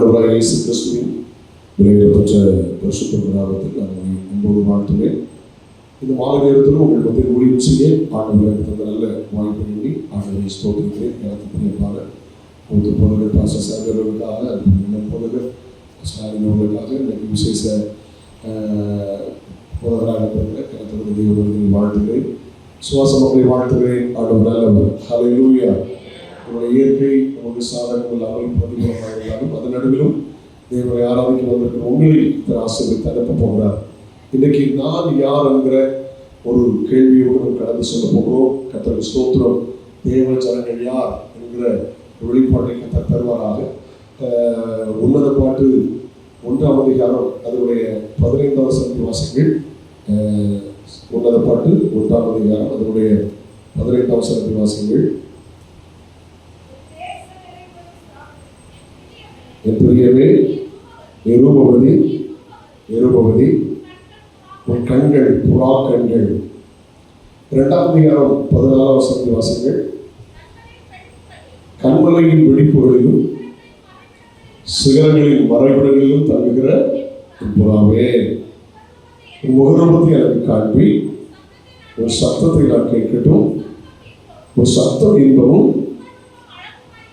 ஆண்டவராகிய இயேசு கிறிஸ்துவின் விலையேறப்பெற்ற பரிசுத்த நாமத்தில் நான் உங்களை அன்போடு வாழ்த்துகிறேன். இந்த மாலை நேரத்திலும் உங்கள் மத்தியில் ஊழியம் செய்ய ஆண்டவர் தந்த நல்ல வாய்ப்பை எண்ணி ஆண்டவரை ஸ்தோத்திரிக்கிறேன். எனக்கு பிரியமான மூத்த போதகர் பாஸ்டர் சாகர்களுக்காக, இளம் போதகர் ஸ்டாலினவர்களுக்காக, எனக்கு விசேஷ போதகராக இருக்கிற கருத்து தெய்வங்களை வாழ்த்துகிறேன். சுவாசமக்களை வாழ்த்துகிறேன். ஆண்டவர் நல்லவர். ஹல்லேலூயா. நம்முடைய இயற்கை நமக்கு சாதகம் இல்லாமல் பிரதிபலமாக இருந்தாலும் அதன் நடுவிலும் தேவனை ஆராதிக்க வந்திருக்கிற உங்களை ஆசிரியர் தடுக்க போகிறார். இன்றைக்கு நான் யார் என்கிற ஒரு கேள்வியோடு நம்ம கடந்து சொல்ல போகிறோம். கர்த்தருக்கு ஸ்தோத்திரம். தேவ ஜனங்கள் யார் என்கிற வெளிப்பாட்டை கர்த்தர் தருவாராக. உன்னத பாட்டு 1ஆம் அதிகாரம் அதனுடைய 15ஆம் வசனத்தை வாசிங்கள். உன்னத பாட்டு 1ஆம் அதிகாரம் அதனுடைய 15ஆம் வசனத்தை வாசிங்கள். என் பிரியமே, நிரூபவதி நிரூபவதி உன் கண்கள் புறா கண்கள். 2ஆம் அதிகாரம் 14ஆம் வசனத்தை வாசிங்கள். கண்மலையின் வெடிப்புகளிலும் சிகரங்களின் மறைவிடங்களிலும் தங்குகிற புறாவே, உன் முகரூபத்தை எனக்கு காண்பி, ஒரு சத்தத்தை நான் கேட்கட்டும். ஒரு சத்தம் இன்பமும்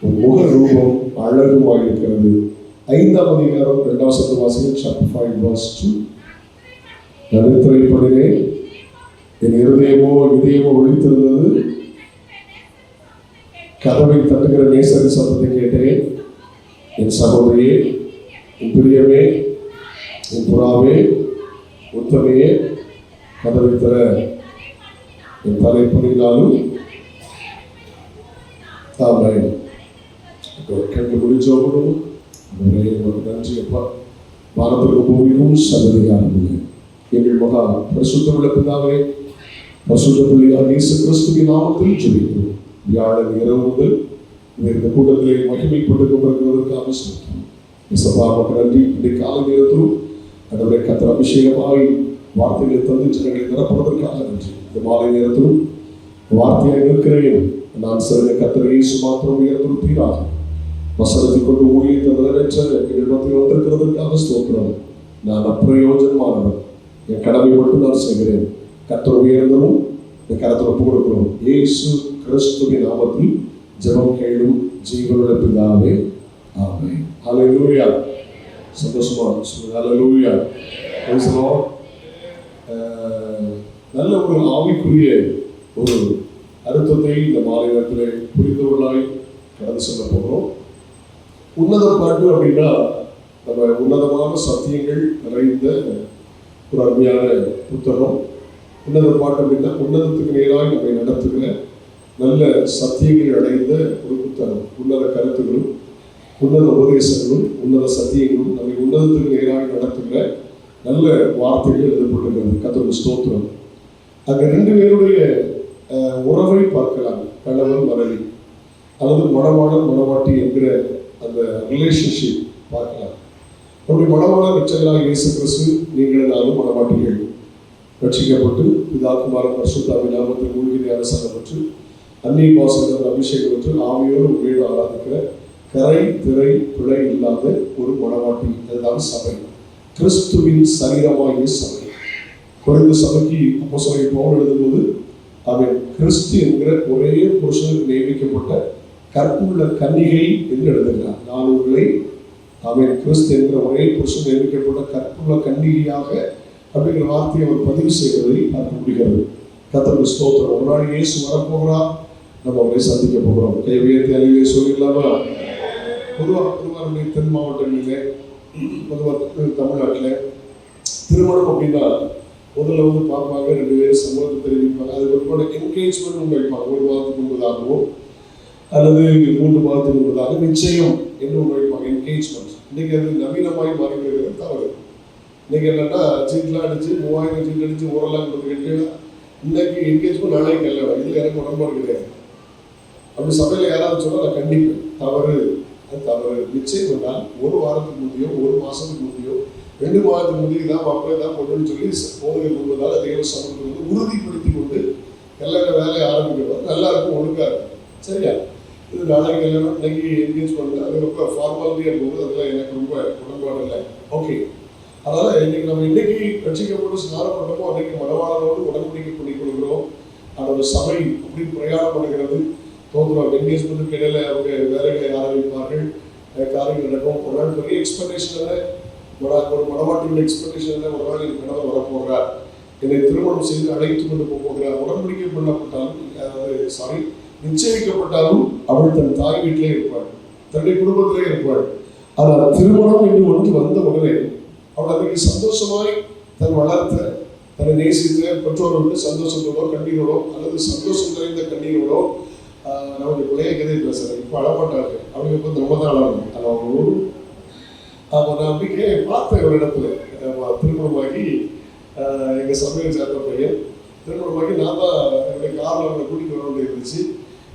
உன் முக ரூபம் அழகுமாக இருக்கிறது. 5ஆம் அதிகாரம் 2ஆம் வசனத்தை வாசிங்கள். Chapter 5 verse 2. நடுத்திரைப்படினேன், என் இதயமோ விழித்திருந்தது. கதவை தட்டுகிற நேசரின் சத்தத்தை கேட்டேன். என் சகோதரியே, என் பிரியமே, என் புறாவே, உத்தமையே, கதவை தர என் தலைப்படினாலும் தாமே கண்டு முடிச்சோம். நன்றி அப்பா. வானத்திற்கு பூமிக்கும் சகதிகாரம் எங்கள் மகா பரிசுத்தமுள்ள பிதாவே, பரிசுத்த பிள்ளையாக இயேசு கிறிஸ்துவின் நாமத்தில் ஜெபிக்கிறோம். வியாழன் இரவு முதல் இந்த கூட்டத்திலே மகிமைப்பட்டு கொண்டிருக்கிறதற்காக சொல்கிறோம். நன்றி. இன்றைக்கு காலை நேரத்திலும் கடவுளை கர்த்தர் அபிஷேகமாய் வார்த்தைகளை தந்து ஜனங்களை நிரப்புவதற்காக நன்றி. இந்த மாலை நேரத்திலும் வார்த்தையை நிற்கிறேன். நான் சிறந்த கர்த்தர் இயேசு மாத்திரம் உயர்த்தும் தீராக வசனத்தை கொண்டு ஊழியத்தை நிறைவேற்ற எங்கள் மத்தியில் வந்திருக்கிறதற்காக ஸ்தோத்திரம். நான் அப்பிரயோஜனமானவன். என் கடமை மட்டும் நான் செய்கிறேன். கர்த்தர் உயர்ந்தவும் இந்த கரத்தில் ஒப்புக் கொடுக்கிறோம். இயேசு கிறிஸ்துவின் நாமத்தில் ஜெபம் கேளும் ஜீவனுள்ள பிதாவே, ஆமென். ஹல்லேலூயா. சந்தோஷமா ஹல்லேலூயா. நல்ல ஒரு ஆவிக்குரிய ஒரு அர்த்தத்தை இந்த மாலை நேரத்தில் புரிந்தவர்களாய் கடந்து செல்ல போகிறோம். உன்னத பாட்டு அப்படின்னா நம்ம உன்னதமான சத்தியங்கள் நிறைந்த ஒரு அருமையான புத்தகம். உன்னத பாட்டு அப்படின்னா உன்னதத்துக்கு நேராக நம்மை நடத்துகிற நல்ல சத்தியங்கள் அடைந்த ஒரு புத்தகம். உன்னத கருத்துகளும் உன்னத உபதேசங்களும் உன்னத சத்தியங்களும் நம்மை உன்னதத்துக்கு நேராக நடத்துகிற நல்ல வார்த்தைகள் எழுதப்பட்டிருக்கிறது. கர்த்தருக்கு ஸ்தோத்திரம். அங்கே 2 பேருடைய உறவை பார்க்கலாம். கணவன் மனைவி அல்லது மணவாளன் மணவாட்டி என்கிற அந்த ரிலேஷன்ஷிப் பார்க்கலாம். அப்படி மணவாளன் வெற்றங்களாக இயேசு கிறிஸ்து, நீங்கள் நானும் மணவாட்டிகள் ரட்சிக்கப்பட்டு பிதாகுமாரன் பரிசுத்தாவின் நாமத்தில் மூழ்கி அரசாங்கம் பெற்று அந்நிய பாசங்கள் அபிஷேகம் பெற்று ஆவியோடு உயிரோடு ஆராதிக்கிற கரை திரை பிழை இல்லாத ஒரு மணவாட்டி. அதுதான் சபை, கிறிஸ்துவின் சரீரமாகிய சபை. குறைந்த சபைக்கு அப்போஸ்தலனாகிய பவுல் எழுதும்போது அவன் கிறிஸ்து என்கிற ஒரே புருஷனுக்கு நியமிக்கப்பட்ட கற்புள்ள கன்னிகை என்று எழுதுகிறார். நான் உங்களை அவன் கிறிஸ்து என்கிற ஒரே புருஷன் நியமிக்கப்பட்ட கற்புள்ள கன்னிகையாக அப்படிங்கிற வார்த்தையை அவர் பதிவு செய்வதை பார்க்க முடிகிறது. கர்த்தருக்கு ஸ்தோத்திரம். ஒரு நாள் இயேசு வரப்போகிறார், நம்ம அவரை சந்திக்க போகிறோம். கை உயர்த்தி அழிவே சொல்லிடலாமா? பொதுவாக தென் மாவட்டங்களில், பொதுவாக தமிழ்நாட்டில் திருமணம் அப்படின்னா முதல்ல பார்ப்பாங்க, 2 பேரும் சம்மதத்தை தெரிவிப்பாங்க. அதுக்கு ஒரு என்கேஜ்மெண்ட் ஒன்று வைப்பாங்க. 1 மாதத்துக்கு முன்பதாகவோ அல்லது 3 மாதத்துக்கு முன்பதாக நிச்சயம் என்று ஒன்று வைப்பாங்க, என்கேஜ்மெண்ட். இன்னைக்கு அது நவீனமாய் மாறி வருகிறது. தவறு. இன்னைக்கு என்னன்னா சீட்லாம் அடிச்சு 3000 சீட் அடிச்சு ஊரெல்லாம் கொடுத்துக்கிட்டு இன்னைக்கு என்கேஜ்மெண்ட் நாளைக்கு கல்யாணம். இதில் எனக்கு உடன்பாடு கிடையாது. அப்படி சபையில் யாராவது சொன்னால் நான் கண்டிப்பேன். தவறு, அது தவறு. நிச்சயம் என்றால் 1 வாரத்துக்கு முந்தையோ 1 மாதத்துக்கு முந்தையோ 2 மாதத்துக்கு முந்தைய தான் அப்போ தான் கொண்டுன்னு சொல்லி போதுகள் முன்பதால் தேவ சமூகத்தை உறுதிப்படுத்தி கொண்டு எல்லா வேலையை ஆரம்பிக்கிறோம். நல்லா இருக்கும், ஒழுங்காக இருக்கும். சரியா? இது நாளைக்கு கல்யாணம், இன்னைக்கு என்கேஜ் பண்ணல, அது ரொம்ப ஃபார்மாலிட்டியாக இருக்கும்போது அதெல்லாம் எனக்கு ரொம்ப உடன்பாடு இல்லை. ஓகே, அதனால இன்னைக்கு நம்ம இன்னைக்கு ரட்சிக்கப்பட்டு ஸ்நானப்பட்டோமோ அன்னைக்கு மனவாளரோடு உடன்படிக்கை பண்ணிக் கொள்கிறோம். அதோட சபை அப்படி பிரயாணம் பண்ணுகிறது. தோன்றும் என்கேஜ்மெண்ட்டுக்கு இடையில அவங்க வேலைகளை ஆரம்பிப்பார்கள், காரியங்கள் நடக்கும். ஒரு நாள் பெரிய எக்ஸ்பெக்டேஷன் இல்லை, ஒரு மனவாட்டியோட எக்ஸ்பெக்டேஷன் இல்லை. ஒரு நாள் என் கணவர் வரப்போகிறார், என்னை திருமணம் செய்து அழைத்து கொண்டு போகிறார். உடன்படிக்கை பண்ணப்பட்டாலும், அதாவது நிச்சயிக்கப்பட்டாலும் அவள் தன் தாய் வீட்டிலே இருப்பாள், தன்னுடைய குடும்பத்திலே இருப்பாள். ஆனால் திருமணம் என்று ஒன்று வந்த உடனே அவள் அன்றைக்கு சந்தோஷமாய் தன் வளர்த்த, தன்னை நேசித்த பெற்றோரோடு சந்தோஷத்தோடோ கண்ணீரோடோ அல்லது சந்தோஷம் நிறைந்த கண்ணீரோடோ, நமக்கு பிள்ளைய கதை பேசுறேன். இப்போ அழமாட்டாங்க, அவங்க இப்போ நம்ம தான் அழகணும். அது அவங்க நான் அப்படி பார்த்தேன் ஒரு இடத்துல. திருமணமாகி எங்கள் சமையல் சேர்ந்த பையன் திருமணமாகி நான் தான் என்னுடைய காரில் அவங்களை கூட்டிகிட்டு வர வேண்டிய இருந்துச்சு.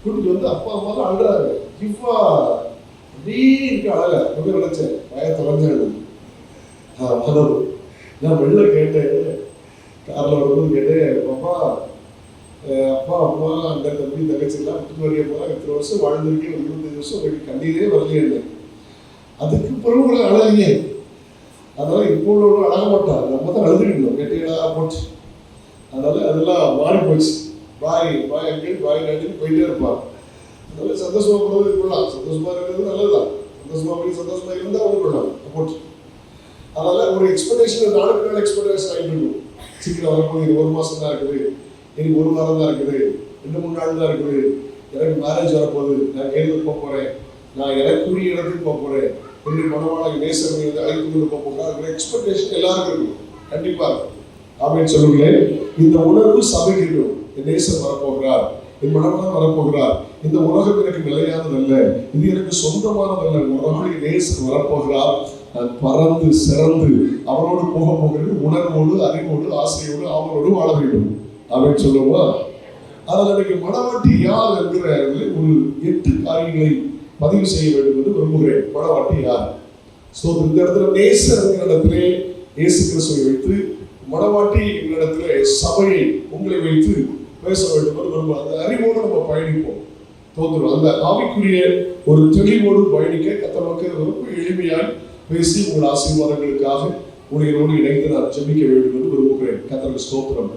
கூட்டிகிட்டு வந்து அப்பா அம்மா தான் அழுறாங்க. இவ்வா அப்படியே இருக்க அழகா ரொம்ப நினைச்சேன், பய தொலைஞ்சாங்க. நான் வெளில கேட்டேன், காரில் வரும்போது கேட்டேன், அப்பா அப்பா அம்மா அண்ணன் தம்பி தங்கச்சிலாம் விட்டு வரைய போகிறாங்க, இத்தனை வருஷம் வாழ்ந்திருக்கேன், ஒரு 25 வருஷம் உங்களுக்கு கண்ணீரே வரலையே. அதுக்கு பிறகு கூட அழகியே. அதனால இப்போ உள்ளவங்க அழக மாட்டாங்க, நம்ம தான் அழுதுக்கணும் கேட்டீங்களா போச்சு. அதனால அதெல்லாம் மாறி போச்சு. பாய் பாய் அங்கே பாய் நாட்டின்னு போயிட்டே இருப்பான். அதனால சந்தோஷமா போகிறது கொள்ளலாம், சந்தோஷமா இருக்கிறது நல்லதுதான். சந்தோஷமா போய் சந்தோஷமா இருந்தால் அவங்க கொள்ளலாம் போச்சு. அதனால ஒரு எக்ஸ்பெக்டேஷன் நாளுக்கு நாள் எக்ஸ்பெக்டேஷன் ஆகிட்டு இருக்கும். சீக்கிரம் வரப்போகுது, இது 1 மாதம் தான் இருக்குது, எனக்கு 1 வாரம் தான் இருக்குது, 2-3 நாள் தான் இருக்குது, எனக்கு மேரேஜ் வரப்போகுது, நான் நேரில் போக போகிறேன், நான் எனக்குரிய இடத்துக்கு போக போகிறேன், என்னுடைய மனவாள நேசர்கள் வந்து அழைத்து கொண்டு போக போகிறார். எக்ஸ்பெக்டேஷன் எல்லாருக்கும் இருக்கும், கண்டிப்பாக. அப்படின்னு சொல்லுங்களேன். இந்த உணர்வு சபைக்கு இருக்கும். என் நேசர் வரப்போகிறார், என் மனவாளன் வரப்போகிறார், இந்த உலகம் எனக்கு நிலையானதல்ல, இது எனக்கு சொந்தமானதல்ல, ஒரு நாள் என் நேசர் வரப்போகிறார், நான் பறந்து சிறந்து அவனோடு போக போகிறது உணர்வோடு அறிவோடு ஆசையோடு அவனோடு வாழ வேண்டும் அப்படின்னு சொல்லுவோமா. அதில் எனக்கு மனவாட்டி யார் என்கிற ஒரு 8 காரியங்களை பதிவு செய்ய வேண்டும் என்று விரும்புகிறேன். மனவாட்டி யார்? இந்த இடத்துல நேசர் என்கிற இடத்திலே இயேசு கிறிஸ்துவை வைத்து, மனவாட்டி என்கிற இடத்திலே சபையை உங்களை வைத்து பேச வேண்டும் என்று விரும்புகிறோம். அந்த அறிவோடு நம்ம பயணிப்போம். தோன்றும் அந்த ஆவிக்குரிய ஒரு தெளிவோடு பயணிக்க கர்த்தர் மக்கள் ரொம்ப எளிமையாய் பேசி உங்கள் ஆசீர்வாதங்களுக்காக ஊழியரோடு இணைந்து நான் ஜெபிக்க வேண்டும் என்று விரும்புகிறேன். கர்த்தருக்கு ஸ்தோத்திரம்.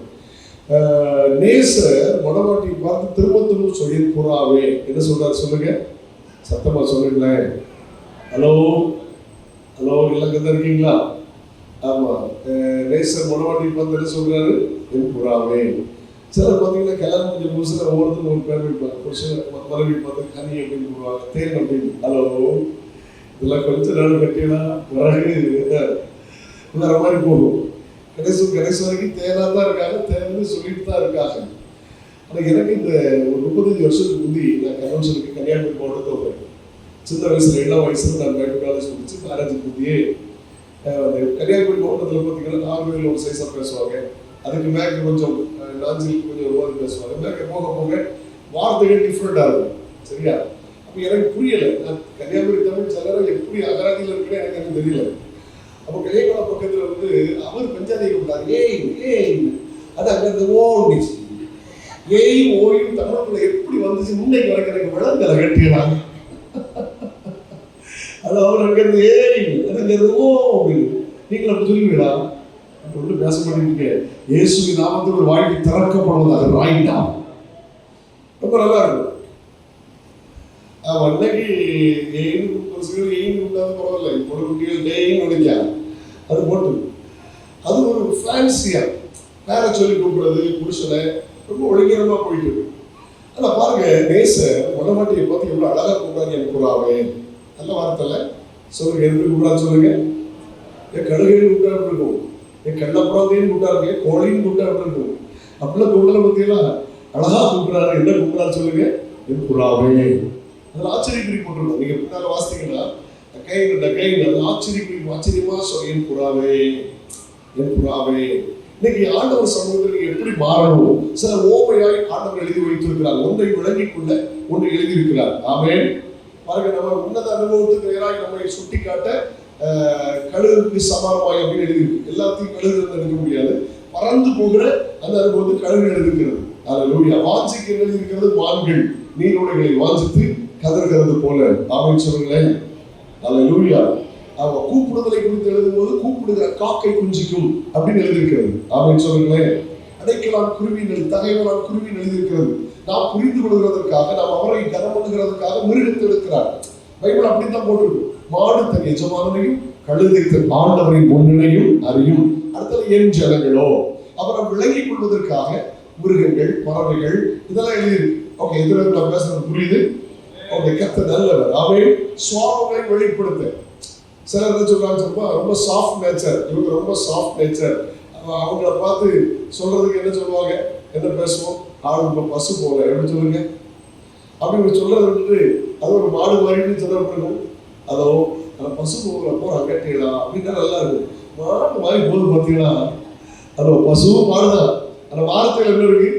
நேசர் மனவாட்டி பார்த்து திரும்ப சொல்லி புறாவே என்ன சொல்றாரு சொல்லுங்க, சத்தமா சொல்லுங்களேன். ஹலோ ஹலோ, இல்லங்க இருக்கீங்களா? ஆமா, நேசர் மனவாட்டி பார்த்து என்ன சொல்றாரு, என் புறாவே. சிலர் பார்த்தீங்கன்னா கல்யாணம் கொஞ்சம் புதுசுல ஒவ்வொருத்தரும் ஒரு பேர் வைப்பாங்க. புருஷன் மனைவி பார்த்து கனி அப்படின்னு சொல்லுவாங்க, தேன் அப்படின்னு. ஹலோ, இதெல்லாம் கொஞ்ச நாள் கட்டினா பிறகு வேற மாதிரி போகும். கடைசி வரைக்கும் தேனா தான் இருக்காங்க, தேன்னு சொல்லிட்டு தான் இருக்காங்க. ஆனால் எனக்கு இந்த ஒரு 35 வருஷத்துக்கு முந்தி நான் கன்வென்ஷனுக்கு கன்னியாகுமரி மாவட்டத்தில் போகிறேன். சின்ன வயசுல 7ஆம் வயசுல நான் மெடிக்கல் காலேஜ் முடிச்சு மேரேஜுக்கு முந்தையே அந்த கன்னியாகுமரி மாவட்டத்தில் பார்த்தீங்கன்னா நாகர்கோவில் ஒரு சைஸாக பேசுவாங்க, அதுக்கு மேலே கொஞ்சம் நாஞ்சில் கொஞ்சம் ஒரு மாதிரி பேசுவாங்க. மேலே போக போக வார்த்தைகள் டிஃப்ரெண்டாக இருக்கும். சரியா? அப்போ எனக்கு புரியலை. நான் கன்னியாகுமரி தமிழ் சிலரை எப்படி அகராதியில் இருக்குன்னு எனக்கு தெரியல. அப்போ கலியகால பக்கத்தில் வந்து அவர் பஞ்சாதியை கூப்பிட்டார், ஏய் ஏய், அது அங்கே ஓடிச்சு. ஏய் ஓயும் தமிழ்ல எப்படி வந்துச்சு முன்னைக்கு வரைக்கும் விளங்கலை கட்டியலாம். அது அவர் அங்கிருந்து ஏய் அதுங்கிறது ஓ அப்படின்னு நீங்கள் அப்படி சொல்லுவீங்களா? ஒன்றும் பேச மாட்டேங்க. இயேசுவின் நாமத்தில் ஒரு வாழ்க்கை திறக்கப்படுவதாக ராயிட்டா ரொம்ப நல்லா இருக்கும். அன்னைக்கு இல்லாத பரவாயில்ல, இப்போ குட்டிகள் டேயும் நினைக்கா அது போட்டு அது ஒரு ஃபேன்சியா வேற சொல்லி கூப்பிடுறது புருஷனை ரொம்ப ஒழுங்கீனமா போயிட்டு இருக்கு. ஆனா பாருங்க, நேசர் மனவாட்டியை பார்த்து எவ்வளவு அழகா கூப்பிடாங்க, என் புறாவே. நல்ல வார்த்தை சொல்லுங்க, எதுக்கு கூப்பிடாது சொல்லுங்க. என் கழுகையும் கூப்பிட்டா இருக்கும், என் கள்ளப்புறாந்தையும் கூப்பிட்டாருங்க, கோழியும் கூப்பிட்டா இருக்கும். அப்படிலாம் கூப்பிடல பார்த்தீங்களா? அழகா கூப்பிடுறாரு. என்ன கூப்பிடாரு சொல்லுங்க, என் புறாவே. அதில் ஆச்சரியக்குறி போட்டுருக்கோம். நீங்க பின்னால வாசித்தீங்கன்னா அது ஆச்சரியமா சொல்லி என் புறாவே என் புறாவே. இன்னைக்கு ஆண்டவர் சமூகத்தில் எப்படி மாறணும்? சில ஓமையாய் ஆண்டவர் எழுதி வைத்திருக்கிறார். ஒன்றை விளங்கிக் கொள்ள ஒன்றை எழுதியிருக்கிறார். ஆமென். பாருங்க, நம்ம உன்னத அனுபவத்துக்கு நேராக நம்மை சுட்டி காட்ட கழுகுக்கு சமானமாய் அப்படின்னு எழுதியிருக்கு. எல்லாத்தையும் கழுகு எடுக்க முடியாது. பறந்து போகிற அந்த அனுபவத்துக்கு கழுகு எழுதியிருக்கிறது. அல்லேலூயா. வாஞ்சிக்கு எழுதியிருக்கிறது மான்கள் நீரோடைகளை வாஞ்சித்து கதறுகிறது போல. ஆமென் சொல்லுங்களேன். அல்லேலூயா. அவ கூப்பிடுதலை குறித்து எழுதும்போது கூப்பிடுகிற காக்கை குஞ்சிக்கும் அப்படின்னு எழுதியிருக்கிறது. ஆமென் சொல்லுங்களேன். அடைக்கலான் குருவிகள் தகைவலான் குருவின் எழுதியிருக்கிறது. நாம் புரிந்து கொள்கிறதற்காக, நாம் அவரை கனம் பண்ணுகிறதுக்காக மிருகத்தை எடுக்கிறார். பைபிள் அப்படித்தான் போட்டிருக்கு. மாடு தன் எஜமானனையும் கழுதை தன் ஆண்டவரின் முன்னிலையும் அறியும். அடுத்தது என் ஜனங்களோ, அவரை விளங்கிக் கொள்வதற்காக மிருகங்கள், பறவைகள் இதெல்லாம் எழுதியிருக்கு. ஓகே, இதுல நான் பேசுறது புரியுது? ஓகே, கர்த்தர் நல்லவர். ஆமென். சுவாபங்களை வெளிப்படுத்த சிலர் என்ன சொல்றாங்க, ரொம்ப சாஃப்ட் நேச்சர், இவங்க ரொம்ப சாஃப்ட் நேச்சர். அவங்கள பார்த்து சொல்றதுக்கு என்ன சொல்லுவாங்க, என்ன பேசுவோம், ஆடு பசு போல, எப்படி சொல்லுங்க அப்படி சொல்றது வந்துட்டு அது ஒரு மாடு மாதிரி சொல்லப்பட்டிருக்கும். அதோ பசு போகல போறான் கேட்டீங்களா அப்படின்னா நல்லா இருக்கும். மாடு மாதிரி போது பார்த்தீங்களா, அதோ பசுவும் மாடுதான். அந்த வார்த்தையில என்ன இருக்கு,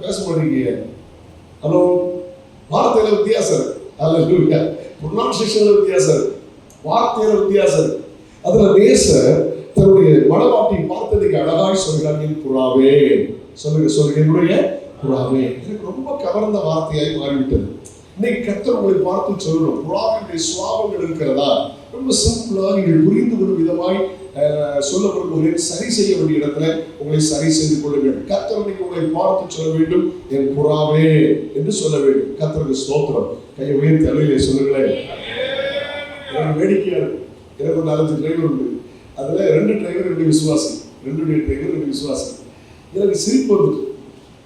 பேச மாட்டேங்க. அதோ வார்த்தையில வித்தியாசம் இருக்கு. அல்லேலூயா. ப்ரொனன்சியேஷன்ல வித்தியாசம் இருக்கு, வார்த்தையில வித்தியாசம் இருக்கு. அதுல நேசர் தன்னுடைய மனவாட்டி பார்த்ததுக்கு அழகாய் சொல்கிறாங்க, என் புறாவே. சொல்லுங்க, என்னுடைய புறாவே. எனக்கு ரொம்ப கவர்ந்த வார்த்தையாய் மாறிவிட்டது. இன்னைக்கு கர்த்தர் உங்களை பார்த்து சொல்லணும், புறாவினுடைய சுவாபங்கள் இருக்கிறதா? ரொம்ப சிம்பிளா நீங்கள் புரிந்து கொள்ளும் விதமாய் சொல்லப்படுகிறேன். சரி செய்ய வேண்டிய இடத்துல உங்களை சரி செய்து கொள்ளுங்கள். கர்த்தர் நீங்க உங்களை பார்த்து சொல்ல வேண்டும், என் புறாவே என்று சொல்ல வேண்டும். கர்த்தருக்கு ஸ்தோத்திரம். கையை உயர்த்தி அலையிலே சொல்லுங்களேன். எனக்கு வேடிக்கையா இருக்கும். எனக்கு ஒரு 4 டிரைவர் உண்டு. அதுல 2 டிரைவர் 2 விசுவாசி, 2 டிரைவர் 2 விசுவாசி. எனக்கு சிரிப்பு வந்துட்டு.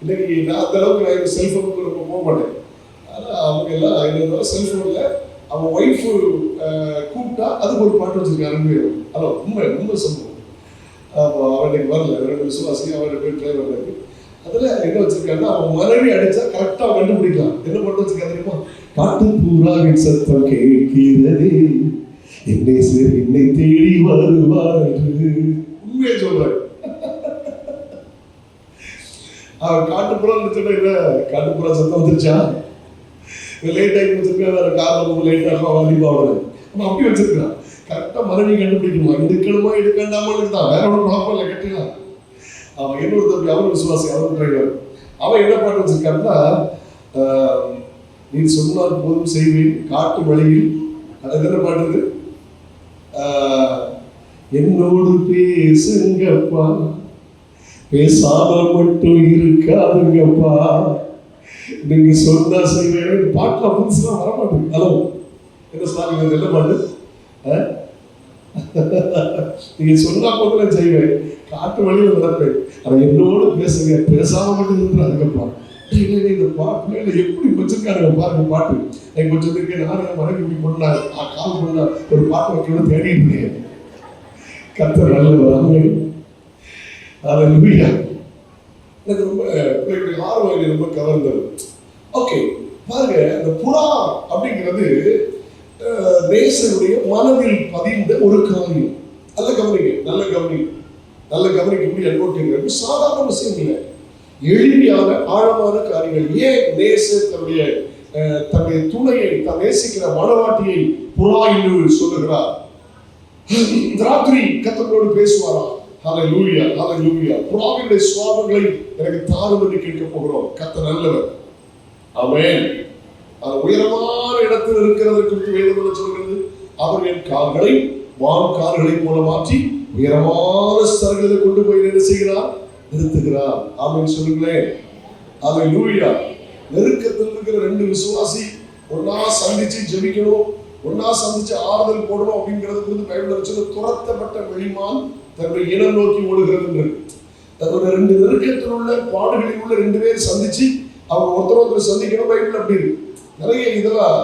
இன்னைக்கு நான் அந்த அளவுக்கு நான் செல்போனுக்கு ரொம்ப போக மாட்டேன். ஆனால் அவங்க எல்லாம் என்னோட செல்போன்ல அவங்க ஒய்ஃபு கூப்பிட்டா அதுக்கு ஒரு பாட்டு வச்சிருக்காங்க. ஹலோ, உண்மை சம்பவம். அவனுக்கு வரல, 2 விசுவாசி, அவன் 2 டிரைவர் இருக்கு. அதுல என்ன வச்சிருக்காங்கன்னா, அவன் மனைவி அடிச்சா கரெக்டா கண்டுபிடிக்கலாம். என்ன பண்ண வச்சிருக்காங்க தெரியுமா, காட்டு பூராவின் சத்தம் கேட்கிறது, என்னை தேடி வருவார் என்று. உண்மையை சொல்றாரு. அவன் காட்டுப்புறா சொன்னா என்ன, காட்டுப்புறா சத்தம் வந்துருச்சா, லேட் ஆகி வச்சிருக்கா, வேற காரணம் லேட் ஆகும் அதிகமாக. அவன் அப்படி வச்சிருக்கான். கரெக்டா மனைவி கண்டுபிடிக்கணுமா, எடுக்கணுமா எடுக்கண்டாமல் தான், வேற ஒன்றும் குழப்பம் இல்லை, கட்டிடலாம். அவன் இன்னொரு தம்பி, அவரும் விசுவாசி, அவரும் டிரைவர். அவன் என்ன பாட்டு வச்சிருக்காருன்னா, நீ சொன்னால் போதும் செய்வேன் காட்டு வழியில். அது என்ன பாடுறது, என்னோடு பேசுங்கப்பா, பேசாமல் மட்டும் இருக்காதுங்கப்பா, நீங்க சொன்னா செய்வேன். பாட்டுல புதுசுனா வரமாட்டேங்குது. ஹலோ, என்ன சொன்னாங்க, என்ன பாட்டு, நீங்க சொன்னா போதும் நான் செய்வேன், காட்டு வழியில நடப்பேன், ஆனா என்னோடு பேசுங்க, பேசாம மட்டும் இருந்துறாதுங்கப்பா. இந்த பாட்டு எப்படி வச்சிருக்காங்க பாருங்க. பாட்டு எனக்கு கொஞ்சம் இருக்கேன். நானும் மனைவி இப்படி பண்ணா கால் பண்ணா ஒரு பாட்டு வைக்கணும் தேடிட்டு இருக்கேன். கர்த்தர் நல்லவர். அல்லேலூயா. எனக்கு ரொம்ப ஆர்வம் ரொம்ப கவர்ந்தது. ஓகே, பாருங்க, அந்த புறா அப்படிங்கிறது நேசருடைய மனதில் பதிந்த ஒரு காரியம். நல்ல கவனிக்க எப்படி அனுபவிக்கிறது சாதாரண விஷயம் இல்லை, எளிமையான ஆழமான காரியங்கள். ஏன் நேசர் தன்னுடைய துணையை, தான் நேசிக்கிற மனவாட்டியை புறா என்று சொல்லுகிறார்? ராத்திரி கர்த்தரோடு பேசுவாராம். ஹல்லேலூயா, ஹல்லேலூயா. புறாவினுடைய சுவாபங்களை எனக்கு தாரும் என்று கேட்க போகிறோம். கர்த்தர் நல்லவர். ஆமென். உயரமான இடத்தில் இருக்கிறது குறித்து வேதம் சொல்கிறது, அவர் என் கால்களை வான் கால்களை போல மாற்றி உயரமான ஸ்தலங்களில் கொண்டு போய் என்ன செய்கிறார், நிறுத்துகிறார். ஆமென் சொல்லுங்களேன். ஹல்லேலூயா. நெருக்கத்தில் இருக்கிற 2 விசுவாசி ஒன்னா சந்திச்சு ஜெபிக்கணும், ஒன்னா சந்திச்சு ஆறுதல் போடணும் அப்படிங்கிறது குறித்து பைபிள் வச்சு துரத்தப்பட்ட வெளிமான் தன்னுடைய இனம் நோக்கி ஓடுகிறது. தன்னுடைய 2 நெருக்கத்தில் உள்ள பாடுகளில் உள்ள 2 பேர் சந்திச்சு அவங்க ஒருத்தர் சந்திக்கணும். பைபிள் அப்படி இருக்கு. நிறைய இதெல்லாம்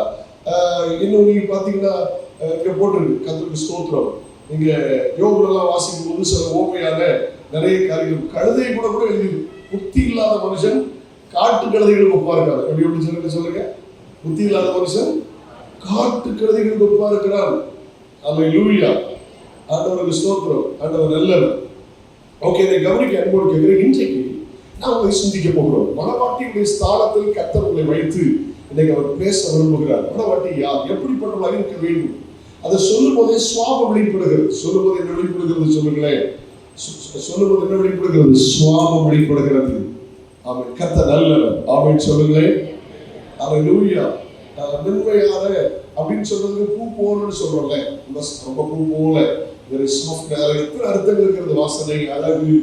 இன்னும் நீங்க பாத்தீங்கன்னா இங்க போட்டிருக்கு. கர்த்தருக்கு ஸ்தோத்திரம். நீங்க யோகெல்லாம் வாசிக்கும் போது சில ஓமையான நிறைய காரியங்கள், கழுதை கூட எழுதி, புத்தி இல்லாத மனுஷன் காட்டு கழுதைகளுக்கு ஒப்பா இருக்காரு. எப்படி சொல்லுங்க, புத்தி இல்லாத மனுஷன் காட்டு கழுதைகளுக்கு ஒப்பா இருக்கிறார். அல்லேலூயா. ஆண்டவருக்கு ஸ்தோத்திரம். ஆண்டவர் நல்லவர். ஓகே, இதை கவனிக்க அன்போடு கேட்கிறேன். இன்றைக்கு நான் உங்களை சிந்திக்க போகிறோம். மனவாட்டியுடைய ஸ்தானத்தில் கர்த்தர் உங்களை வைத்து இன்னைக்கு அவர் பேச விரும்புகிறார். மனவாட்டி யார், எப்படிப்பட்டவர்களாக இருக்க வேண்டும், அதை சொல்லும் போதே சுவாபம் வெளிப்படுகிறது. சொல்லும்போது என்ன வெளிப்படுகிறது சொல்லுங்களேன். சொல்லும்போது என்ன வெளிப்படுகிறது, சுவாபம் வெளிப்படுகிறது. ஆமென். கர்த்தர் நல்லவர். ஆமென் சொல்லுங்களேன். அல்லேலூயா. மென்மையான அப்படின்னு சொல்றது பூ போலன்னு சொல்றோம்ல, ரொம்ப பூ போல வெரி சாஃப்ட். எத்தனை அர்த்தங்கள் இருக்கிறது, வாசனை, அழகு,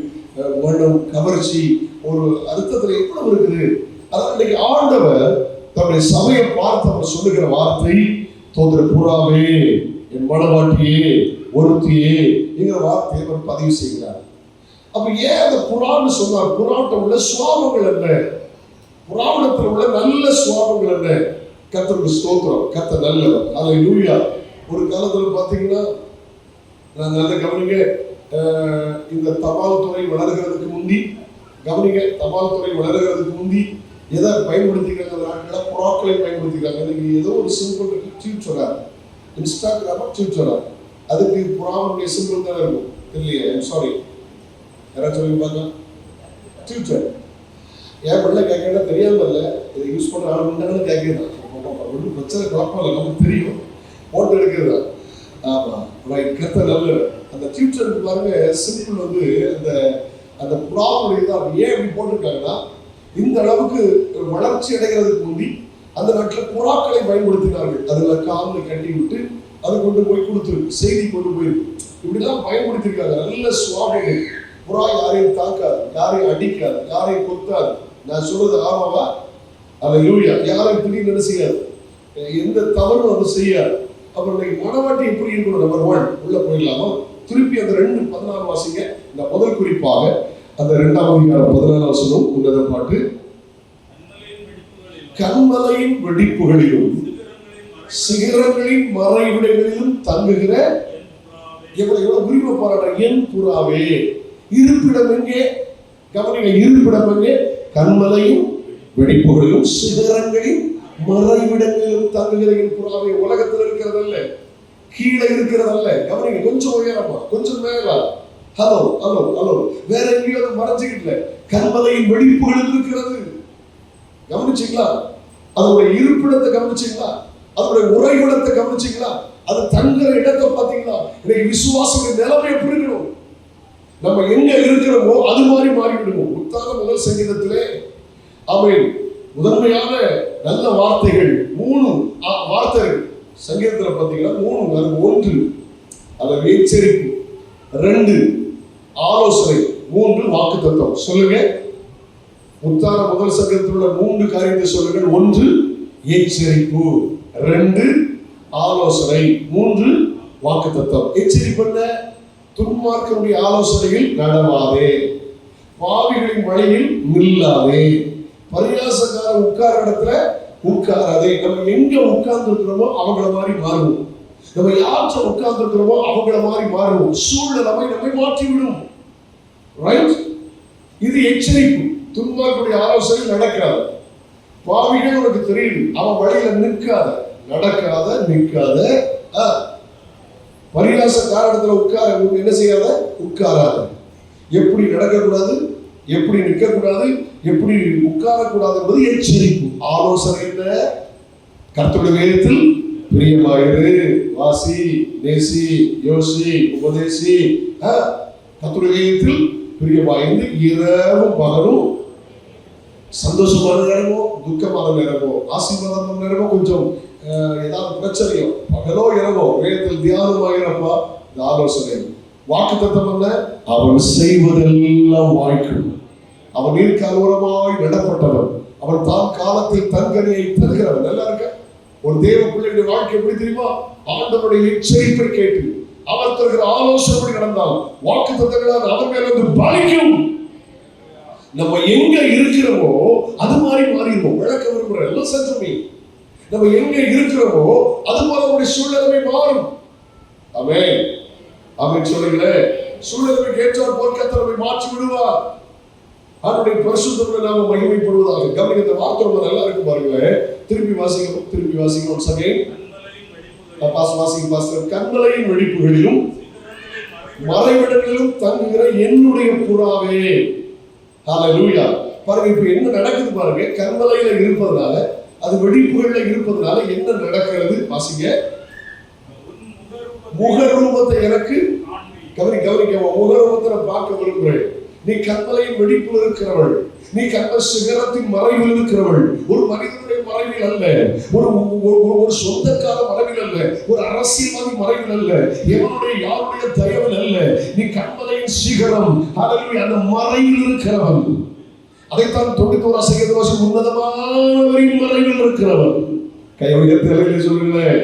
மனம், கவர்ச்சி, ஒரு அர்த்தத்துல எவ்வளவு இருக்குது. அதான் இன்னைக்கு ஆண்டவர் தன்னுடைய சபையை பார்த்து அவர் சொல்லுகிற வார்த்தை, தோன்ற புறாவே, என் மனவாட்டியே, ஒருத்தியே என்கிற வார்த்தையை அவர் பதிவு செய்கிறார். அப்ப ஏன் அந்த புறான்னு சொன்னார்? புறாட்ட உள்ள சுவாபங்கள் என்ன, புறாவிடத்தில் உள்ள நல்ல சுவாபங்கள் என்ன? கர்த்தருக்கு ஸ்தோத்திரம், கர்த்தர் நல்லவர், அல்லேலூயா. ஒரு காலத்துல பாத்தீங்கன்னா, நான் நல்ல கவனிங்க, இந்த தபால் துறை வளர்கிறதுக்கு முந்தி, கவனிங்க, தபால் துறை வளர்கிறதுக்கு முந்தி எதை பயன்படுத்திக்கிறாங்க? நாட்கள புறாக்களை பயன்படுத்திக்கிறாங்க. இன்னைக்கு ஏதோ ஒரு சிம்பிள் ட்வீட் இன்ஸ்டாகிராமா ட்வீட் அதுக்கு புறாவுடைய சிம்பிள் தான் இருக்கும் இல்லையா? சாரி, யாராவது சொல்லி பார்க்கலாம். ட்வீட்டர் ஏன் பிள்ளை கேட்கறா தெரியாம இல்லை, இதை யூஸ் பண்ற ஆள் பண்ணாலும் கேட்கலாம். ஒன்றும் பிரச்சனை குழப்பம் இல்லை, நமக்கு தெரியும், போட்டு எடுக்கிறதா. ஆமா, ரைட், கர்த்தர் நல்ல. அந்த ட்வீட்டருக்கு பாருங்க, சிம்பிள் வந்து அந்த அந்த புறாவுடைய தான். ஏன் அப்படி போட்டிருக்காங்கன்னா, இந்த அளவுக்கு வளர்ச்சி அடைகிறதுக்கு முந்தி அந்த நாட்டில் புறாக்களை பயன்படுத்தினார்கள். அதுல காலில் கட்டி விட்டு அது கொண்டு போய் கொடுத்து செய்தி கொண்டு போயிருக்கு. இப்படிலாம் பயன்படுத்திருக்காங்க. நல்ல சுவாபங்கள். புறா யாரையும் தாக்காது, யாரையும் அடிக்காது, யாரையும் கொத்தாது. நான் சொல்றது ஆமாவா? அல்லேலூயா. யாரையும் திடீர்னு என்ன செய்யாது, எந்த தவறும் அது செய்யாது. அப்புறம் இன்னைக்கு மனவாட்டி எப்படி இருக்கணும்? நம்பர் 1 உள்ள போயிடலாமா? திருப்பி அந்த 2:14 வாசிங்க. இந்த முதல் குறிப்பாக அந்த 2:14 உன்னத பாட்டு. கண்மலையின் வெடிப்புகளிலும் சிகரங்களின் மறைவிடங்களிலும் தங்குகிற, எவ்வளவு விரும்ப பாராட்ட, என் புறாவே. இருப்பிடம் எங்கே? கவனிங்க, இருப்பிடம் எங்கே? கண்மலையின் வெடிப்புகளிலும் சிகரங்களின் மறைவிடங்களிலும் தங்குகிற என் புறாவே. உலகத்தில் இருக்கிறதல்ல, கீழே இருக்கிறதல்ல. கவனிங்க, கொஞ்சம் உயரமா, கொஞ்சம் மேலா. ஹலோ ஹலோ ஹலோ, வேற எங்கேயும் மறைஞ்சுக்கிட்டு கண்மலையின் வெடிப்புகளில் இருக்கிறது. கவனிச்சீங்களா? அதோட இருப்பிடத்தை கவனிச்சீங்களா? அதோட உறைவிடத்தை கவனிச்சீங்களா? அது தங்குற இடத்தை பார்த்தீங்களா? இன்னைக்கு விசுவாசம் நிலைமை எப்படி இருக்கணும்? நம்ம எங்க இருக்கிறோமோ அது மாதிரி மாறிவிடுவோம். உத்தான முதல் சங்கீதத்திலே ஆமென், முதன்மையான நல்ல வார்த்தைகள் 3 வார்த்தைகள் சங்கீதத்தில் பார்த்தீங்கன்னா 3. அது 1 அது எச்சரிப்பு, 2 ஆலோசனை, 3 வாக்குத்தத்தம். சொல்லுங்க, உத்தான முதல் சங்கீதத்தில் உள்ள 3 காரியத்தை சொல்லுங்கள். 1 எச்சரிப்பு, 2 ஆலோசனை, 3 வாக்குத்தத்தம். எச்சரிப்பு என்ன? துன்மார்க்கருடைய ஆலோசனையில் நடவாதே, பாவிகளின் வழியில் நில்லாதே, பரியாசக்கார உட்கார இடத்துல உட்காராதே. நம்ம எங்க உட்கார்ந்து இருக்கிறோமோ அவங்கள மாதிரி மாறுவோம். நம்ம யார்கிட்ட உட்கார்ந்து இருக்கிறோமோ அவங்கள மாதிரி மாறுவோம். சூழ்நிலை நம்மை மாற்றிவிடும். ரைட்? இது எச்சரிப்பு. துன்மார்க்கருடைய ஆலோசனை நடக்காது. பாவிகள் உனக்கு தெரியுது, அவன் வழியில நிற்காத, நடக்காத, நிற்காத. பரியாச காரணத்துல உட்கார என்ன செய்யாத, உட்காராத. எப்படி நடக்கக்கூடாது, எப்படி நிற்கக்கூடாது, எப்படி உட்காரக்கூடாது என்பது எச்சரிப்பு. ஆலோசனை என்ன? கர்த்தருடைய வேதத்தில் பிரியமாயிரு, வாசி, நேசி, யோசி, உபதேசி. கர்த்தருடைய வேதத்தில் பிரியமாயிருந்து இரவும் பகலும், சந்தோஷமான நேரமோ துக்கமான நேரமோ ஆசீர்வாதமான நேரமோ கொஞ்சம் ஏதாவது பிரச்சனையோ பகலோ இரவோ வேதத்தில் தியானமாகிறப்பா. இந்த ஆலோசனை. வாக்குத்தத்தம் என்ன? அவன் செய்வதெல்லாம் வாய்க்கும். அவன் நீர்க்காலோரமாய் நடப்பட்டவன், அவன் தான் காலத்தில் தன்கனியை தருகிறவன். நல்லா இருக்க ஒரு தேவ பிள்ளையுடைய வாழ்க்கை எப்படி தெரியுமா? ஆண்டவருடைய எச்சரிப்பை கேட்டு அவர் தருகிற ஆலோசனை நடந்தால் வாக்குத்தத்தங்களால் அவர் மேல வந்து பலிக்கும். நம்ம எங்க இருக்கிறோமோ அது மாதிரி மாறிடுவோம். விளக்க விரும்புற எல்லாம் செஞ்சமே. நம்ம எங்க இருக்கிறோமோ அது போல நம்முடைய சூழ்நிலை மாறும். ஆமென் ஆமென் சொல்லுங்களே. சூழ்நிலைக்கு ஏற்றார் போல் கர்த்தர் நம்மை மாற்றி விடுவார். அவருடைய பரிசுத்தத்தை நாம மகிமைப்படுவதாக. கவனிக்க, இந்த வார்த்தை ரொம்ப நல்லா இருக்கு பாருங்களேன். திருப்பி வாசிங்க ஒரு சமயம். கண்மலையின் வெடிப்புகளிலும் மறைவிடங்களிலும் தங்குகிற என்னுடைய புறாவே. ஹல்லேலூயா. பாருங்க, இப்ப என்ன நடக்குது பாருங்க. கண்மலையில இருப்பதனால, அது வெடிப்புகள்ல இருப்பதனால என்ன நடக்கிறது? வாசிங்க. முகரூபத்தை எனக்கு கவனிக்க முகரூபத்தை நான் பார்க்க விரும்புகிறேன். நீ கண்மலையின் வெடிப்பில் இருக்கிறவள். நீ கண்ம சிகரத்தின் மறைவில் இருக்கிறவள். ஒரு மனிதனுடைய மறைவில் அல்ல, ஒரு சொந்தக்கார மறைவில் அல்ல, ஒரு அரசியல்வாதி மறைவில் அல்ல, எவனுடைய யாருடைய தயவில் அல்ல. நீ கண்மலையின் சிகரம், அந்த மறைவில் இருக்கிறவன். அதைத்தான் 91 உன்னதமானவரின் மறைவில் இருக்கிறவன். கை உயர்த்தி சொல்லுங்களேன்.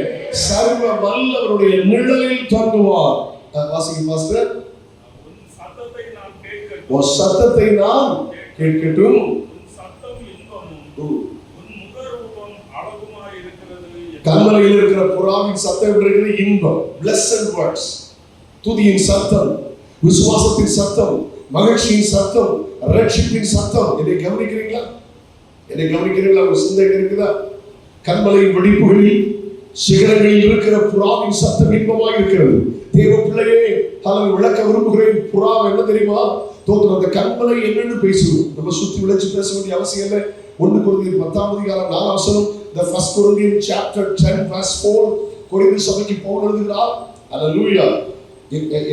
சர்வ வல்லவருடைய நிழலில் தங்குவார். வாசிங்க மாஸ்டர். உன் சத்தத்தை நான் கேட்கட்டும். கண்மலையில் இருக்கிற புறாவின் சத்தம் இருக்கிறது இன்பம். blessed words. துதியின் சத்தம், விசுவாசத்தின் சத்தம், மகிழ்ச்சியின் சத்தம், ரட்சிப்பின் சத்தம். என்னை கவனிக்கிறீங்களா? என்னை கவனிக்கிறீங்களா? ஒரு சிந்தை இருக்குதா? கண்மலையின் வெடிப்புகளில் சிகரங்களில் இருக்கிற புறாவின் சத்தம் இன்பமாக இருக்கிறது. தேவ பிள்ளையே, அதை விளக்க விரும்புகிறேன். புறா என்ன தெரியுமா? தோற்றம். அந்த கண்மலை என்னன்னு பேசுவோம். நம்ம சுற்றி விளைச்சு பேச வேண்டிய அவசியம் இல்லை. 1 கொரிந்தியர் 10:4 the first Corinthians chapter 10 verse 4 Corinth சபைக்கு பவுல் எழுதுகிறார். அல்லேலூயா.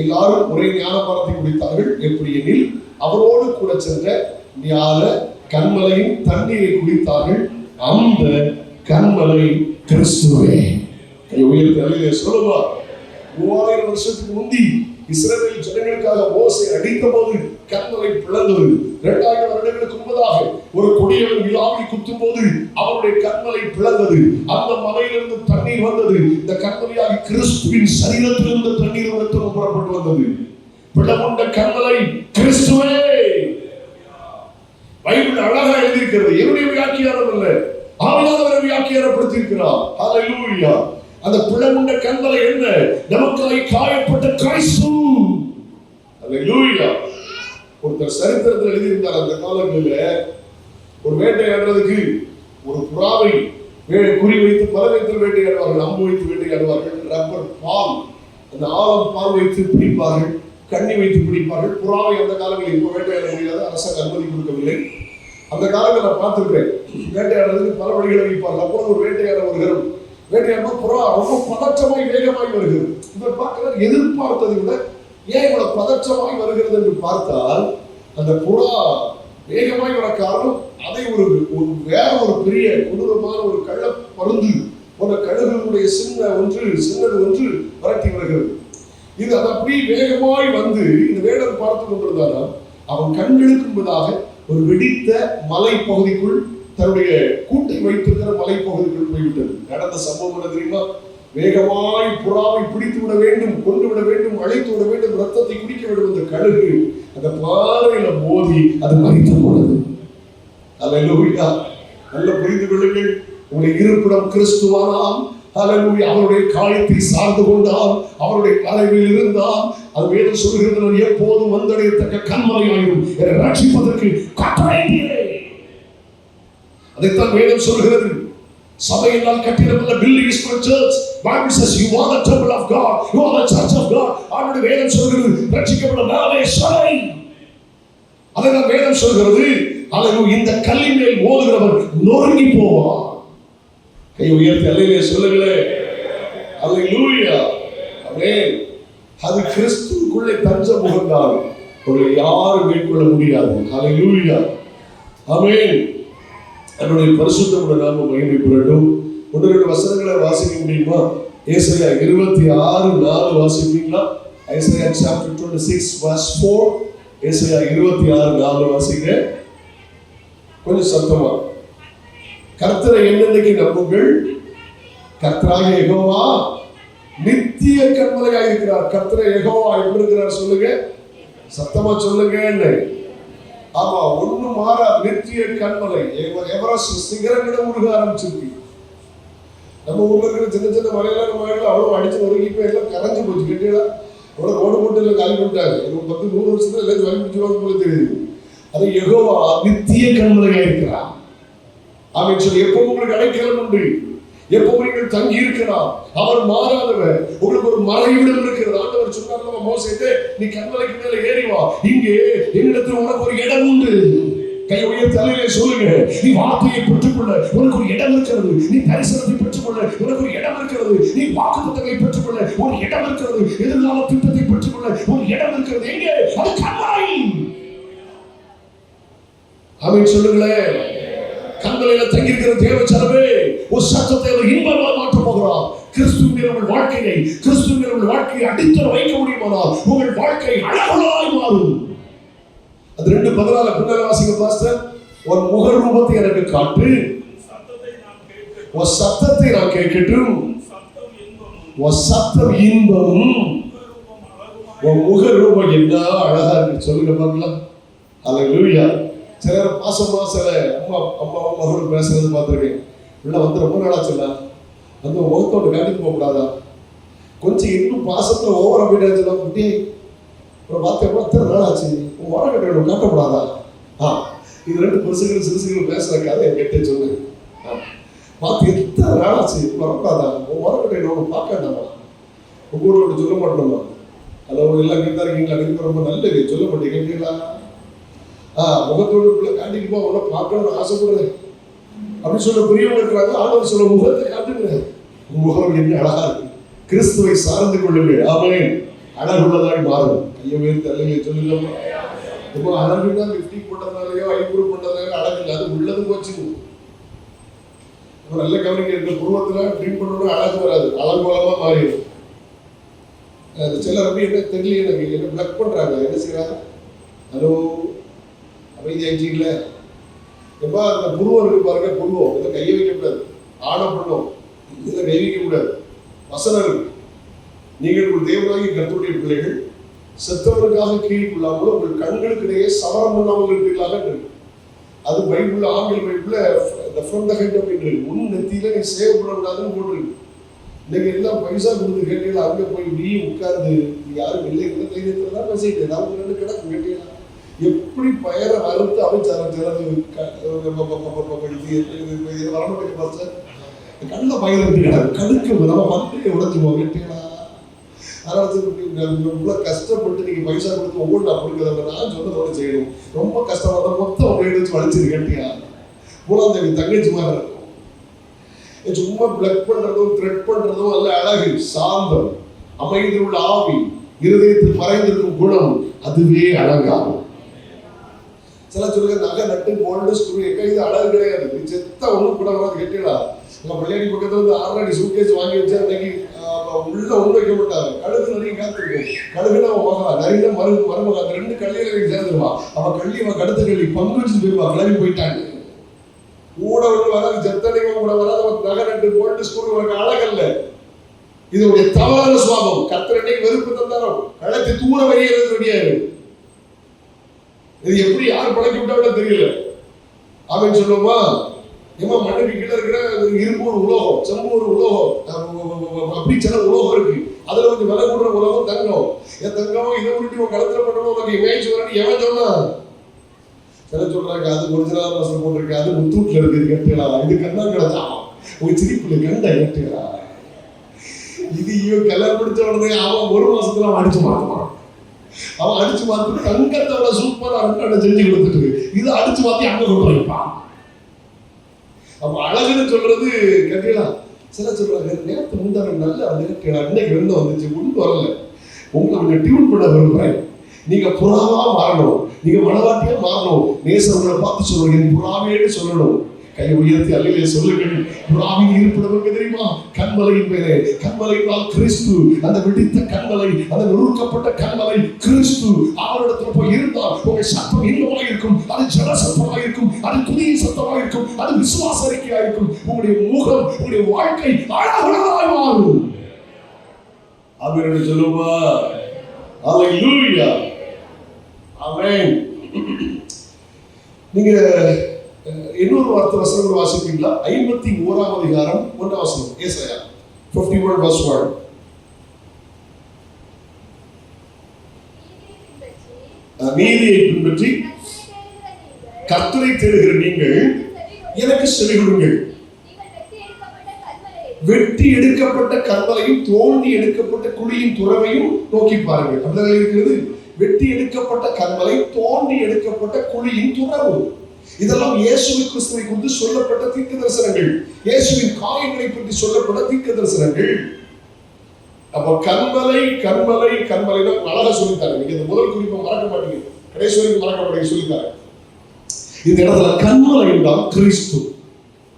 எல்லாரும் ஒரே ஞானபானத்தை குடித்தார்கள். எப்படி எனில் அவரோடு கூட சென்ற ஞான கண்மலையின் தண்ணீரை குடித்தார்கள். அந்த கண்மலை கிறிஸ்துவே. உயர்த்தி சொல்லுவா. 3000 வருஷத்துக்கு முந்தி இஸ்ரவேல் ஜனங்களுக்காக மோசே அடித்த போது கண்மலை பிளந்தது. 2000 வருடங்களுக்கு முன்பதாக ஒரு கொடியவன் விழாவை குத்தும் போது அவருடைய கண்மலை பிளந்தது. அந்த மலையிலிருந்து தண்ணீர் வந்தது. இந்த கண்மலையாக கிறிஸ்துவின் சரீரத்திலிருந்து தண்ணீர் உடத்தில் புறப்பட்டு வந்தது. பிளவுண்ட கண்மலை கிறிஸ்துவே. பைபிள் அழகா எழுதியிருக்கிறது. என்னுடைய வியாக்கியானம் அல்ல, ஆவியானவரை வியாக்கியானப்படுத்தியிருக்கிறார். ஹல்லேலூயா. அந்த பிளவுண்ட கண்மலை என்ன? நமக்காய் காயப்பட்ட கிறிஸ்து. ஹல்லேலூயா. ஒருத்தர் சரித்திரத்தில் எழுதியிருந்தார். அந்த காலங்களில் ஒரு வேட்டையாடுறதுக்கு ஒரு புறாவை குறி வைத்து பல விதத்தில் வேட்டையாடுவார்கள். அம்பு வைத்து வேட்டையாடுவார்கள். ரப்பர் பால், அந்த ஆழம் பால் வைத்து பிடிப்பார்கள். கண்ணி வைத்து பிடிப்பார்கள். புறாவை அந்த காலங்களில் இப்போ வேட்டையாட முடியாது, அரசாங்க அனுமதி கொடுக்கவில்லை. அந்த காலங்களில் நான் பார்த்துருக்கிறேன். வேட்டையாடுறதுக்கு பல வழிகளை வைப்பார்கள். அப்புறம் ஒரு வேட்டையாட வருகிறோம். வேட்டையாடும் புறா ரொம்ப பதற்றமாய் வேகமாய் வருகிறது. இவர் பார்க்கிறார், எதிர்பார்த்ததை விட ஏன் இவ்வளவு பதற்றமாய் வருகிறது என்று பார்த்தால், அந்த புறா வேகமாய் வர காரணம் அதை வேற ஒரு பெரிய கொடூரமான ஒரு கள்ள பருந்து போன்ற கழுகுடைய சின்னது ஒன்று விரட்டி வருகிறது. இது அது அப்படி வேகமாய் வந்து இந்த வேடன் பார்த்து கொண்டிருந்தாலும் அவன் கண்களுக்கும்பதாக ஒரு வெடித்த மலை பகுதிக்குள் தன்னுடைய கூட்டை வைத்திருக்கிற மலை பகுதிக்குள் போய்விட்டது. நடந்த சம்பவம் என்ன தெரியுமா? வேகமாய் புறாவை பிடித்து விட வேண்டும், கொண்டு விட வேண்டும், அழைத்து விட வேண்டும், ரத்தத்தை குடிக்க வேண்டும். அந்த கழுகு அந்த பாறையில மோதி அது மரித்து போனது. அல்லேலூயா. நல்ல புரிந்து கொள்ளுங்கள். உங்களுடைய இருப்பிடம் கிறிஸ்துவானால், அல்லேலூயா, அவருடைய காயத்தை சார்ந்து கொண்டால், அவருடைய கரையில் இருந்தால், அது வேதம் சொல்கிறது, எப்போதும் வந்தடையத்தக்க கண்மலையாயும் என்னை ரட்சிப்பதற்கு கட்டளையிட்டீரே. அதைத்தான் வேதம் சொல்கிறது. சபையினால் கட்டிடப்பட்ட building is for church. Bible says you are the temple of God, you are the church of God. ஆண்டவருடைய வேதம் சொல்கிறது ரட்சிக்கப்பட்ட நாமே சபை. அதைத்தான் வேதம் சொல்கிறது. அல்லேலூயா. இந்த கல்லின் மேல் மோதுகிறவன் நொறுங்கி போவான். கை உயர்த்தி அல்லேலூயா சொல்லுங்களேன். அல்லேலூயா. ஆமென். அது கிறிஸ்துவுக்குள்ளே தஞ்சம் புகுந்தால் உங்களை யாரும் மேற்கொள்ள முடியாது. அல்லேலூயா. ஆமென். என்னுடைய பரிசுத்தமுடைய நாமம் மகிமைப்படட்டும். 1-2 வசனங்களை வாசிக்க முடியுமா? ஏசாயா 26:4 வாசிப்பீங்களா? ஏசாயா chapter 26 verse 4. ஏசாயா 26:4 வாசிங்க கொஞ்சம் சத்தமா. கர்த்தரை என்னென்னைக்கு நம்புங்கள். கர்த்தராகிய யெகோவா நித்திய கண்மலையாக இருக்கிறார். கர்த்தரை யெகோவா எப்படி இருக்கிறார் சொல்லுங்க, சத்தமா சொல்லுங்க. என்ன? ஆமா, ஒண்ணு மாறா நித்திய கண்மலை. எவரெஸ்ட் சிகரங்களை உருக ஆரம்பிச்சிருக்கு. நம்ம ஊர்ல இருக்கிற சின்ன சின்ன மலையெல்லாம் அவ்வளவு அடிச்சு நொறுங்கி போய் எல்லாம் கரைஞ்சு போச்சு. கேட்டீங்களா? அவ்வளவு ரோடு போட்டு எல்லாம் காலி பண்ணிட்டாங்க. 10-100 வருஷத்துல எல்லாம் வலி பிடிச்சிருவாங்க போல தெரியுது. அது யெகோவா நித்திய கண்மலையா இருக்கிறார். அப்படின்னு சொல்லி எப்போ உங்களுக்கு அடைக்கலம் உண்டு, எப்போ நீங்கள் தங்கி இருக்கிறார். அவர் மாறாதவர். உங்களுக்கு ஒரு மறைவிடம் இருக்கிறது. ஆண்டவர் சொன்னார் மோசேயே, நீ கண்மலைக்கு மேல ஏறி வா, இங்கே என்னிடத்தில் உனக்கு ஒரு இடம் உண்டு. கை உயர்த்தி அல்லேலூயா சொல்லுங்க. நீ வார்த்தையை பெற்றுக்கொள்ள உனக்கு ஒரு இடம் இருக்கிறது. நீ தரிசனத்தை பெற்றுக்கொள்ள உனக்கு ஒரு இடம் இருக்கிறது. நீ வாக்குத்தத்தங்களை பெற்றுக்கொள்ள ஒரு இடம் இருக்கிறது. எதிர்கால திட்டத்தை பெற்றுக்கொள்ள ஒரு இடம் இருக்கிறது. எங்கே? அது கண்மலை. ஆமென் சொல்லுங்களேன். கண்களில தங்கியிருக்கிற தேவச்சனமே, ஒரு சத்தத்தை அவர் இன்பமாக மாற்ற போகிறார். கிறிஸ்துவின் உங்கள் வாழ்க்கையை, கிறிஸ்துவின் உங்கள் வாழ்க்கையை அடித்தர வைக்க முடியுமானால் உங்கள் வாழ்க்கை அழகாய் மாறும். அது 2:14 பின்னால வாசிங்க பாஸ்டர். உன் முக ரூபத்தை எனக்கு காட்டு, உன் சத்தத்தை நான் கேட்கட்டும், உன் சத்தம் இன்பமும் உன் முக ரூபம் என்ன அழகா இருக்கு. சொல்லுங்க பார்க்கலாம். அல்லேலூயா. சிலர் பாசமா சில அம்மாவும் மகளும் பேசுறது பார்த்துருக்கேன். உள்ள வந்து ரொம்ப நாளா சொல்ல அந்த முகத்தோட காட்டிட்டு போக கூடாதா, கொஞ்சம் இன்னும் பாசத்துல ஓவரா போயிட்டு சொல்ல குட்டி பார்த்து எத்தனை நாள் ஆச்சு, உன் வரக்கட்டை காட்டக்கூடாதா. இது 2 புருஷங்களும் சிறுசுகளும் பேசுற கதை கேட்டே சொன்னேன். பார்த்து எத்தனை நாள் ஆச்சு, வரக்கூடாதா, உன் வரக்கட்டை ஒன்று பார்க்கண்டாமா, உங்க ஊரோட சொல்ல மாட்டோமா. அதில் எல்லாம் கேட்டா இருக்கீங்களா, நீங்க ரொம்ப நல்லது சொல்ல மாட்டேங்க கேட்டீங்களா. முகத்தோடு காட்டிக்குமா உன்னை பார்க்கணும்னு ஆசைப்படுறேன் அப்படின்னு சொல்ல பெரியவங்க இருக்கிறாங்க. ஆண்டவர் சொல்ல முகத்தை காட்டுகிறேன், முகம் என்ன அழகா இருக்கு, கிறிஸ்துவை சார்ந்து கொள்ளுங்கள். ஆமென். அழகுள்ளதாய் மாறும். கையை உயர்த்தி அல்லையே சொல்லுங்க. இப்போ அழகுன்னா லிப்டிக் போட்டதுனாலயோ ஐப்ரோ போட்டதுனால அழகு இல்லை, அது உள்ளதும் போச்சு. நல்ல கவனிக்க இருக்க புருவத்துல ட்ரீம் பண்ணணும், அழகு வராது, அலங்கோலமா மாறிடும். சிலர் அப்படி என்ன தெரியல, எனக்கு என்ன பிளக் பண்றாங்க, என்ன செய்யறாங்க, ஹலோ அமைதியாயிட்டீங்கள. எப்பா அந்த புருவம் இருக்கு பாருங்க, புருவம் இதை கையை வைக்கக்கூடாது, ஆணை பண்ணும் இதில் கை வைக்கக்கூடாது. வசனம் இருக்கு, நீங்கள் ஒரு தேவனாகி கர்த்தருடைய பிள்ளைகள் செத்தவனுக்காக கீழ்கொள்ளாமல் உங்கள் கண்களுக்கு இடையே சவரம் இல்லாமல் இருப்பீர்களாக இருக்கு. அது பைபிள், ஆங்கில பைபிள்ல ஃப்ரம் த ஹெட் அப்படின்னு இருக்கு. உன் நெத்தியில நீ சேவ் பண்ணக்கூடாதுன்னு போட்டுருக்கு. இன்னைக்கு எல்லாம் பைசா கொடுத்து கேட்டீங்களா, அங்கே போய் நீ உட்கார்ந்து யாரும் இல்லை இல்லை தைரியத்தில் தான் பேசிட்டு அவங்க 2 கிடக்கு கேட்டீங்களா, எப்படி பெயரை வறுத்து அமைச்சாரம் வரணும் பார்த்து கண்ண பயிர் கடுக்க நம்ம மந்தையை உடைச்சுவோம் கேட்டீங்களா. அதனால இவ்வளோ கஷ்டப்பட்டு நீங்க பைசா கொடுத்து ஒவ்வொன்று அப்படிங்கிறத நான் சொன்னதோட செய்யணும். ரொம்ப கஷ்டப்பட்ட மொத்தம் உங்களை வச்சு வளைச்சிரு கேட்டியா. மூணாந்தேவி தங்கச்சி மாதிரி இருக்கும். சும்மா பிளக் பண்றதும் த்ரெட் பண்றதும் அல்ல அழகு, சாந்தம், அமைதியில் உள்ள ஆவி, இருதயத்தில் மறைந்திருக்கும் குணம், அதுவே அழகாகும். சில சொல்லுங்க நகை நட்டு கோல்டு ஸ்க்ரூ இது அழகு கிடையாது. நீ செத்த ஒன்றும் கூட வராது கேட்டீங்களா. உங்க பிள்ளையாடி பக்கத்துல வந்து 6 சூட்கேஸ் வாங்கி வச்சா அன்னைக்கு உள்ள ஒண்ணு வைக்க மாட்டாங்க. கழுகு நிறைய காத்திருக்கும். கழுகுனா அவன் மகா நிறைய மருமகா அந்த 2 கல்லியில சேர்ந்துருவான். அவன் கள்ளி அவன் கடுத்த கள்ளி பங்கு வச்சுட்டு போயிடுவான். கிளம்பி போயிட்டாங்க. கூட ஒன்று வராது, செத்தனையும் கூட வராது. நகை நட்டு கோல்டு ஸ்க்ரூ உனக்கு அழகல்ல, இது ஒரு தவறான சுவாபம். கத்திரட்டை வெறுப்பு தந்தாரம் கழத்தை தூர வெளியேறது ரெடியாரு. இது எப்படி யார் பழக்கி விட்டாலும் தெரியல. அவன் சொல்லுமா, ஏமா மண்ணுக்கு கீழே இருக்கிற இரும்பு ஒரு உலோகம், செம்பு ஒரு உலோகம், அப்படி சில உலோகம் இருக்கு. அதுல வந்து விலை கூடுற உலோகம் தங்கம். என் தங்கம் இதை விட்டு களத்துல பண்ணணும் உனக்கு இமேஜ் வரணும் எவன் சொன்னா. சில சொல்றாங்க அது ஒரிஜினல் வாசல் போட்டிருக்கு, அது முத்தூட்ல இருக்குது கட்டுகளா, இது கண்ணாங்கடா ஒரு சிரிப்புல கண்ட கட்டுகளா. இது இவன் கல்யாணம் பிடிச்ச உடனே அவன் 1 மாசத்துல அவன் அடிச்சு மாத்துவான். அவன் அடிச்சு மாத்தி தங்கத்தோட சூப்பரா செஞ்சு கொடுத்துட்டு இது அடிச்சு மாத்தி அங்க கொண்டு வைப்பான். அப்ப அழகுன்னு சொல்றது கட்டிடலாம். சில சொல்றாங்க நேரத்தை முந்தான நல்ல அது கட்டிடலாம், இன்னைக்கு வெள்ளம் வந்துச்சு கொண்டு வரல, உங்களை கொஞ்சம் டியூன் பண்ண விரும்புறேன். நீங்க புறாவா மாறணும், நீங்க மனவாட்டியா மாறணும். நேசவங்களை பார்த்து சொல்லுங்க, என் புறாவேன்னு சொல்லணும். கையை உயர்த்தி அல்லையிலே சொல்லுங்கள். புறாவின் இருப்பிடம் தெரியுமா? கண்மலையின் மேலே. கண்மலை என்றால் கிறிஸ்து. அந்த வெடித்த கண்மலை, அந்த நொறுக்கப்பட்ட கண்மலை கிறிஸ்து. அவரிடத்துல போய் இருந்தால் உங்கள் சத்தம் இன்பமாக இருக்கும், அது ஜன சத்தமாக இருக்கும், அது துதியின் சத்தமாக இருக்கும், அது விசுவாச அறிக்கையாக இருக்கும். உங்களுடைய முகம், உங்களுடைய வாழ்க்கை அழகாய் மாறும். ஆமென் சொல்லுமா? ஹல்லேலூயா. ஆமென். நீங்க இன்னொரு வார்த்தை வசனம் வாசிப்பீங்களா? 51ஆம் அதிகாரம் 1ஆம் வசனம். ஏசாயா 51 verse 1. நீதியை பின்பற்றி கர்த்தரை தேடுகிற நீங்கள் எனக்கு செவி கொடுங்கள். வெட்டி எடுக்கப்பட்ட கண்மலையும் தோண்டி எடுக்கப்பட்ட குழியின் துறவையும் நோக்கி பாருங்கள். அப்படிதான் இருக்கிறது. வெட்டி எடுக்கப்பட்ட கண்மலை, தோண்டி எடுக்கப்பட்ட குழியின் துறவு. இதெல்லாம் இயேசுவின் கிறிஸ்துவை குறித்து சொல்லப்பட்ட தீர்க்க தரிசனங்கள், இயேசுவின் காயங்களை பற்றி சொல்லப்பட்ட தீர்க்க தரிசனங்கள். அப்ப கண்மலை கண்மலை கண்மலைனா அழகா சொல்லித்தாரு. நீங்க இந்த முதல் குறிப்பை மறக்க மாட்டீங்க, கடைசி வரைக்கும் மறக்க மாட்டீங்க சொல்லித்தாரு. இந்த இடத்துல கன்மலை என்றால் கிறிஸ்து.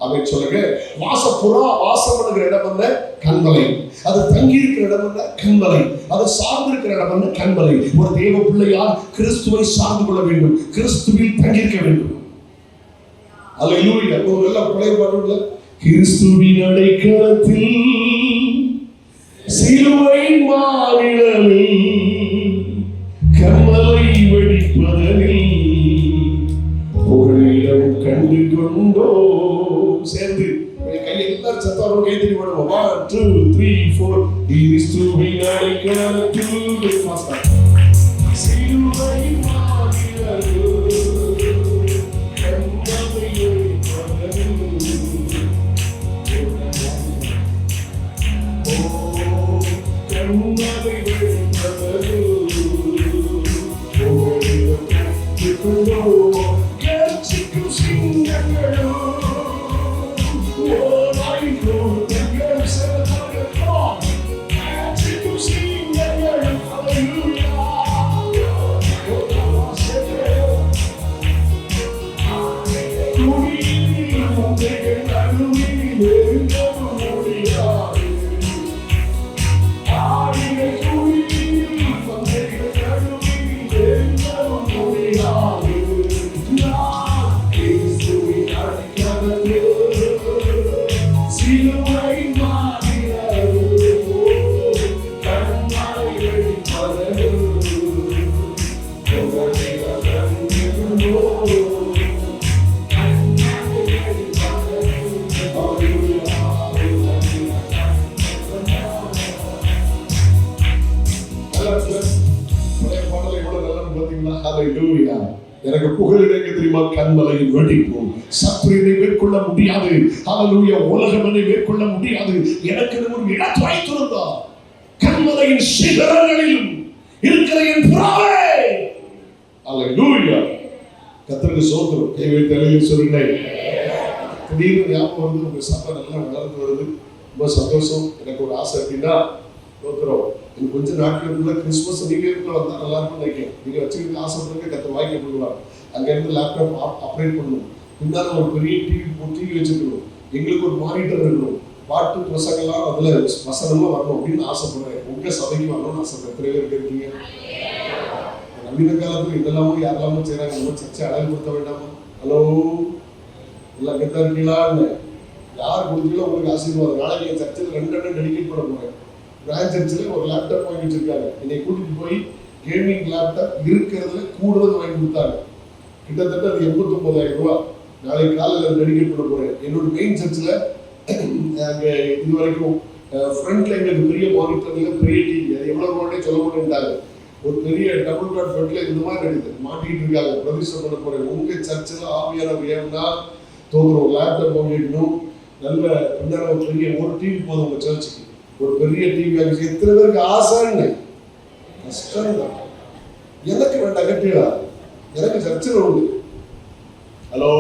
அவை சொல்லுங்க, வாசப்புறா வாசம் பண்ணுகிற இடம் என்ன? கண்மலை. அது தங்கி இருக்கிற இடம் என்ன? கண்மலை. அது சார்ந்து இருக்கிற இடம் என்ன? கண்மலை. ஒரு தேவ பிள்ளையார் கிறிஸ்துவை சார்ந்து கொள்ள வேண்டும், கிறிஸ்துவில் தங்கியிருக்க வேண்டும். அல்லேலூயா. ஒரு நல்ல பழைய பாடல்ல, கிறிஸ்துவின் அடைக்கலத்தில் சிலுவை மாநிலத்தில் கண்மலை வெடிப்பதனில் புகழிடம் கண்டு கொண்டோ. சேர்ந்து கையை எல்லாரும் சத்தம் கை தட்டி போடுவோம். 1 2 3 4. கிறிஸ்துவின் அடைக்கலத்தில் சிலுவை மாநிலத்தில் கண்மலை வெடிப்பதனில் கண்மலை வெடிப்பதனில் புகழிடம் கண்டு கொண்டோ. எனக்கு புகழிடங்க தெரியுமா? கண்மலையின் வெடிப்போம். சத்துருவை மேற்கொள்ள முடியாது. ஹல்லேலூயா. உலகம் என்னை மேற்கொள்ள முடியாது. எனக்கு ஒரு இடத்தை வைத்திருந்தார். கண்மலையின் சிகரங்களிலும் இருக்கிற என் புறாவே. ஹல்லேலூயா. கர்த்தருக்கு ஸ்தோத்திரம். கை வைத்து அல்லேலூயா சொல்லுங்க. திடீர்னு ஞாபகம் வருது, உங்க சபை நல்லா வளர்ந்து வருது. ரொம்ப சந்தோஷம். எனக்கு ஒரு ஆசை அப்படின்னா, ஸ்தோத்திரம், இன்னும் கொஞ்ச நாட்களுக்குள்ள கிறிஸ்துமஸ் நியூ இயர்க்குள்ள வந்தா நல்லா இருக்கும்னு நினைக்கிறேன். நீங்க வச்சுக்கிட்டு ஆசைப்படுறதுக்கு கத்த வாய்க்க கொடுக்கலாம். அங்க இருந்து லேப்டாப் ஆப்ரேட் பண்ணணும். பின்னால ஒரு பெரிய டிவி வச்சுக்கணும். எங்களுக்கு ஒரு மானிட்டர் இருக்கணும். பாட்டு பிரசங்கெல்லாம் அதுல வசனமா வரணும் அப்படின்னு ஆசைப்படுறேன். உங்க சபைக்கு வரணும்னு ஆசைப்படுறேன். எத்தனை பேருக்கு இருக்கீங்க? நவீன காலத்துல இதெல்லாமும் யாரெல்லாமும் செய்யறாங்க. நம்ம சர்ச்சை அழகுபடுத்த வேண்டாமா? ஹலோ, எல்லாம் கெத்தா இருக்கீங்களா? யார் கொடுத்தீங்களோ உங்களுக்கு ஆசீர்வாதம். நாளைக்கு என் சர்ச்சில் 2 டெடிகேட் பண்ண போறேன். பிரான்ச் சர்ச்சில் ஒரு லேப்டாப் வாங்கி வச்சிருக்காங்க. என்னை கூட்டிட்டு போய் கேமிங் லேப்டாப் இருக்கிறதுல கூடுதல் வாங்கி கொடுத்தாங்க. கிட்டத்தட்ட அது 89,000 ரூபாய். நாளைக்கு காலையில் டெடிகேட் பண்ண போறேன். என்னோட மெயின் சர்ச்சில் அங்கே இது வரைக்கும் ஃப்ரண்ட்ல எங்களுக்கு பெரிய மானிட்டர்ல பெரிய டிவி, அது எவ்வளவு ரூபாய் சொல்ல மாட்டேன்ட்டாங்க. ஒரு பெரிய டபுள் காட் பெட்ல இந்த மாதிரி இருக்குது மாட்டிக்கிட்டு இருக்காங்க. பிரதிஷ்டை பண்ண போறேன். உங்க சர்ச்சில் ஆவியான ஏன்னா தோக்குறோம். லேப்டாப் வாங்கிக்கணும். நல்ல பின்னாடி பெரிய ஒரு டிவி போதும் உங்க சர்ச்சுக்கு. ஒரு பெரிய டிவி வாங்கி எத்தனை பேருக்கு ஆசைன்னு கஷ்டம் தான். எனக்கு வேண்டாம் கட்டிடா, எனக்கு சர்ச்சில் உண்டு. ஹலோ,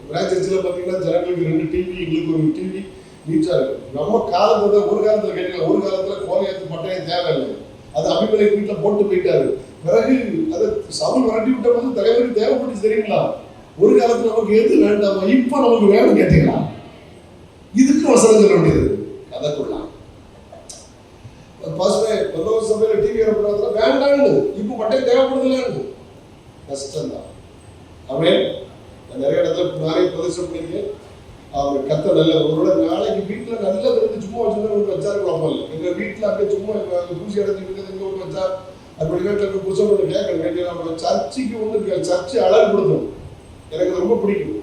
பிரான்ச் சர்ச்சில் பார்த்தீங்கன்னா ஜனங்களுக்கு 2 டிவி, எங்களுக்கு ஒரு டிவி நீச்சா இருக்கு. நம்ம காலத்துல ஒரு காலத்துல கேட்கலாம். ஒரு காலத்துல கோலையாத்து பட்டயம் தேவையில்லை. அது அபிமேலெக் வீட்டில் போட்டு போயிட்டாரு. பிறகு அதை சவுல் விரட்டி விட்ட போது தலைவருக்கு தேவைப்பட்டு தெரியுங்களா? ஒரு காலத்துல நமக்கு எது வேண்டாமா, இப்ப நமக்கு வேணும் கேட்டீங்களா? இதுக்கு வசனம் சொல்ல வேண்டியது கதைக்குள்ளா. பசுமை 19 சபையில டிவி வரப்படாத வேண்டான்னு, இப்ப பட்டயம் தேவைப்படுதலான்னு கஷ்டம் தான். அவன் நிறைய இடத்துல நிறைய பிரதேசம் பண்ணிருக்கேன். அவங்க கத்த நல்ல ஒரு நாளைக்கு வீட்டில் நல்ல விருந்து சும்மா வச்சுருந்தா வச்சாருக்கலாம். எங்கள் வீட்டில் அப்படியே சும்மா தூசி அடைஞ்சிட்டு எங்கே ஒன்று வச்சா அப்படி வீட்டில் புதுசாக ஒன்று கேட்கணும். கேட்டீங்கன்னா சர்ச்சைக்கு ஒன்று இருக்காது. சர்ச்சை அழகுபடுத்தணும். எனக்கு ரொம்ப பிடிக்கும்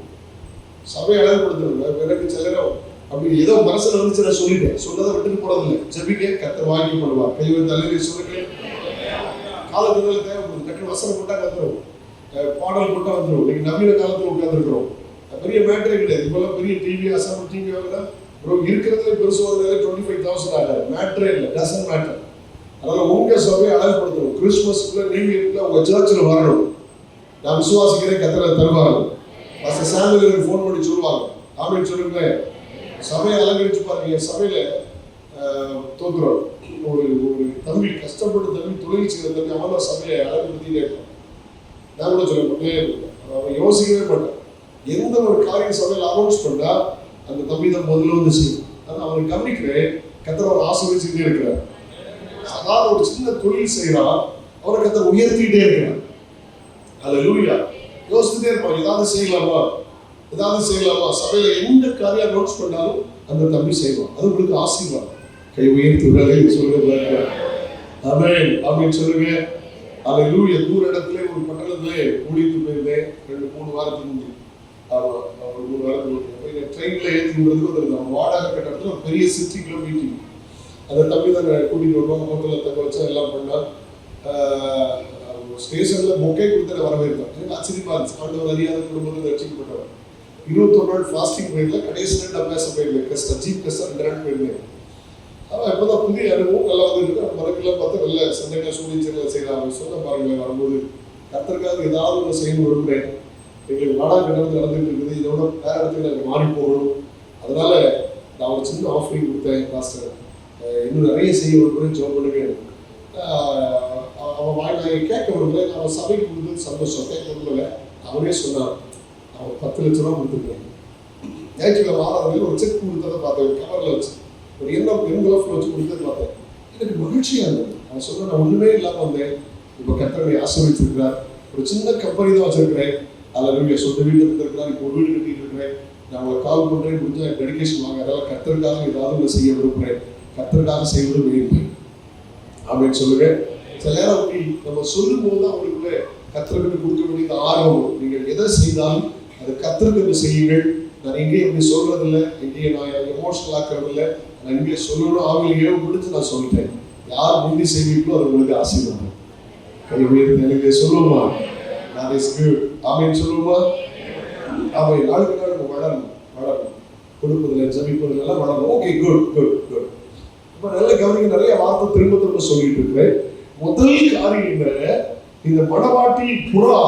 சபையை அழகுபடுத்தணும். எனக்கு சிலரும் அப்படி ஏதோ மனசில் வந்துச்சு நான் சொல்லிட்டேன். சொன்னதை விட்டுட்டு போறதில்லை. ஜெபிக்க கத்த வாங்கி பண்ணுவார். கைவை தலைவலி சொல்லுங்க. காலத்துல தேவைப்படுது. கட்டு வசனம் போட்டா கத்துறோம், பாடல் போட்டா வந்துடும். இன்னைக்கு நவீன காலத்தில் உட்காந்துருக்கிறோம். பெரிய மேட்டரே கிடையாது. இப்பெல்லாம் பெரிய டிவி அசம்பிள் டிவி வாங்கினா இருக்கிறதுல பெருசு வந்ததுல 25,000 ஆகாது. மேட்டரே இல்லை, டசன் மேட்டர். அதனால உங்க சபையை அழகுபடுத்தணும். கிறிஸ்துமஸ்க்குள்ள நியூ இயர்க்குள்ள உங்க சர்ச்சில் வரணும். நான் விசுவாசிக்கிறேன் கத்தரை தருவாங்க. பாஸ்டர் சாமுவேலுக்கு ஃபோன் பண்ணி சொல்லுவாங்க. ஆமென் சொல்லுங்களேன். சபையை அலங்கரிச்சு பாருங்க. சபையில தோக்குறோம். ஒரு தம்பி கஷ்டப்பட்டு தம்பி தொழில் செய்கிற தம்பி அவன் சபையை அழகுபடுத்திட்டே இருப்பான். நான் கூட சொல்ல மாட்டேன். அவன் யோசிக்கவே மாட்டான். எந்த ஒரு காரியம் சபையில் அனௌன்ஸ் பண்ணா அந்த தம்பி தான் முதல்ல வந்து செய்யும். ஆனால் அவனை கவனிக்கிறேன், கர்த்தர் அவரை ஆசீர்வதிச்சுட்டே இருக்கிறார். அதாவது ஒரு சின்ன தொழில் செய்யறான், அவரை கர்த்தர் உயர்த்திக்கிட்டே இருக்கிறார். அல்லேலூயா. யோசிச்சுட்டே இருப்பான், ஏதாவது செய்யலாமா. சபையில எந்த காரியம் அனௌன்ஸ் பண்ணாலும் அந்த தம்பி செய்வான். அது உங்களுக்கு ஆசீர்வாதம். கை உயர்த்தி விடலை சொல்லுங்க. ஆமென் அப்படின்னு சொல்லுங்க. அல்லேலூயா. தூர இடத்துல ஒரு பட்டணத்திலே ஊழியத்து போயிருந்தேன் 2-3 வாரத்துக்கு முன்னாடி. ஒரு 3 வாரத்துக்கு ட்ரெயின்ல ஏற்றி விடுறதுக்கு நம்ம வாடகை கட்டணத்துல ஒரு பெரிய சிட்டிக்குள்ள மீட்டிங். அந்த தம்பி தான் கூட்டிட்டு வருவாங்க, ஹோட்டலில் தங்க வச்சா எல்லாம் பண்ணா. ஸ்டேஷன்ல மொக்கை கொடுத்து வரவேற்பான். எனக்கு ஆச்சரியமா இருந்துச்சு. ஆண்டவர் அறியாத குடும்பத்தில் ரட்சிக்கப்பட்டவர். 21 நாள் ஃபாஸ்டிங் போயிருந்தேன். கடைசி நாள் நான் பேச போயிருந்தேன். ஜீப் கஸ்டா 2 நாள் போயிருந்தேன். அவன் இப்போதான் புதிய அனுபவம் நல்லா வந்துருக்கு. மரக்கெல்லாம் பார்த்தா நல்ல சண்டைகளை சூழ்நிலை செய்யலாம். சொன்ன பாருங்களேன், வரும்போது கர்த்தருக்காக ஏதாவது ஒன்று செய்யணும் விரும்புகிறேன். எங்களுக்கு வாடகை கட்டணத்தில் நடந்துட்டு இருக்குது. இதோட வேற இடத்துல நாங்கள் மாறி போகணும். அதனால நான் ஒரு சின்ன ஆஃபரிங் கொடுத்தேன். பாஸ்டர் இன்னும் நிறைய செய்ய விரும்புகிறேன், ஜோம் பண்ணுங்க. அவன் நான் கேட்க விரும்புகிறேன். அவன் சபைக்கு கொடுத்தது சந்தோஷம். கேட்க விரும்பல. அவனே சொன்னான், அவன் 10 லட்ச ரூபா கொடுத்துருக்கேன். ஞாயிற்றுக்கிழமை வாரம் ஒரு செக் கொடுத்ததை பார்த்தேன். கவரில் வச்சு ஒரு என்வலப்ல வச்சு கொடுத்தது பார்த்தேன். எனக்கு மகிழ்ச்சியாக இருந்தது. அவன் சொன்ன, நான் ஒன்றுமே இல்லாமல் வந்தேன், இப்போ கர்த்தரை ஆசீர்வதிச்சிருக்கிறார். ஒரு சின்ன கம்பெனி தான் வச்சிருக்கிறேன். அதில் சொந்த வீடு இருந்திருக்கிறார். இப்போ ஒரு வீடு கட்டிட்டு இருக்கிறேன். நான் உங்களை கால் பண்ணுறேன், முடிஞ்ச டெடிகேஷன் வாங்க. அதெல்லாம் கர்த்தருக்காக ஏதாவது ஒன்று செய்ய விரும்புகிறேன், கர்த்தருக்காக செய்வது விரும்புகிறேன் அப்படின்னு சொல்லுங்க. சில நேரம் அப்படி நம்ம சொல்லும் போது தான் அவங்களுக்குள்ள கர்த்தருக்கு கொடுக்க வேண்டியது ஆர்வம். நீங்கள் எதை செய்தாலும் அது கர்த்தருக்கு செய்யுங்கள். நான் எங்கேயும் இப்படி சொல்றதில்லை, எங்கேயும் நான் எமோஷனல் ஆக்கிறது இல்லை. நான் இங்கே சொல்லணும் ஆவியில் ஏவு பிடிச்சு நான் சொல்லிட்டேன். யார் முந்தி செய்வீங்களோ அது உங்களுக்கு ஆசீர்வாதம். கை உயர்த்தி எனக்கு சொல்லுமா, நான் ஆமேன்னு சொல்லுமா. அவன் நாளுக்கு நாள் நம்ம வளரணும், கொடுப்பதில்லை, ஜபிப்பதில் வளரணும். Okay, good. இப்போ நல்ல கவனிக்க. நிறைய வார்த்தை திரும்ப சொல்லிட்டு இருக்கிறேன். முதல் காரியம் என்ன, இந்த மணவாட்டி புறா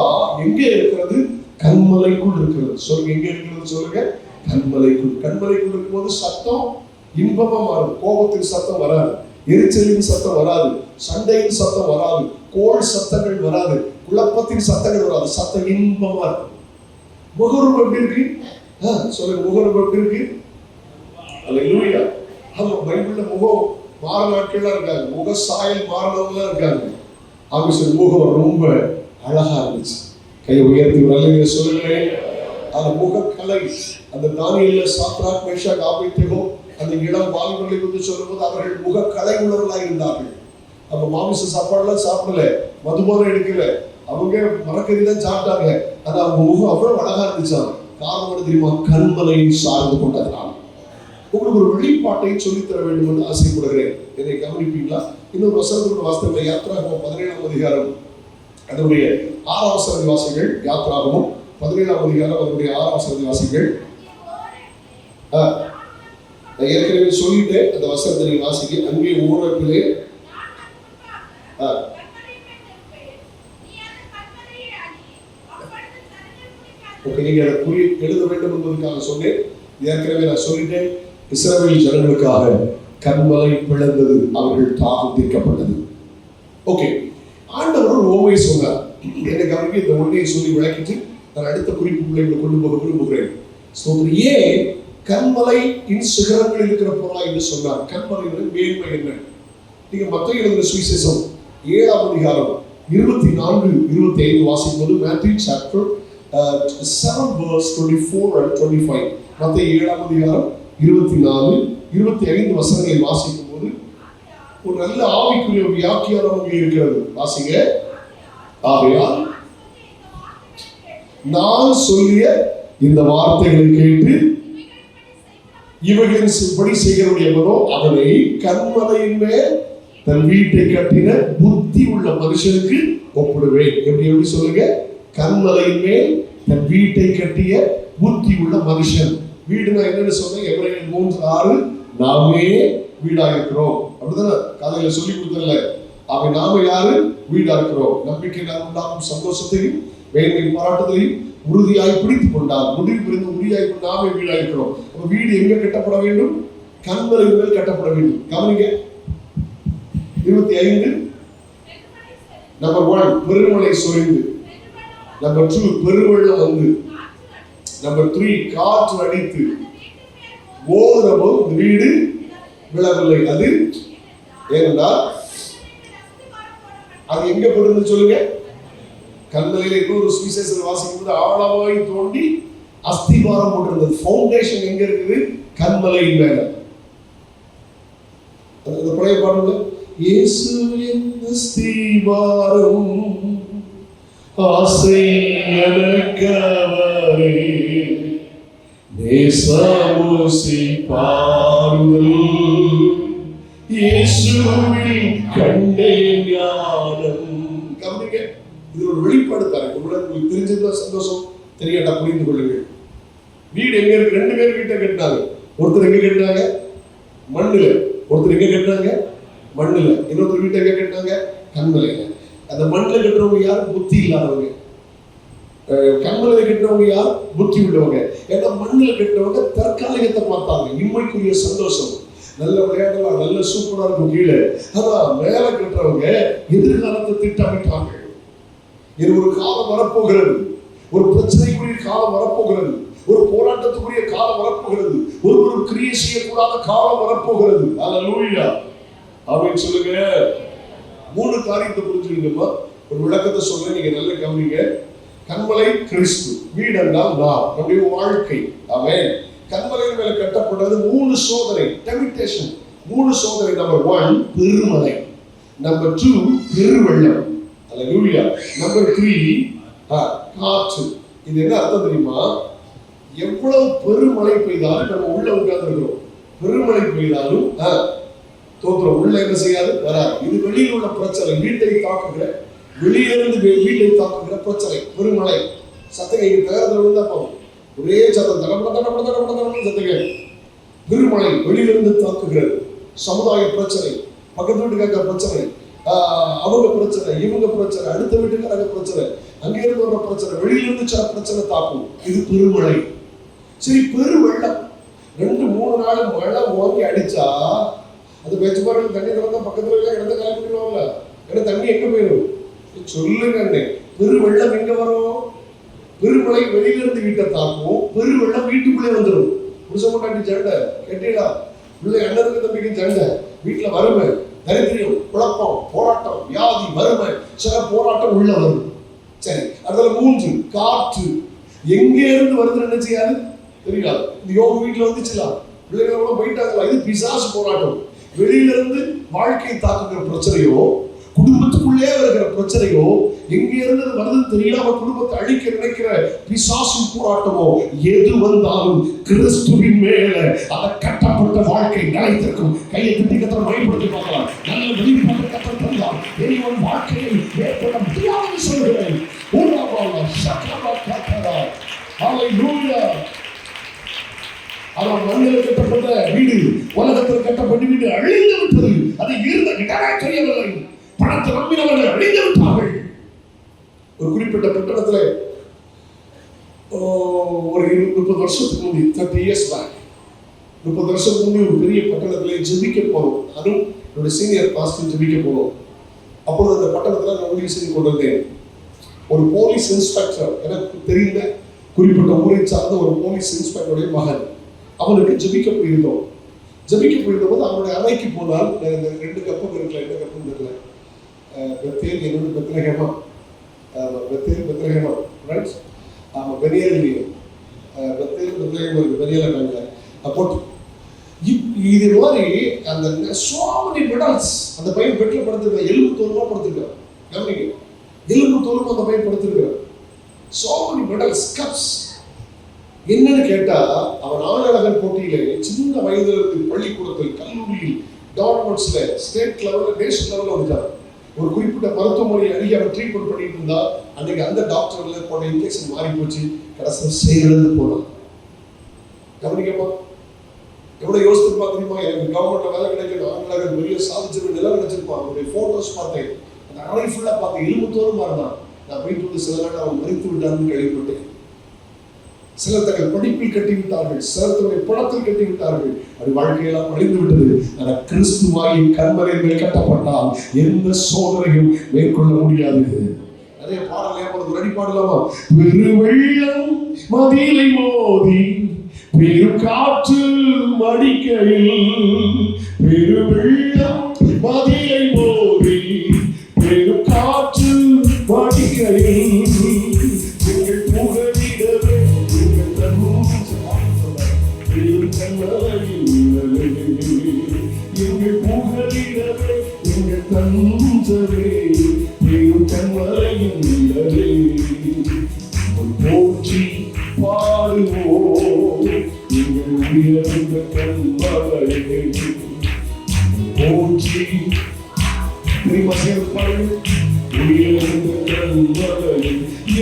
எங்கே இருக்கிறது? கண்மலைக்குள் இருக்கிறது. சொல்லுங்க, எங்க இருக்கிறது சொல்லுங்க? கண்மலைக்குள் இருக்கும்போது சத்தம் இன்பமா மாறும். கோபத்தின் சத்தம் வராது, எரிச்சலின் சத்தம் வராது, சண்டையின் சத்தம் வராது, கோல் சத்தங்கள் வராது, குழப்பத்தின் சத்தங்கள் வராது. சத்தம் இன்பமா இருக்கும். முகரும் எப்படி இருக்கு? சொல்லுங்க, முகரும் எப்படி இருக்கு? அல்லேலூயா. ஆமா, பைபிள்ல முகம் மாற நாட்கள்லாம் இருக்காங்க, முக சாயல் மாறினவங்களாம் இருக்காங்க. அவங்க முகம் ரொம்ப அழகா இருந்துச்சு. கையை உயர்த்தி நல்ல சொல்லுங்களேன். அந்த முகக்கலை, அந்த தானியேல சாத்ராக் மேஷாக் ஆபேத்நேகோ அந்த இளம் வாலிபர்களை வந்து சொல்லும்போது அவர்கள் முகக்கலை உள்ளவர்களாக இருந்தார்கள். அப்ப மாமிச சாப்பாடுலாம் சாப்பிடல, மதுபானம் எடுக்கல, அவங்க மரக்கறி தான் சாப்பிட்டாங்க. ஆனா அவங்க முகம் அவ்வளவு அழகா இருந்துச்சாங்க. காரணம் என்ன தெரியுமா? கண்மலையை சார்ந்து கொண்டதுனால. உங்களுக்கு ஒரு வெளிப்பாட்டை சொல்லித்தர வேண்டும் என்று ஆசைப்படுகிறேன். இதை கவனிப்பீங்களா? இன்னொரு வசனத்தோட வாஸ்தவ யாத்ராகமம் 17ஆம் அதிகாரம் அதனுடைய 6ஆம் வசனத்தை வாசிகள். யாத்ராகமம் 17ஆம் அதிகாரம் அதனுடைய 6ஆம் வசனத்தை வாசிகள். நான் ஏற்கனவே சொல்லிட்டேன், அந்த வசனத்தை நீங்க வாசிக்க. அங்கே ஊரப்பிலே நீங்க அதை எழுத வேண்டும் என்பதற்காக சொன்னேன். ஏற்கனவே நான் சொல்லிட்டேன். இஸ்ரவேல் ஜனங்களுக்காக கண்மலை பிளந்தது, அவர்கள் தாகம் தீர்க்கப்பட்டது. ஓகே, ஆண்டவர் ஒரு ஓமையை சொன்னார். எனக்கு அவருக்கு இந்த ஒன்றையை சொல்லி விளக்கிட்டு நான் அடுத்த குறிப்புகளை கொண்டு போக விரும்புகிறேன். ஏன் கண்மலையின் சிகரங்கள் இருக்கிற பொருளா என்று சொன்னார்? கண்மலையின் மேன்மை என்ன? நீங்க மத்தேயு எழுதின சுவிசேஷம் 7ஆம் அதிகாரம் 24-25 வாசிக்கும்போது, மேத்யூ சாப்டர் 7 verse 24 and 25, மத்தேயு 7ஆம் அதிகாரம் 24-25 வசனங்களை வாசிக்கும் போது ஒரு நல்ல ஆவிக்குரிய வியாக்கியானம் அங்கே இருக்கிறது. வாசிங்க. ஆகையால் நான் சொல்லிய இந்த வார்த்தைகளை கேட்டு இவைகளின் படி செய்கிறவன் எவனோ அவனை கண்மலையின் மேல் தன் வீட்டை கட்டின புத்தி உள்ள மனுஷனுக்கு ஒப்பிடுவேன். எப்படி சொல்லுங்க? கண்மலையின் மேல் தன் வீட்டை கட்டிய புத்தி உள்ள மனுஷன். வீடுனா என்னன்னு சொன்னேன்? எபிரேயர் 3:6 நாமே வீடா இருக்கிறோம். அப்படிதானே காலையில சொல்லி கொடுத்தல. அவன் நாம யாரு? வீடா இருக்கிறோம். நம்பிக்கை நாம் உண்டாகும் சந்தோஷத்தையும் வேண்மை பாராட்டுதலையும் உறுதியாய் பிடித்துக் கொண்டால் முடிவு புரிந்து உறுதியாய் நாமே வீடா இருக்கிறோம். அப்ப வீடு எங்க கட்டப்பட வேண்டும்? கண்மலையின் மேல் கட்டப்பட வேண்டும். கவனிங்க. 25 நம்பர் 1 பெருமலை சொரிந்து நம்பர் 2 பெருவெள்ளம் வந்து, நம்பர் 3 காற்று அடித்து மோதிரமும் வீடு விழவில்லை. அது ஏனென்றால் அது எங்க போடுறது சொல்லுங்க? கண்மலையில இன்னொரு சுவிசேஷம் வாசிக்கும் போது ஆழமாய் தோண்டி அஸ்திவாரம் போட்டிருந்தது. ஃபவுண்டேஷன் எங்க இருக்குது? கண்மலை மேல. அந்த பழைய பாடல இயேசுவின் அஸ்திவாரம் ஆசை எனக்கவரே நேசமோசி பாருங்கள் இயேசுவின் கண்டே ஞானம். கவனிங்க, இது ஒரு வெளிப்பாடு தரேன். உங்களுக்கு தெரிஞ்சதுல சந்தோஷம், தெரியாட்டா புரிந்து கொள்ளுங்க. வீடு எங்க இருக்கு? 2 பேர் வீட்டை கட்டினாங்க. ஒருத்தர் எங்க கட்டினாங்க? மண்ணுல. ஒருத்தர் எங்க கட்டினாங்க? மண்ணுல. இன்னொருத்தர் வீட்டை எங்க கட்டினாங்க? கண்மலையில. அந்த மண்ணில் கட்டுறவங்க யார்? புத்தி இல்லாதவங்க. கண்மலையில கட்டுறவங்க யார்? புத்தி உள்ளவங்க. ஏன்னா மண்ணில் கட்டுறவங்க தற்காலிகத்தை பார்த்தாங்க, இம்மைக்குரிய சந்தோஷம், நல்ல விளையாடலாம், நல்ல சூப்பரா இருக்கும் கீழே. ஆனா மேல கட்டுறவங்க எதிர்காலத்தை திட்டமிட்டாங்க. இது ஒரு காலம் வரப்போகிறது, ஒரு பிரச்சனைக்குரிய காலம் வரப்போகிறது, ஒரு போராட்டத்துக்குரிய காலம் வரப்போகிறது, ஒரு கிரியை செய்யக்கூடாத காலம் வரப்போகிறது. அல்லேலூயா, ஆமென் சொல்லுங்க. 3 காரியத்தை புரிஞ்சுக்கணுமா? ஒரு விளக்கத்தை சொல்றேன், நீங்க நல்ல கவனிங்க. கண்மலை கிறிஸ்து, வீடு என்றால் நான், நம்முடைய வாழ்க்கை. ஆமென். கண்மலையின் மேல கட்டப்பட்டது 3 சோதனை, டெம்ப்டேஷன். 3 சோதனை. நம்பர் 1 பெருமழை, நம்பர் 2 பெருவெள்ளம், அல்லேலூயா, நம்பர் 3 காற்று. இது என்ன அர்த்தம் தெரியுமா? எவ்வளவு பெருமழை பெய்தாலும் நம்ம உள்ள உட்கார்ந்து இருக்கிறோம். பெருமழை பெய்தாலும் தோற்றம் உள்ள என்ன செய்யாது? வராது. இது வெளியில் உள்ள பிரச்சனை, வீட்டை தாக்குகிற, வெளியிலிருந்து வீட்டை தாக்குகிற பிரச்சனை. பெருமழை சத்தங்க இங்க தகரத்துல விழுந்தா போகும், ஒரே சத்தம் தடப்பட சத்தங்க. பெருமழை வெளியிலிருந்து தாக்குகிறது. சமுதாய பிரச்சனை, பக்கத்து வீட்டுக்கார பிரச்சனை, அவங்க பிரச்சனை, இவங்க பிரச்சனை, அடுத்த வீட்டுக்காரங்க பிரச்சனை, அங்கே இருந்து வர பிரச்சனை, வெளியிலிருந்து சில பிரச்சனை தாக்கும். இது பெருமழை. சரி, பெருவெள்ளம் 2-3 நாள் மழை ஓங்கி அடிச்சா அது பேச்சு பாருங்க, தண்ணி திறந்தா பக்கத்துல இருக்க இடத்த கலப்பிடுவாங்கல்ல, ஏன்னா தண்ணி எங்க போயிடும்? சொல்லுங்க, பெருவெள்ளம் எங்க வரும்? பெருமழை வெளியிலிருந்து வீட்டை தாக்கும், பெருவெள்ளம் வீட்டுக்குள்ளே வந்துடும். புருஷ கொண்டாட்டி சண்டை கேட்டீங்களா? பிள்ளை அண்ணனுக்கு தம்பிக்கு சண்டை, வீட்டுல வறுமை, தரித்திரியம், குழப்பம், போராட்டம், வியாதி, வறுமை, சில போராட்டம் உள்ள வரும். சரி, அதுல 3 காற்று எங்கே இருந்து வருதுன்னு என்ன செய்யாது? தெரியாது. இந்த யோக வீட்டுல வந்துச்சுலாம், பிள்ளைகளோட போயிட்டாங்களா? இது பிசாசு போராட்டம். வெளியில இருந்து வாழ்க்கை தாக்குகிற பிரச்சனையோ, குடும்பத்துக்குள்ளே வருகிற பிரச்சனையோ, எங்க இருந்து வருதுன்னு தெரியாம குடும்பத்தை அழிக்க நினைக்கிற பிசாசு போராட்டமோ, எது வந்தாலும் கிறிஸ்துவின் மேல அதை கட்டப்பட்ட வாழ்க்கை நிலைத்திருக்கும். கையை திட்டி கத்தரை பயன்படுத்தி பார்க்கலாம். நல்ல வெளிப்பாடு கத்தரை தந்தால் தெய்வம் வாழ்க்கையை ஏற்பட முடியாதுன்னு சொல்கிறேன். அவன் மண்ணில் கட்டப்பட்ட வீடு, உலகத்தில் கட்டப்பட்ட வீடு அழிந்து விட்டது. அதை இருந்த இடமே தெரியவில்லை. பணத்தை நம்பினவர்கள் அழிந்து விட்டார்கள். ஒரு குறிப்பிட்ட கட்டணத்தில் ஒரு 30 வருஷத்துக்கு முந்தி, 30 years back, 30 வருஷத்துக்கு முந்தி ஒரு பெரிய பட்டணத்தில் ஜெபிக்க போனோம். அதுவும் என்னுடைய சீனியர் பாஸ்டர் ஜெபிக்க போனோம். அப்பொழுது அந்த பட்டணத்தில் நான் ஊழியம் செய்து கொண்டிருந்தேன். ஒரு போலீஸ் இன்ஸ்பெக்டர், எனக்கு தெரிந்த குறிப்பிட்ட ஊரை சார்ந்த ஒரு போலீஸ் இன்ஸ்பெக்டருடைய மகன், அவனுக்கு ஜெபிக்க போயிருந்தோம். ஜெபிக்க போயிருந்த போது அவனுடைய அறைக்கு போனால், இந்த 2 கப்பம் இருக்கல, என்ன கப்பம் தெரியல, பெத்தேல் என்னோட பெத்லகேமா, பெத்லகேமா, ரைட்? ஆமா, பெனியல் இல்லையோ, பெத்லகேமா இருக்கு, பெனியல் காங்க அப்போ. இது மாதிரி அந்த so many medals அந்த பையன் பெட்ல படுத்திருக்கான். எலும்பு தோலுமா படுத்திருக்கான். கவனிங்க, எலும்பு தோலுமா அந்த பையன் படுத்திருக்கான். so many medals, cups. என்னன்னு கேட்டா, அவன் ஆணழகன் போட்டியிலே சின்ன வயதுல இருந்து பள்ளிக்கூடத்தில், கல்லூரியில், கவர்மெண்ட்ஸ்ல, ஸ்டேட் லெவல்ல, நேஷனல் லெவல்ல வந்துட்டான். ஒரு குறிப்பிட்ட மருத்துவமனை அருகே அவன் ட்ரீட்மெண்ட் பண்ணிட்டு இருந்தா, அன்னைக்கு அந்த டாக்டர்ல போன இன்ஜெக்ஷன் மாறி போச்சு, கடைசியில் செயலிழந்து போனான். கவனிக்கமா, எவ்வளவு யோசிச்சிருப்பா தெரியுமா? எனக்கு கவர்மெண்ட்ல வேலை கிடைக்கணும், ஆணழகன் பெரிய சாதிச்சிருக்க நிலம் கிடைச்சிருப்பான். அவனுடைய போட்டோஸ் பார்த்தேன், அந்த அறை ஃபுல்லா பார்த்தேன், எலும்பு தோலுமா இருந்தான். நான் போயிட்டு வந்து சில நாள் அவன் மறித்து விட்டான்னு கேள்விப்பட்டேன். சிலர் தங்கள் படிப்பில் கட்டிவிட்டார்கள், சிலர் தன்னுடைய பணத்தில் கட்டிவிட்டார்கள். அது வாழ்க்கையெல்லாம் அழிந்து விட்டது. ஆனால் கிறிஸ்துவாயின் கண்மலையின் மேல் கட்டப்பட்டால் எந்த சோதனையும் மேற்கொள்ள முடியாது. நிறைய பாடல் ஏற்படுது, ஒரு அடி பாடலாமா? பெருவெள்ளம் மதிலை மோதி பெருங்காற்று மடிக்கையில், பெருவெள்ளம் மதிலை மோதி பெருங்காற்று மடிக்கையில், எங்கள் புகழிடவே எங்கள் எங்கள் புகழிடவே எங்கள் தஞ்சமே பெரும் கண்மலையின் நிழலே, போற்றி பாடுவோம் எங்கள் உயர்ந்த கண்மலையே, போற்றி உயர்ந்த கண்மலையே,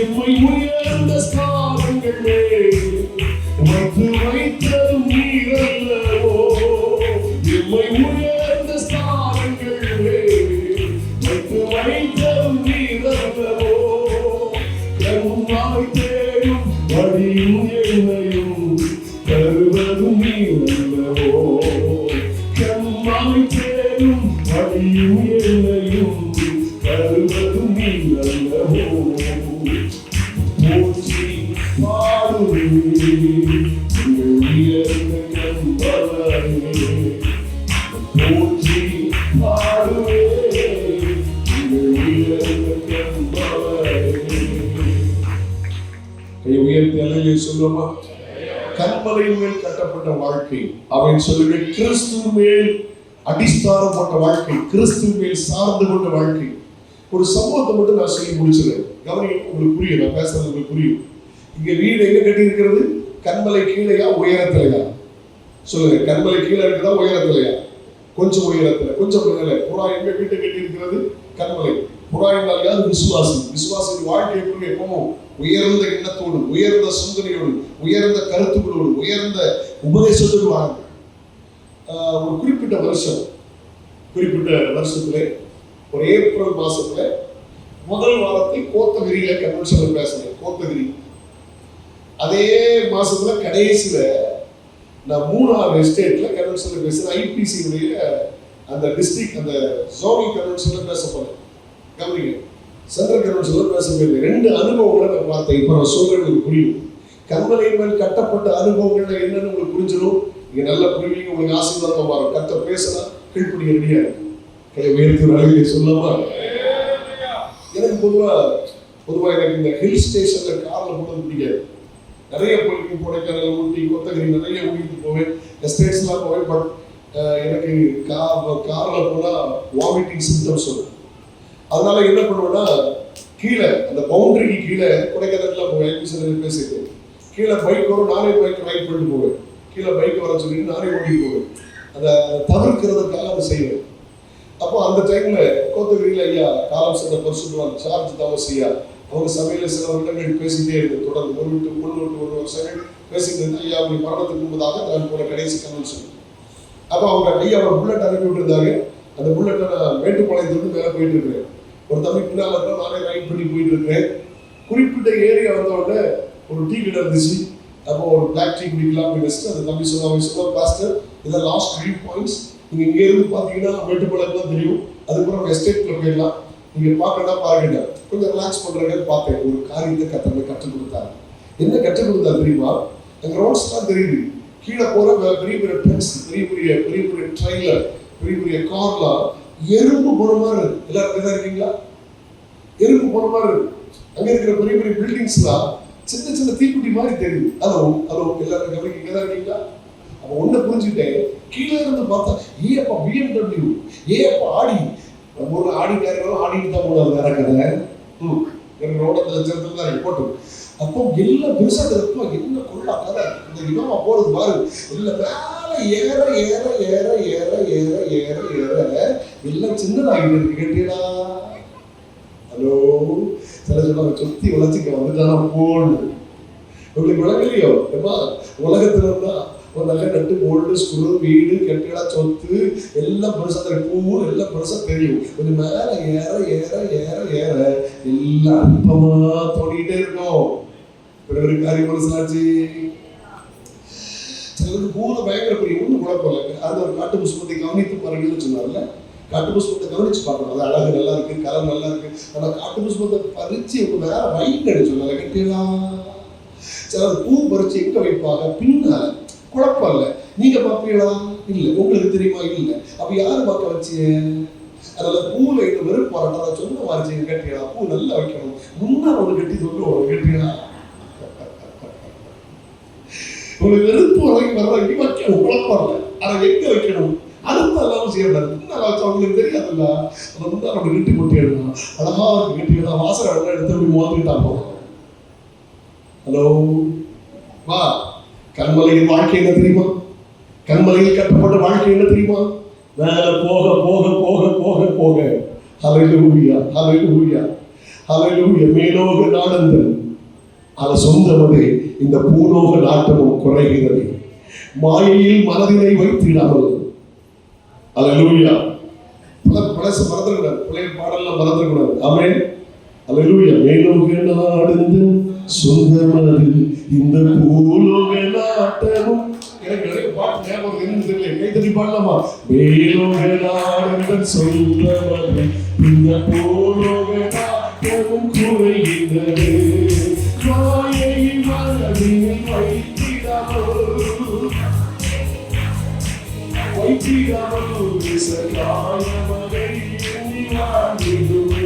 எம்மை உயர்ந்த ஸ்தானங்கள் வைத்து வைத்ததும் நீரல்லவோ, எம்மை உயர்ந்த ஸ்தானங்கள் வைத்து வைத்ததும் நீரல்லவோ, கண்மாய் தேடும் வழியும் என்னையும் தருவதும் நீரல்லவோ, கண்மாய் தேடும் வழியும் என்னையும் தருவதும் நீரல்லவோ, போற்றி பாடுவே உயர்ந்த கண்மலையே, போற்றி பாடுவே உயர்ந்த கண்மலையே. கை உயர்த்தி அல்லேலூயா சொல்லுமா? கண்மலையின் மேல் கட்டப்பட்ட வாழ்க்கை, அவை சொல்லுங்க கிறிஸ்து மேல் அடிஸ்தானம் போட்ட வாழ்க்கை, கிறிஸ்து மேல் சார்ந்து கொண்ட வாழ்க்கை. ஒரு சம்பவத்தை மட்டும் நான் சொல்லி முடிச்சிருக்கேன், கவனி, உங்களுக்கு புரியும், நான் பேசுறது உங்களுக்கு புரியும். இங்க வீடு எங்க கட்டி இருக்கிறது? கண்மலை கீழையா உயரத்திலையா? சொல்லுங்க, கண்மலை கீழே இருக்குதா உயரத்திலையா? கொஞ்சம் உயரத்துல, கொஞ்சம் மேல. புறா எங்க வீட்டை கட்டி இருக்கிறது? கண்மலை. புறா என்றால் யாரு? விசுவாசி. விசுவாசியின் வாழ்க்கை எப்பவும் உயர்ந்த எண்ணத்தோடு, உயர்ந்த சிந்தனையோடு, உயர்ந்த கருத்துக்களோடு, உயர்ந்த உபதேசத்தோடு வாங்க. ஒரு குறிப்பிட்ட வருஷத்துல ஒரு ஏப்ரல் மாசத்துல முதல் வாரத்தை கோத்தகிரியில கன்வென்ஷன்ல பேசினேன். கோத்தகிரி. அதே மாசத்துல கடைசியில நான் 3 எஸ்டேட்ல கன்வென்ஷன்ல பேசினேன். ஐபிசியுடைய அந்த டிஸ்ட்ரிக்ட் அந்த ஜோனிங் கன்வென்ஷன்ல பேச போனேன். கவனிங்க, சென்ட்ரல் கன்வென்ஷன்ல பேச போயிருந்தேன். 2 அனுபவங்களை நான் பார்த்தேன். இப்ப நான் சொல்றேன், உங்களுக்கு புரியும். கண்மலையின் மேல் கட்டப்பட்ட அனுபவங்கள் என்னன்னு உங்களுக்கு புரிஞ்சிடும். நீங்க நல்லா புரிவீங்க, உங்களுக்கு ஆசீர்வாதமா மாறும். கர்த்தர் பேசினா கீழ்ப்படிய ரெடியா இருக்கு. கை உயர்த்தி அழகிய சொல்லாமா? எனக்கு பொதுவா எனக்கு இந்த ஹில் ஸ்டேஷன்ல கார்ல போனது பிடிக்காது. நிறைய போயிருக்கேன், கொடைக்கானல், ஊட்டி, கோத்தகிரி நிறைய ஊட்டிட்டு போவேன், எஸ்டேட்ஸ்லாம் போவேன். பட் எனக்கு கார்ல போனா வாமிட்டிங் சிம்டம்ஸ் வரும். அதனால என்ன பண்ணுவேன்னா, கீழே அந்த பவுண்டரிக்கு கீழே கொடைக்கானல்லாம் போவேன். பேசிட்டு கீழே பைக் வரும், நானே பைக் ரைட் பண்ணிட்டு போவேன். கீழே பைக் வர சொல்லிட்டு நானே ஓட்டிட்டு போவேன். அதை தவிர்க்கிறதுக்காக அதை செய்வேன். அப்போ அந்த டைம்ல கோத்தகிரியில ஐயா காலம் சென்ற பரிசுத்தவான் சார்ஜ் தாமஸ் ஐயா அவங்க சபையில சில வருடங்கள் பேசிட்டே இருக்கு. தொடர்ந்து ஒரு வருஷங்கள் பேசிட்டு இருந்து ஐயா அப்படி மரணத்துக்கு முன்பதாக நான் போன கடைசி கன்வென்ஷன். அப்போ அவங்க ஐயா ஒரு புல்லட் அனுப்பி விட்டுருந்தாங்க. அந்த புல்லட்டை நான் மேட்டுப்பாளையத்துக்கு மேலே போயிட்டு இருக்கிறேன். ஒரு தம்பி பின்னால் இருந்தா நானே ரைட் பண்ணி போயிட்டு இருக்கிறேன். குறிப்பிட்ட ஏரியா வந்த உடனே ஒரு டீ கடை இருந்துச்சு. அப்போ ஒரு பிளாக் டீ குடிக்கலாம் அப்படின்னு வச்சுட்டு அந்த தம்பி சொன்னாங்க, பாஸ்டர் இதை லாஸ்ட் 3 பாயிண்ட்ஸ், நீங்க இங்க இருந்து பாத்தீங்கன்னா மேட்டுப்பாளையம் தான் தெரியும், அதுக்கப்புறம் எஸ்டேட்ல போயிடலாம், நீங்க பார்க்கணும் பாருங்க, கொஞ்சம் ரிலாக்ஸ் பண்றேன்னு பார்த்தேன். ஒரு காரியத்தை கற்றுக் கொடுத்தாரு. என்ன கற்றுக் கொடுத்தாரு தெரியுமா? அங்க ரோட்ஸ் தான் தெரியுது, கீழே போற பெரிய பெரிய பென்ஸ், பெரிய பெரிய ட்ரெயிலர், பெரிய கார்லாம் எறும்பு போன மாதிரி இருக்கு. எல்லாரும் தான் இருக்கீங்களா? எறும்பு போன மாதிரி இருக்கு. அங்க இருக்கிற பெரிய பெரிய பில்டிங்ஸ்லாம் சின்ன சின்ன தீக்குட்டி மாதிரி தெரியுது. ஹலோ எல்லாரும் கவனிக்க தான் இருக்கீங்களா? அப்ப ஒண்ணு புரிஞ்சுக்கிட்டேன், கீழே இருந்து பார்த்தா ஏப்பா BMW, ஏப்பா ஆடி, நம்ம ஊர்ல ஆடி காரியம் ஆடிட்டு தான் போனாரு வேற கதை. ரோடத்துல சேர்த்துல தான் போட்டு. அப்போ எல்லாம் பெருசா இருக்கும், என்ன கொள்ளா கதை, இந்த இடமா போறது பாரு, இல்ல மேல ஏற ஏற ஏற ஏற ஏற ஏற ஏற எல்லாம் சின்னதாகிட்டு இருக்கு. கேட்டீங்களா? ஹலோ, சில சொல்லுவாங்க சுத்தி வளர்ச்சிக்க வந்துட்டானா போன்னு. உங்களுக்கு விளங்கலையோ? ஏமா உலகத்துல இருந்தா ஒரு நல்ல நட்டு போல்டு ஸ்கூலு வீடு கட்டிடா சொத்து எல்லாம் பெருசா தெரியும், பூ எல்லாம் பெருசா தெரியும். கொஞ்சம் மேல ஏற ஏற ஏற ஏற எல்லாம் அற்பமா தோண்டிக்கிட்டே இருக்கும். ஒரு காரியம் மனசாச்சு. சிலருக்கு பூனை பயங்கர பெரிய ஒண்ணு குழப்பம் இல்லைங்க. அது ஒரு காட்டு புஷ்பத்தை கவனித்து பாருங்கன்னு சொன்னார்ல. காட்டு புஷ்பத்தை கவனிச்சு பார்க்கணும். அது அழகு நல்லா இருக்கு, கலர் நல்லா இருக்கு. ஆனால் காட்டு புஷ்பத்தை பறிச்சு வேற வைங்க சொன்னால கட்டிடலாம். சிலர் பூ பறிச்சு எங்க வைப்பாங்க? பின்னால. குழப்பம் இல்லை. நீங்க பார்ப்பீங்களா? இல்லை. உங்களுக்கு தெரியுமா? இல்லை. அப்ப யாரு பார்க்க வச்சு? அதனால பூல இந்த வெறுப்பு வரட்டும் சொன்ன மாதிரி கட்டிடலாம். பூ நல்லா வைக்கணும். முன்னாள் ஒரு கட்டி சொல்லு ஒரு கட்டிடலாம். உங்களுக்கு வெறுப்பு வரைக்கும் வர வைக்கணும். குழப்பம் இல்லை. அதை எங்க வைக்கணும்? அதுதான் எல்லாம் செய்யக்கூடாது. முன்னாள் வச்சு அவங்களுக்கு தெரியாதுல்ல. அதை முன்னாள் அவங்க கட்டி கொட்டிடலாம். அழகா இருக்கு கட்டிடலாம். வாசனை எடுத்து அப்படி மோதிட்டாங்க. ஹலோ வா. கண்மலையின் வாழ்க்கை என்ன தெரியுமா? கண்மலையில் கட்டப்பட்ட வாழ்க்கை என்ன தெரியுமா? மேல போக போக போக போக போக ஹல்லேலூயா ஹல்லேலூயா ஹல்லேலூயா. மேலோக நாடந்தன் அது சொந்தமதே இந்த பூலோக நாட்டமும் குறைகிறது. மாயையில் மனதினை வைத்திடாமல். ஹல்லேலூயா. பழசு மறந்துடக்கூடாது. பழைய பாடல்லாம் மறந்துடக்கூடாது. ஆமென். ஹல்லேலூயா. மேலோக நாடந்தன் சொந்தமது இந்த பூலோக நாட்டமும். எனக்கு நிறைய பாட்டு ஞாபகம் என்னன்னு தெரியல. கை தட்டி பாடலாமா? மேலோக நாடந்தன் சொந்தமது இந்த பூலோக நாட்டமும் குறைகிறது. மாயையில் மனதினை வைத்திடாமல் விசகாயமதை எண்ணி வாழ்ந்திடுவே.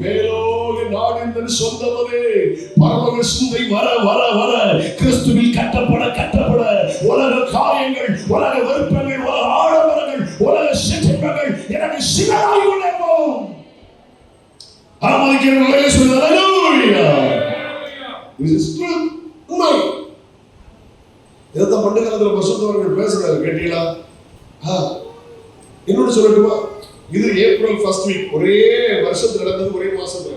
மேலோக நாடின் சொந்தமதே பரலோக சிந்தை வர வர வர கிறிஸ்துவில் கட்டப்பட கட்டப்பட உலக காரியங்கள், உலக விருப்பங்கள், உலக ஆடம்பரங்கள், உலக சிற்றங்கள் எனக்கு சிலராய் கொண்டே போகும். ஆமாதிக்கிறவர்களே சொல்லுங்க. உண்மை. இதைத்தான் பண்டு காலத்தில் பசுத்தவர்கள் பேசுறாரு. கேட்டீங்களா? இன்னொன்று சொல்லட்டுமா? இது ஏப்ரல் 1st வீக். ஒரே வருஷத்துல நடந்தது, ஒரே மாசத்துல.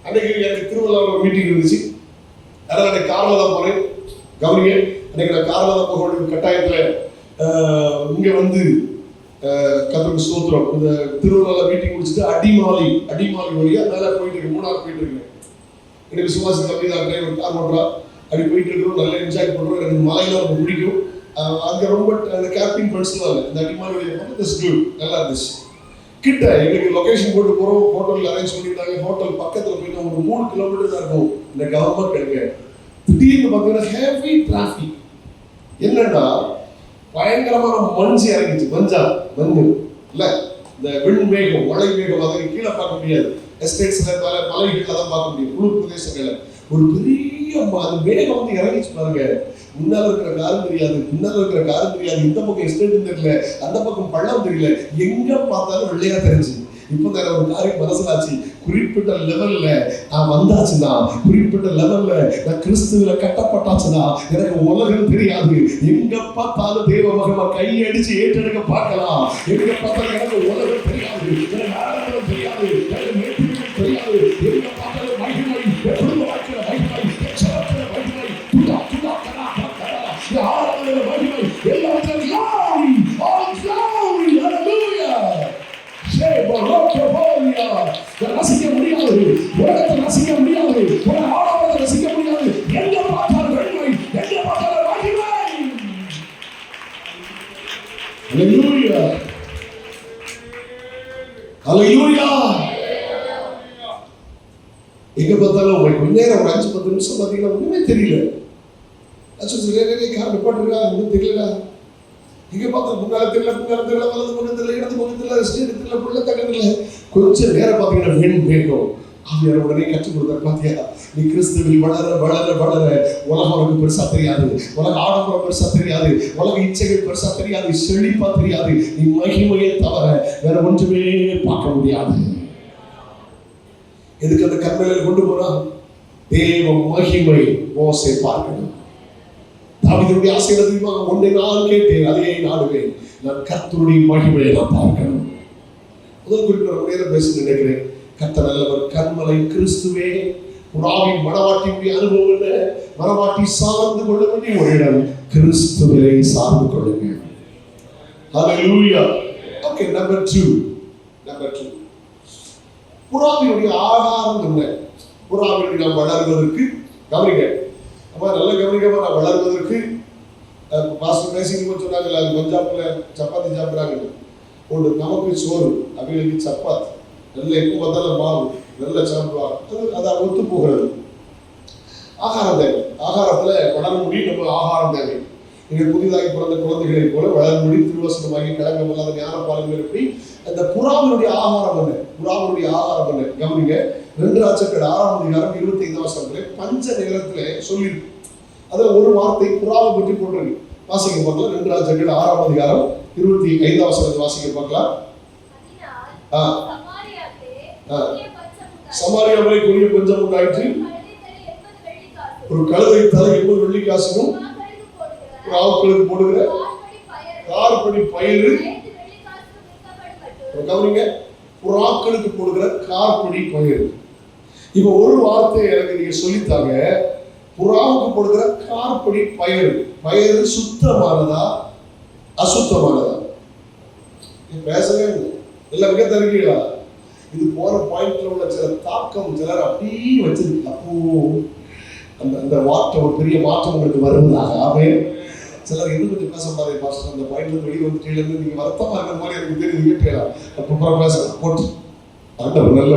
அன்னைக்கு எனக்கு திருவள்ளாவில் மீட்டிங் இருந்துச்சு. அதனால அன்னைக்கு காரில் தான் போறேன். கவனிங்க, அன்னைக்கு நான் காரில் தான் போக வேண்டிய கட்டாயத்தில் இங்க வந்து கத்தருக்கு ஸ்தோத்திரம். இந்த திருவள்ளாவில் மீட்டிங் முடிச்சுட்டு அடிமாலி வழியா மேலே போயிட்டு இருக்கு. மூணாவது போயிட்டு இருக்கேன். எனக்கு சுவாசி தம்பி தான் டிரைவர், கார் ஓட்டுறா. அப்படி போயிட்டு இருக்கிறோம். நல்லா என்ஜாய் பண்றோம். எனக்கு மலையெல்லாம் ரொம்ப பிடிக்கும். அங்க ரொம்ப அந்த கேம்பிங் பர்சனல் இல்லை. இந்த அடிமாலி வழியா நல்லா இருந்துச்சு. கிட்ட எங்களுக்கு லொகேஷன் போட்டு போறோம். ஹோட்டல் அரேஞ்ச் பண்ணிட்டாங்க. ஹோட்டல் பக்கத்துல போயிட்டு ஒரு 3 கிலோமீட்டர் தான் இருக்கும் இந்த கவர்மெண்ட் கிடைக்க. திடீர்னு பார்த்தீங்கன்னா ஹெவி டிராஃபிக். என்னன்னா பயங்கரமான மஞ்சு இறங்கிச்சு. மஞ்சு இல்ல, இந்த விண் மேகம், மழை மேகம். அதை கீழே பார்க்க முடியாது. எஸ்டேட்ஸ்ல மலைகள்ல தான் பார்க்க முடியும். குளிர் பிரதேசங்கள்ல ஒரு பெரிய அது மேகம் வந்து இறங்கிச்சு பாருங்க. முன்னால இருக்கிற காரும் தெரியாது, முன்னால இருக்கிற காரும் தெரியாது. இந்த பக்கம் எஸ்டேட்டும் தெரியல, அந்த பக்கம் பள்ளம் தெரியல. எங்க பார்த்தாலும் வெள்ளையா தெரிஞ்சு. இப்போ தான் ஒரு காரியம் மனசிலாச்சு. குறிப்பிட்ட லெவல்ல நான் வந்தாச்சுன்னா, குறிப்பிட்ட லெவல்ல நான் கிறிஸ்துவில கட்டப்பட்டாச்சுன்னா எனக்கு உலகம் தெரியாது. எங்க பார்த்தாலும் தேவ மகமா கையடிச்சு ஏற்றெடுக்க பார்க்கலாம். எங்க பார்த்தாலும் எனக்கு உலகம் தெரியாது, எனக்கு ஆரம்பம் தெரியாது, எனக்கு மேற்கொள்ள தெரியாது. எங்க பார்த்தாலும் மகிமை, எப்பொழுது வாழ்க்கிற மகிமை, எச்சரத்தின மகிமை, துடா ஆராதனை மகிமை, எல்லாத்தையும் glory, all glory, hallelujah. ரசிக்க முடியாது, உலகத்தை ரசிக்க முடியாது, உலக ஆடவரை ரசிக்க முடியாது. எங்க பார்த்தாலும் வெண்மை, எங்க பார்த்தாலும் மகிமை. ஹல்லேலூயா ஹல்லேலூயா. எங்க பார்த்தாலும் கொஞ்ச நேரம் ஒரு 5-10 நிமிஷம் பார்த்தீங்கன்னா ஒண்ணுமே தெரியல. கார் நிப்பாட்டிருக்கா ஒன்றும் தெரியல. இங்க பார்த்தா முன்னால தெரியல, வலது பக்கம் தெரியல, இடது பக்கம் தெரியல, ஸ்டேட் தெரியல, புள்ள தகவல். கொஞ்சம் நேரம் பார்த்தீங்கன்னா வெண் மேகம். ஆவியார் உடனே கற்றுக் கொடுத்தார். பாத்தியா, நீ கிறிஸ்துவில் வளர வளர வளர உலகம் உனக்கு பெருசா தெரியாது, உலக ஆடம்பரம் பெருசா தெரியாது, உலக இச்சைகள் பெருசா தெரியாது, செழிப்பா தெரியாது. நீ மகிமையை தவிர வேற ஒன்றுமே பார்க்க முடியாது. எதுக்கு அந்த கண்மையில கொண்டு போனா? தேவ மகிமை மோசே பார்க்கணும். தாவீதுடைய ஆசை தெரியுமா? ஒன்றை நான் கேட்டேன், அதையே நாடுவேன். நான் கர்த்தருடைய மகிமையை நான் பார்க்கணும். முதல் குறிப்பிட்ட நேரம் பேச நினைக்கிறேன். கர்த்தர் நல்லவர். கண்மலை கிறிஸ்துவே. புறாவின் மனவாட்டியுடைய அனுபவம் என்ன? மனவாட்டி சார்ந்து கொள்ள வேண்டிய ஒரு இடம் கிறிஸ்துவிலே சார்ந்து கொள்ளுங்க. ஹalleluya. Okay, number 2. புறாவினுடைய ஆகாரம் என்ன? புறாவினுடைய நாம் வளர்வதற்கு கவனிங்க. அப்ப நல்ல கவனிக்கமா நான் வளர்வதற்கு பாஸ்டர் பேசிக்கும் சொன்னாங்கல்ல, பஞ்சாப்ல சப்பாத்தி சாப்பிட்றாங்க. ஒன்று நமக்கு சோறு, அவங்களுக்கு சப்பாத்தி. நல்ல எப்போ பார்த்தாலும் மாவு நல்லா சாப்பிடுவாங்க. அதை ஒத்து போகிறது. ஆகாரம் தேவை. ஆகாரத்துல வளர முடியும். நம்ம ஆகாரம் தேவை. நீங்கள் புதிதாக பிறந்த குழந்தைகளை போல வளர முடியும். திருவசனமாகி கலங்கம் இல்லாத ஞானப்பாலங்கள் எப்படி அந்த புறாவினுடைய ஆகாரம் என்ன? புறாவினுடைய ஆகாரம் என்ன? கவனிங்க. 2 ராஜாக்கள் 6ஆம் அதிகாரம் 25ஆம் வசனத்திலே பஞ்ச நிலத்திலே சொல்லியிருக்கு. அதில் ஒரு வார்த்தை புறாவை பற்றி போட்டிருக்கு. வாசிக்க பார்க்கலாம். 2 ராஜாக்கள் 6ஆம் அதிகாரம் 25ஆம் வசனத்தை வாசிக்க பார்க்கலாம். சமாரியாவிலே கொடிய பஞ்சம் உண்டாயிற்று. ஒரு கழுதை தலை 80 வெள்ளிக்காசும் ஒரு ஆட்களுக்கு போடுகிற கார்படி பயிறு. கவனிங்க, புறாக்களுக்கு போடுகிற கார்படி பயிர். இப்ப ஒரு வார்த்தை எனக்கு நீங்க சொல்லித்தாங்க. புறாவுக்கு போடுகிற கார்படி பயிர். பயிர் சுத்தமானதா அசுத்தமானதா? பேசவே எல்லாம் மிக தருவீங்களா? இது போற பாயிண்ட்ல உள்ள சில தாக்கம் சிலர் அப்படியே வச்சிருக்கு. அப்போ அந்த வார்த்தை ஒரு பெரிய மாற்றம் உங்களுக்கு வருவதாக. ஆமே. சிலர் எது கொஞ்சம் பேச மாதிரி பாஸ்டர் அந்த பாயிண்ட்ல வெளியே வந்துட்டு நீங்க வருத்தமா இருக்கிற மாதிரி எனக்கு தெரியுது. கேட்கலாம். அப்ப பேசலாம் போட்டு ஆண்டவர் நல்ல.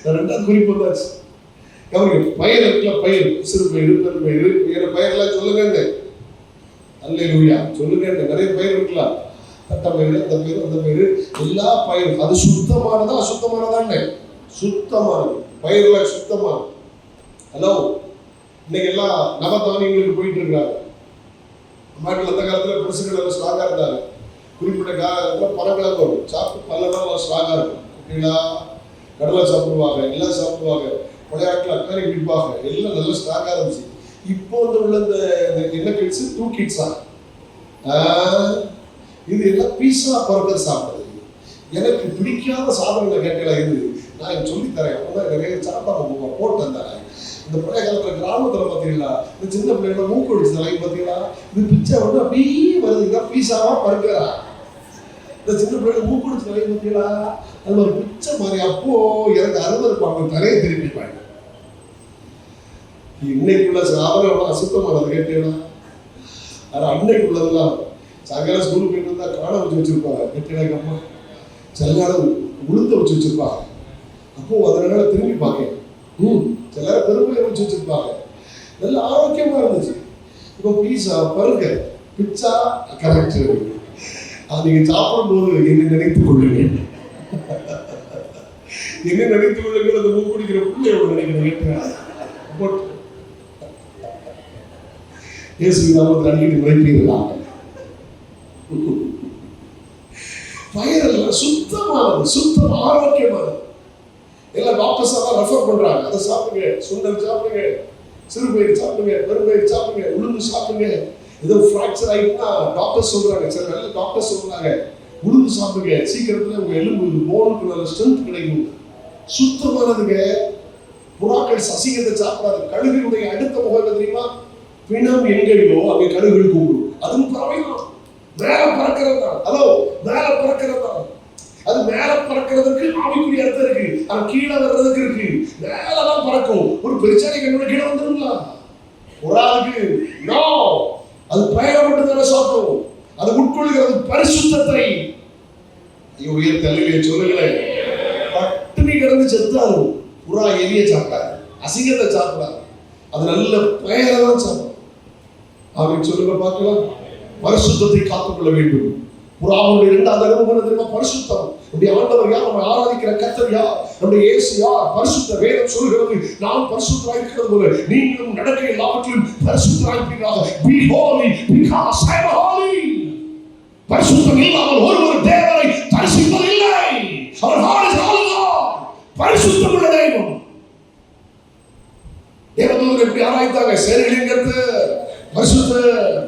2வது குறிப்பு வந்தாச்சு. கவனிங்க. பயிர் இருக்குல்ல, பயிர் சிறு பயிர் பெரு பயிர் வேற பயிரெல்லாம் சொல்லுங்க. அல்லேலூயா சொல்லுங்க. நிறைய பயிர் இருக்கலாம். தட்ட பயிர், அந்த பயிர், அந்த பயிர், எல்லா பயிரும் அது சுத்தமானதா அசுத்தமானதான்னு? சுத்தமானது. பயிரெல்லாம் சுத்தமானது. ஹலோ, இன்னைக்கு எல்லாம் நவதானியங்களுக்கு போயிட்டு இருக்காங்க. மக்கள் அந்த காலத்துல பிரசுகள் எல்லாம் ஸ்ட்ராங்கா இருந்தாங்க. குறிப்பிட்ட காலத்துல பழக்கிழங்கு வரும். சாப்பிட்டு பல்லெல்லாம் ஸ்ட்ராங்கா இருக்கும். கடலை சாப்பிடுவாங்க, எல்லாம் சாப்பிடுவாங்க. பழைய ஆட்கள் அக்காரி குடிப்பாங்க. எல்லாம் நல்லா ஸ்ட்ராங்கா இருந்துச்சு. இப்போ உள்ள இந்த என்ன கிட்ஸ் 2 கிட்ஸா இது எல்லாம் பீஸா பர்கர் சாப்பிடுறது. எனக்கு பிடிக்காத சாதனைகளை கேட்கலாம். இது நான் சொல்லி தரேன். அப்பதான் நிறைய சாப்பிடாம போட்டு வந்தாங்க. இந்த பழைய காலத்துல கிராமத்துல பாத்தீங்களா, இந்த சின்ன பிள்ளைங்கள மூக்கு அடிச்சதெல்லாம் பாத்தீங்களா, இது பிச்சை வந்து அப்படியே வருதுங்க. பீஸாவா பர்கரா? இந்த சின்ன பிள்ளைங்க மூக்கு அடிச்சதெல்லாம் பாத்தீங்களா, அது ஒரு பிச்சை மாதிரி. அப்போ எனக்கு அறுவருப்பாங்க, தலையை திருப்பிப்பாங்க. இன்னைக்குள்ள சாதனை அசுத்தமானது கேட்டீங்களா? ஆனா அன்னைக்கு உள்ளதெல்லாம் சாயங்காலம் ஸ்கூலுக்கு போயிட்டு வந்தா காணை வச்சு வச்சிருப்பாங்க. கேட்டீங்களா? அம்மா சில நேரம் உளுந்த வச்சு வச்சிருப்பாங்க. அப்போ அதனால திரும்பி பார்க்க சில பெருமையை வச்சு வச்சிருப்பாங்க. நல்ல ஆரோக்கியமா இருந்துச்சு. இப்போ பீஸா பர்கர் பிச்சா கரெக்ட். அது நீங்க சாப்பிடும்போது என்ன நினைத்துக் கொள்ளுங்க. என்ன நினைத்துக் கொள்ளுங்க. அந்த மூக்கு குடிக்கிற பிள்ளையோட நினைக்கிறேன். இயேசு நாமத்தில் அடிக்கடி முறைப்பீர்களா? பயிரெல்லாம் சுத்தமானது, சுத்தம் ஆரோக்கியமானது. எல்லாம் டாக்டர்ஸ் எல்லாம் ரெஃபர் பண்றாங்க. அதை சாப்பிடுங்க, சுண்டல் சாப்பிடுங்க, சிறு பயிர் சாப்பிடுங்க, பெரும்பயிர் சாப்பிடுங்க, உளுந்து சாப்பிடுங்க. ஏதோ ஃப்ராக்சர் ஆயிட்டுனா டாக்டர் சொல்றாங்க, சில நல்ல டாக்டர் சொல்றாங்க உளுந்து சாப்பிடுங்க, சீக்கிரத்துல உங்க எலும்பு போனுக்கு நல்ல ஸ்ட்ரென்த் கிடைக்கும். சுத்தமானதுங்க. புறாக்கள் சசிகத்தை சாப்பிடாது. கழுகுடைய அடுத்த முகம் தெரியுமா? பிணம் எங்கேயோ அங்கே கழுகுகள் கூப்பிடும். அதுவும் பறவைதான். மேல பறக்கிறது தான். அதோ மேல பறக்கிறது தான். அது மேல பறக்கிறதுக்கு ஆவிக்குரிய அர்த்தம் இருக்கு. அது கீழே வர்றதுக்கு இருக்கு. மேலதான் பறக்கும். ஒரு பெருச்சாடி கண்ணோட கீழே வந்துருங்களா? ஒரு ஆளுக்கு நோ. அது பயணப்பட்டு தானே சாப்பிடும். அது உட்கொள்கிறது பரிசுத்தத்தை. உயர் தலையிலே சொல்லுங்களேன். பட்டினி கிடந்து செத்தாலும் புறா எலிய சாப்பிடாது, அசிங்கத்தை சாப்பிடாது. அது நல்ல பெயரை தான் சாப்பிடும். அப்படின்னு சொல்லுங்க பார்க்கலாம். பரிசுத்தத்தை காத்துக்கொள்ள வேண்டும். புறாவுடைய 2வது அனுபவம் தெரியுமா? பரிசுத்தம். நம்முடைய ஆண்டவர் யார்? நம்ம ஆராதிக்கிற கர்த்தர் யார்? நம்முடைய இயேசு யார்? பரிசுத்த. வேதம் சொல்கிறது நாம் பரிசுத்தராய் இருக்கிறது போல நீங்களும் நடக்க எல்லாவற்றிலும் பரிசுத்தராய் இருப்பீர்களாக. Be holy because I am holy. பரிசுத்தம் இல்லாமல் ஒருவர் தேவனை தரிசிப்பதில்லை. அவர் God is holy God. பரிசுத்தம் உள்ள தெய்வம். தேவதூதர் எப்படி ஆராய்ந்தாங்க? சேனைகளின் கர்த்தர் பரிசுத்த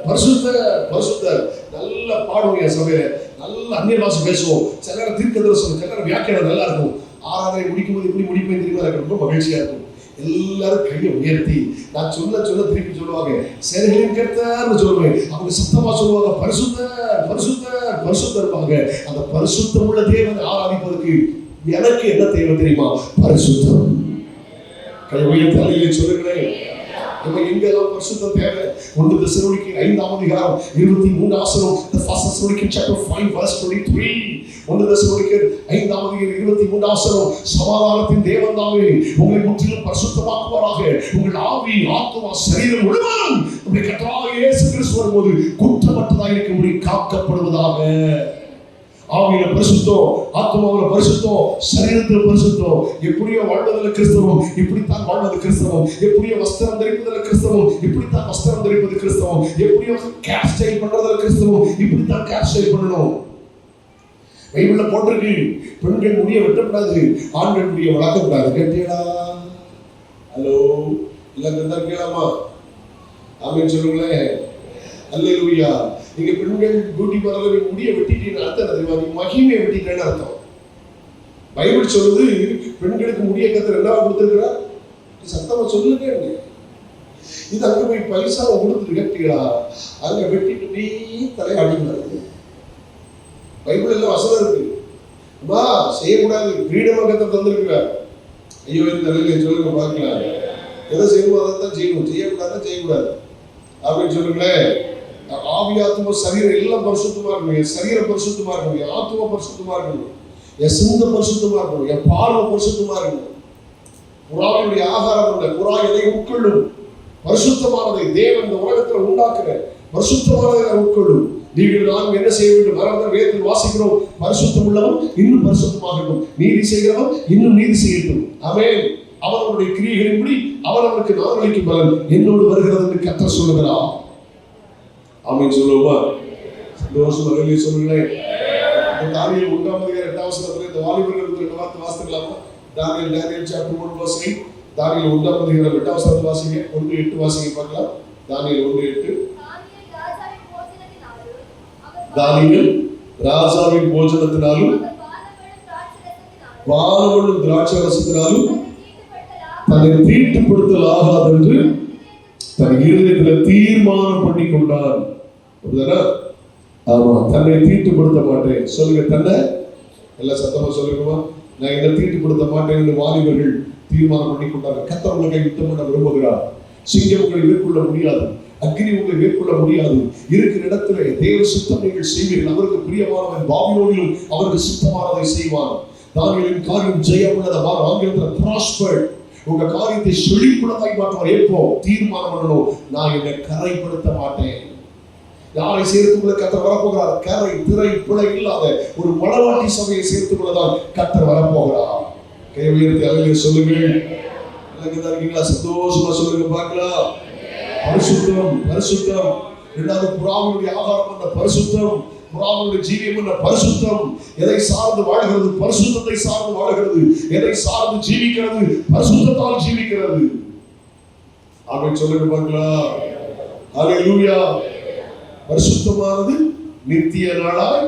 பரிசுத்த பரிசுத்த. நல்ல பாடுவோம் என் சபையில. நல்ல அந்நிய பாஷை பேசுவோம். சில நேரம் தீர்க்க தரிசனம், சில நேரம் வியாக்கியானம் நல்லா இருக்கும். ஆராதனை முடிக்கும் போது எப்படி முடிப்பேன் தெரியுமா? எனக்கு ரொம்ப மகிழ்ச்சியா இருக்கும். எல்லாரும் கையை உயர்த்தி நான் சொல்ல திருப்பி சொல்லுவாங்க, சேனைகளின் கர்த்தர்னு சொல்லுவேன். அவங்க சத்தமா சொல்லுவாங்க, பரிசுத்தர் பரிசுத்தர் பரிசுத்தர் இருப்பாங்க. அந்த பரிசுத்தம் உள்ள தேவனை ஆராதிப்பதற்கு எனக்கு என்ன தேவை தெரியுமா? பரிசுத்தம். கை உயர்த்தி அல்லேலூயா சொல்லுங்களேன். நம்ம எங்கெல்லாம் பரிசுத்தம் தேவை? 1 தெசலோனிக்கேயர் 5ஆம் அதிகாரம் 23 வசனம். The first Thessalonians chapter 5 verse 23. 1 தெசலோனிக்கேயர் 5ஆம் அதிகாரம் 23 வசனம். சமாதானத்தின் தேவன் தாமே உங்களை முற்றிலும் பரிசுத்தமாக்குவாராக. உங்கள் ஆவி, ஆத்துமா, சரீரம் முழுவதும் நம்முடைய கர்த்தராகிய இயேசு கிறிஸ்து வரும்போது குற்றமற்றதாக இருக்கும்படி காக்கப்படுவதாக. ஆவியில பரிசுத்தம், ஆத்மாவில பரிசுத்தம், சரீரத்துல பரிசுத்தம். எப்படியோ வாழ்வதில் கிறிஸ்தவம், இப்படித்தான் வாழ்வது கிறிஸ்தவம். எப்படியோ வஸ்திரம் தரிப்பதில் கிறிஸ்தவம், இப்படித்தான் வஸ்திரம் தரிப்பது கிறிஸ்தவம். எப்படியோ கேர் ஸ்டைல் பண்றதில் கிறிஸ்தவம், இப்படித்தான் கேர் ஸ்டைல் பண்ணணும். பைபிள்ல போட்டிருக்கு, பெண்கள் முடிய வெட்டக்கூடாது, ஆண்கள் முடிய வளர்க்கக்கூடாது. கேட்டீங்களா? ஹலோ, இல்ல கேளாமா? ஆமென் சொல்லுங்களேன். அல்லேலூயா. நீங்க பெண்கள் பியூட்டி பார்லர் முடிய வெட்டிட்டீங்கன்னு அர்த்தம் தெரியுமா? நீ மகிமையை வெட்டிட்டேன்னு அர்த்தம். பைபிள் சொல்லுது, பெண்களுக்கு முடிய கத்தர் என்னவா கொடுத்திருக்கிறார்? சத்தமா சொல்லுங்க. இது அங்க போய் பைசாவை கொடுத்துட்டு கேட்டீங்களா? அங்க வெட்டிட்டு நீ தலையாடிக்கிறது. பைபிள் எல்லாம் வசனம் இருக்கு. அம்மா செய்யக்கூடாது, ஃப்ரீடம் கத்தர் தந்திருக்கிறார். ஐயோ தலையில சொல்லுங்க பார்க்கலாம். எதை செய்யணுமோ அதை தான் செய்யணும், செய்யக்கூடாது செய்யக்கூடாது அப்படின்னு சொல்லுங்களேன். ஆவி, ஆத்மா, சரீரம் எல்லாம் பரிசுத்தமா இருக்கணும். என் சரீரம் பரிசுத்தமா இருக்கணும், என் ஆத்மா பரிசுத்தமா இருக்கணும், என் சிந்தை பரிசுத்தமா இருக்கணும், என் பார்வை பரிசுத்தமா இருக்கணும். புறாவினுடைய ஆகாரம் இல்லை, புறா எதை உட்கொள்ளும்? பரிசுத்தமானதை தேவன் இந்த உலகத்துல உண்டாக்குற பரிசுத்தமானதை உட்கொள்ளும். நீங்கள் நான் என்ன செய்ய வேண்டும்? மறந்த வேதத்தில் வாசிக்கிறோம், பரிசுத்தம் உள்ளவன் இன்னும் பரிசுத்தமாகட்டும், நீதி செய்கிறவன் இன்னும் நீதி செய்யட்டும். ஆமென். அவர்களுடைய கிரியைகளின்படி அவர்களுக்கு நான் அளிக்கும் பலன் என்னோடு வருகிறது என்று கர்த்தர் சொல்லுகிறார். ஆமென் சொல்லுவோமா? சந்தோஷமா வெளியே சொல்லுங்களேன். தானியேல் 1ஆம் அதிகாரம் 8ஆம் வசனத்துல இந்த வாலிபர்களுக்கு 2 வார்த்தை வாசிக்கலாமா? தானியேல் chapter 1 verse 8. தானியேல் 1ஆம் அதிகாரம் 8ஆம் வசனத்தை வாசிங்க. 1:8 வாசிங்க பார்க்கலாம். தானியேல் 1:8. தானியேல் ராஜாவின் போஜனத்தினாலும் பானமுள்ள திராட்சரசத்தினாலும் தன்னை தீட்டுப்படுத்தல் ஆகாதென்று தன் இருதயத்தில் தீர்மானம் பண்ணி கொண்டான். ஆமா, தன்னை தீட்டுப்படுத்த மாட்டேன். சொல்லுங்க, தன்னை எல்லாம் சத்தமா சொல்லுங்கம்மா. நான் என்ன தீட்டுப்படுத்த மாட்டேன் என்று வாலிபர்கள் தீர்மானம் பண்ணி கொண்டாங்க. கர்த்தர் உங்களை யுத்தம் பண்ண விரும்புகிறார். சிங்கம் உங்களை மேற்கொள்ள முடியாது, அக்னி உங்களை மேற்கொள்ள முடியாது. இருக்கிற இடத்துல தேவ சித்தம் நீங்கள் செய்வீர்கள். அவருக்கு பிரியமானவன் பாபிலோனிலும் அவருக்கு சித்தமானதை செய்வான். தானியேலின் காரியம் ஜெயமுள்ளதா? ஆங்கிலத்தில் ப்ராஸ்பர்ட். உங்க காரியத்தை செழிப்புள்ளதாய் மாற்றுவார். எப்போ தீர்மானம் பண்ணணும், நான் என்னை கரைப்படுத்த மாட்டேன். யாரை சேர்த்துக்கொள்ள கர்த்தர் வரப்போகிறார்? கரை, திரை, பிழை இல்லாத ஒரு மணவாட்டி சபையை சேர்த்துக்கொள்ளதான் கர்த்தர் வரப்போகிறார். கை உயர்த்தி அல்லேலூயா சொல்லுங்கள். இருக்கீங்களா? சந்தோஷமா சொல்லுங்க பார்க்கலாம். பரிசுத்தம், பரிசுத்தம். இரண்டாவது புறாவினுடைய ஆகாரம் என்ற பரிசுத்தம், புறாவினுடைய ஜீவியம் என்ற பரிசுத்தம். எதை சார்ந்து வாழ்கிறது? பரிசுத்தத்தை சார்ந்து வாழ்கிறது. எதை சார்ந்து ஜீவிக்கிறது? பரிசுத்தத்தால் ஜீவிக்கிறது. ஆமென் சொல்லுங்க பார்க்கலாம். அல்லேலூயா. பரிசுத்தமானது நித்திய நாளாய்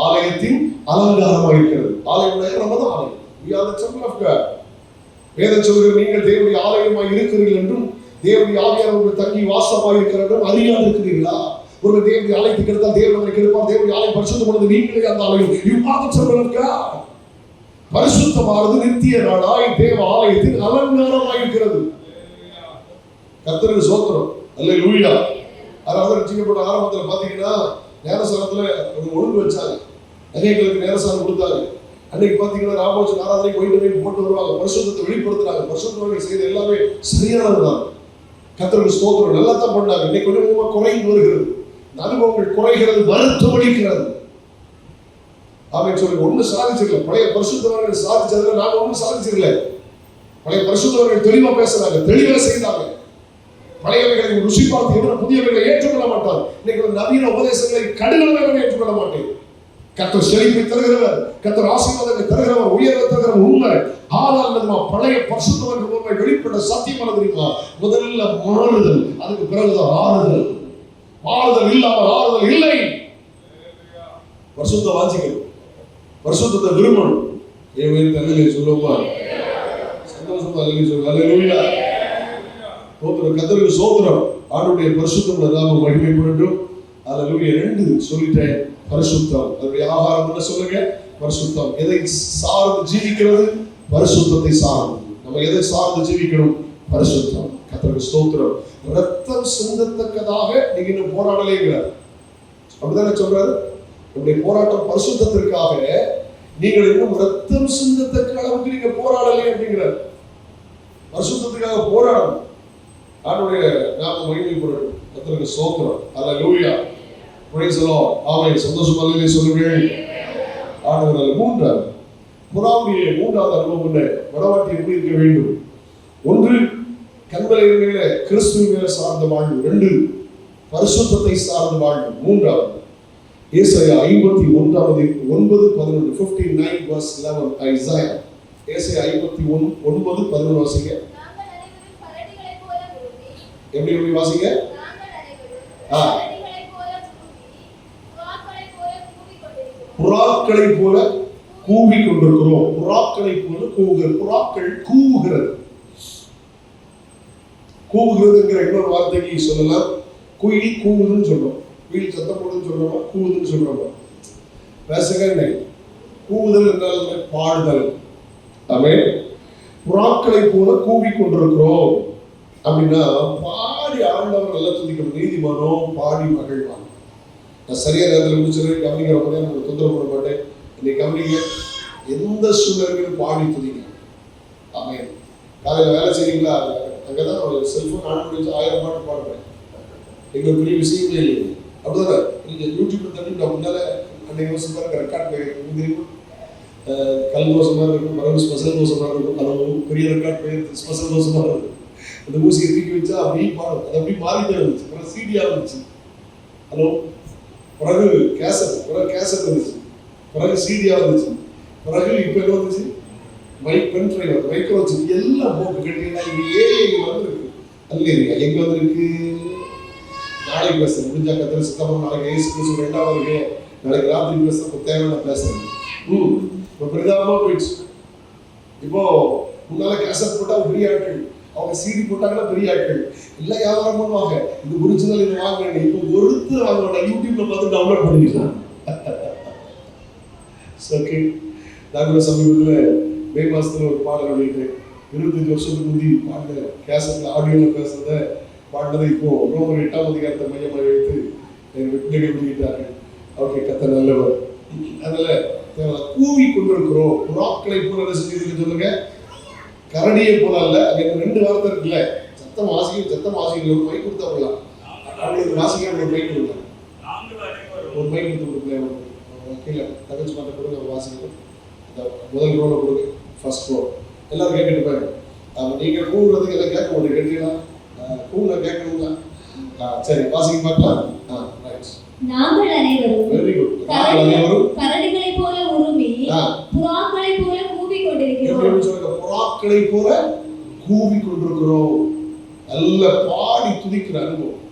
ஆலயத்தின் அலங்காரமாக இருக்கிறது. ஆலயம் நம்ம தான் ஆலயம். We are the temple of God. வேதம் சொல்கிறது, நீங்கள் தேவனுடைய ஆலயமாய் இருக்கிறீர்கள் என்றும் தேவனுடைய ஆவியானவர் தங்கி வாசமாய் இருக்கிறார்கள் அறியாது இருக்கிறீர்களா? ஒரு தேவனுடைய ஆலயத்துக்கு எடுத்தால் தேவன் அவரை கெடுப்பார். தேவனுடைய ஆலயம் பரிசுத்தமானது, நீங்களே அந்த ஆலயம். You are the temple of God. பரிசுத்தமானது நித்திய நாளாய் தேவ ஆலயத்தின் அலங்காரமாய் இருக்கிறது. கர்த்தருக்கு ஸ்தோத்திரம். அல்லேலூயா. அதாவது ரட்சிக்கப்பட்ட ஆரம்பத்தில் பார்த்தீங்கன்னா ஞானஸ்நானத்துல ஒரு ஒழுங்கு வச்சாங்க. அநேகங்களுக்கு ஞானஸ்நானம் கொடுத்தாங்க. அன்னைக்கு பார்த்தீங்கன்னா ராமோஜன் ஆராதனைக்கு ஒயிட் போட்டு வருவாங்க. பரிசுத்தத்தை வெளிப்படுத்துறாங்க. பரிசுத்தமாக செய்த எல்லாமே சரியானதுதான். கர்த்தருக்கு ஸ்தோத்திரம். நல்லா தான் பண்ணாங்க. இன்னைக்கு கொஞ்சம் கொஞ்சமா குறைந்து வருகிறது. அனுபவங்கள் குறைகிறது, வருத்தம் அளிக்கிறது. ஆமென் சொல்லுங்க. ஒன்றும் சாதிச்சிடல. பழைய பரிசுத்தவர்கள் சாதிச்சதுல நாங்க ஒன்றும் சாதிச்சிடல. பழைய பரிசுத்தவர்கள் தெளிவா பேசுறாங்க, தெளிவா செய்தாங்க. பழையவைகளை ருசி பார்த்து எவரும் புதியவைகளை ஏற்றுக்கொள்ள மாட்டார். இன்னைக்கு நவீன உபதேசங்களை கடுகளவை ஏற்றுக்கொள்ள மாட்டேன். கர்த்தர் செழிப்பை தருகிறவர், கர்த்தர் ஆசீர்வாதத்தை தருகிறவர், உயர்வை தருகிறவர் உண்மை. ஆனால் நம்ம பழைய பரிசுத்தவர்கள் உண்மை வெளிப்பட்ட சத்தியம் தெரியுமா? முதல்ல மாறுதல், அதுக்கு பிறகுதான் ஆறுதல். மாறுதல் இல்லாமல் ஆறுதல் இல்லை. பரிசுத்த வாஞ்சிக்கணும், பரிசுத்தத்தை விரும்பணும். ஏன் தன்னிலே சொல்லுவா சந்தோஷமா அல்லேலூயா. ஸ்தோத்திரம், கர்த்தருக்கு ஸ்தோத்திரம். ஆண்டவருடைய பரிசுத்தமுள்ள நாமம் மகிமைப்படட்டும். அல்லேலூயா. 2 சொல்லிட்டேன். பரிசுத்தம், அதனுடைய ஆகாரம் என்ன சொல்லுங்க? பரிசுத்தம். எதை சார்ந்து ஜீவிக்கிறது? பரிசுத்தத்தை சார்ந்து. நம்ம எதை சார்ந்து ஜீவிக்கணும்? பரிசுத்தம். கர்த்தருக்கு ஸ்தோத்திரம். ரத்தம் சிந்தத்தக்கதாக நீங்க இன்னும் போராடலைங்கிறார். அப்படிதானே சொல்றாரு? நம்முடைய போராட்டம் பரிசுத்தத்திற்காக. நீங்கள் இன்னும் ரத்தம் சிந்தத்தக்க அளவுக்கு நீங்க போராடலை அப்படிங்கிறார். பரிசுத்தத்துக்காக போராடணும். ஆண்டவருடைய நாம மகிமைப்படட்டும். கர்த்தருக்கு ஸ்தோத்திரம். அல்லேலூயா. Praise the Lord. ஆமென். சந்தோஷமா அல்லேலூயா சொல்லுங்கள். ஆண்டவர். 3வது புறாவுடைய 3வது அனுபவம் என்ன? மனவாட்டி எப்படி இருக்க வேண்டும்? 1 கண்மலையிலே கிறிஸ்துவின் மேல் சார்ந்த வாழ்வு. 2 பரிசுத்தத்தை சார்ந்த வாழ்வு. 3வது ஏசாயா 51 9-11 59 verse 11. ஐசாயா ஏசாயா 51 9-11 வாசிங்க. எப்படி வாசிங்க? புறாக்களை போல கூவி கொண்டிருக்கிறோம். புறாக்களை போல கூவுகிறது. புறாக்கள் கூவுகிறது. கூவுகிறதுங்கிற இன்னொரு வார்த்தைக்கு சொல்லலாம். குயில் கூவுதுன்னு சொல்றோம். குயில் சத்தம் போடுன்னு சொல்றோமா? கூவுதுன்னு சொல்றோமா? பேசுங்க. கூவுதல் என்றால் பாடுதல். ஆமென். புறாக்களை போல கூவி கொண்டிருக்கிறோம் அப்படின்னா பாடி ஆண்டவர் நல்லா துதிக்கணும். நீதிமானோ பாடி மகிழ்வான். நான் சரியா நேரத்தில் முடிச்சிருக்கேன். கவனிக்கிற போதே நான் தொந்தரவு பண்ண மாட்டேன். இன்னைக்கு கவனிங்க. எந்த சூழ்நிலையிலும் பாடி துதிங்க. ஆமென். காலையில் வேலை செய்றீங்களா? அங்கதான் ஒரு செல்போன் ஆன் பண்ணி 1000 பாட்டு பாடுறேன். எங்களுக்கு பெரிய விஷயமே இல்லை. அப்படிதானே? நீங்க யூடியூப்ல தண்ணி நான் முன்னால அன்னைக்கு வருஷம் பாருங்க ரெக்கார்ட் தெரியுமா? கல் தோசை மாதிரி இருக்கும், மரம் ஸ்பெஷல் தோசை மாதிரி இருக்கும். அது பெரிய ரெக்கார்ட் பெயர் ஸ்பெஷல் தோசை மாதிரி இருக்கும். அந்த ஊசியை தூக்கி வச்சா அப்படியே பாடும். அது அப்படியே மாறிட்டே இருந்துச்சு. அப்புறம் சீடியா இருந்துச்சு. ஹலோ. பிறகு கேசட் இருந்துச்சு. பிறகு சீடியா இருந்துச்சு. பிறகு இப்போ என்ன வந்துச்சு? பென் டிரைவ், மைக்ரோ சிப் எல்லாம் போக்கு கேட்டீங்கன்னா இது ஏஐ வந்துருக்கு. அல்லேலூயா. எங்க வந்திருக்கு? நாளைக்கு பேசுறேன். முடிஞ்சா கத்திர சித்தப்பா நாளைக்கு ஏசு கிறிஸ்து 2வது வருகை. நாளைக்கு ராத்திரி பேசுறேன். தேவையான பேசுறேன். இப்போ பிரதாபமா போயிடுச்சு. இப்போ முன்னால கேசட் போட்டா பெரிய ஆட்கள், அவங்க சீடி போட்டாங்கன்னா பெரிய ஆட்கள் எல்லாம் வியாபாரம் பண்ணுவாங்க. இது ஒரிஜினல், இது வாங்க. இப்போ ஒருத்தர் அவங்களோட யூடியூப்ல பார்த்து டவுன்லோட் பண்ணிக்கலாம். ஓகே. நாங்கள் சமீபத்தில் மே மாசத்துல ஒரு பாடல் வெளியிட்டேன். 25 வருஷத்துக்கு முந்தி பாடின கேசட்ல ஆடியோவில் பேசுறத பாடினதை இப்போ ரோமர் 8ஆம் அதிகாரத்தை மையமாக வைத்து வெற்றிகள் வெளியிட்டார்கள். ஓகே. கர்த்தர் நல்லவர். அதனால கூவி கொண்டிருக்கிறோம். புறாக்களை போல செஞ்சு சொல்லுங்க. கரடியை போல அல்ல. அங்க 2 வார்த்தை இருக்குல்ல. சத்தம் வாசிக்க மைக் கொடுத்தா போகலாம். அவங்களுக்கு வாசிக்க ஒரு மைக் கொடுக்கலாம். ஒரு மைக் கொடுத்து கொடுக்கல. கீழே தகச்சு மாட்ட கொடுங்க. வாசிக்கணும். முதல் ரோல கொடுங்க. ஃபர்ஸ்ட் ரோ எல்லாரும் கேட்டுட்டு பாருங்க. நீங்க கூவுறதுக்கு எல்லாம் கேட்க முடியும். கேட்டீங்களா? கூவுல கேட்கணுங்களா? சரி, வாசிக்க பார்க்கலாம். ரைட். நாங்கள் அனைவரும் வெரி குட். கரடிகளை போல உருமி புறாக்களை போல கூவி கொண்டிருக்கிறோம். எப்படி சொல்லுங்க? புறாக்களை போல கூவி கொண்டிருக்கிறோம். நல்ல பாடி துதிக்கிற அனுபவம்.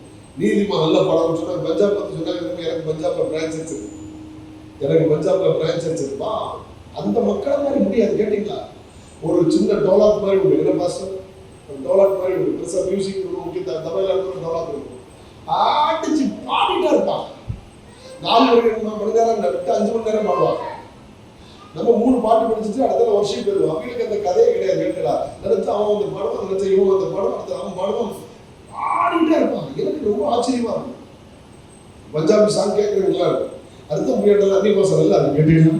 நீதிமான் நல்ல பாடம் சொன்னா. பஞ்சாப் பத்தி சொன்னாங்க. எனக்கு பஞ்சாப்ல பிரான்ச் இருக்கு. அந்த மக்களை மாதிரி முடியாது. கேட்டீங்களா? ஒரு சின்ன டோலாக் மாதிரி உண்டு. என்ன பாஸ்டர்? டோலாக் மாதிரி உண்டு. பெருசா மியூசிக் முக்கிய தமிழ்நாடு டோலாக் இருக்கும். ஆடிச்சு பாடிட்டா இருப்பாங்க. 4 மணி நேரம் 5 மணி நேரம் பாடுவாங்க. நம்ம 3 பாட்டு படிச்சுட்டு அடுத்த வருஷம் போயிடுவோம். அவங்களுக்கு அந்த கதையே கிடையாது. கேட்டா நினைச்சு அவன் அந்த படம் நினைச்ச இவன் அந்த படம் அடுத்த அவன் படம் பாடிட்டே இருப்பாங்க. எனக்கு ரொம்ப ஆச்சரியமா இருக்கும். பஞ்சாபி சாங் கேட்கறீங்களா? அடுத்த முடியாத அந்நிய பாசம் இல்லை. அது கேட்டீங்கன்னா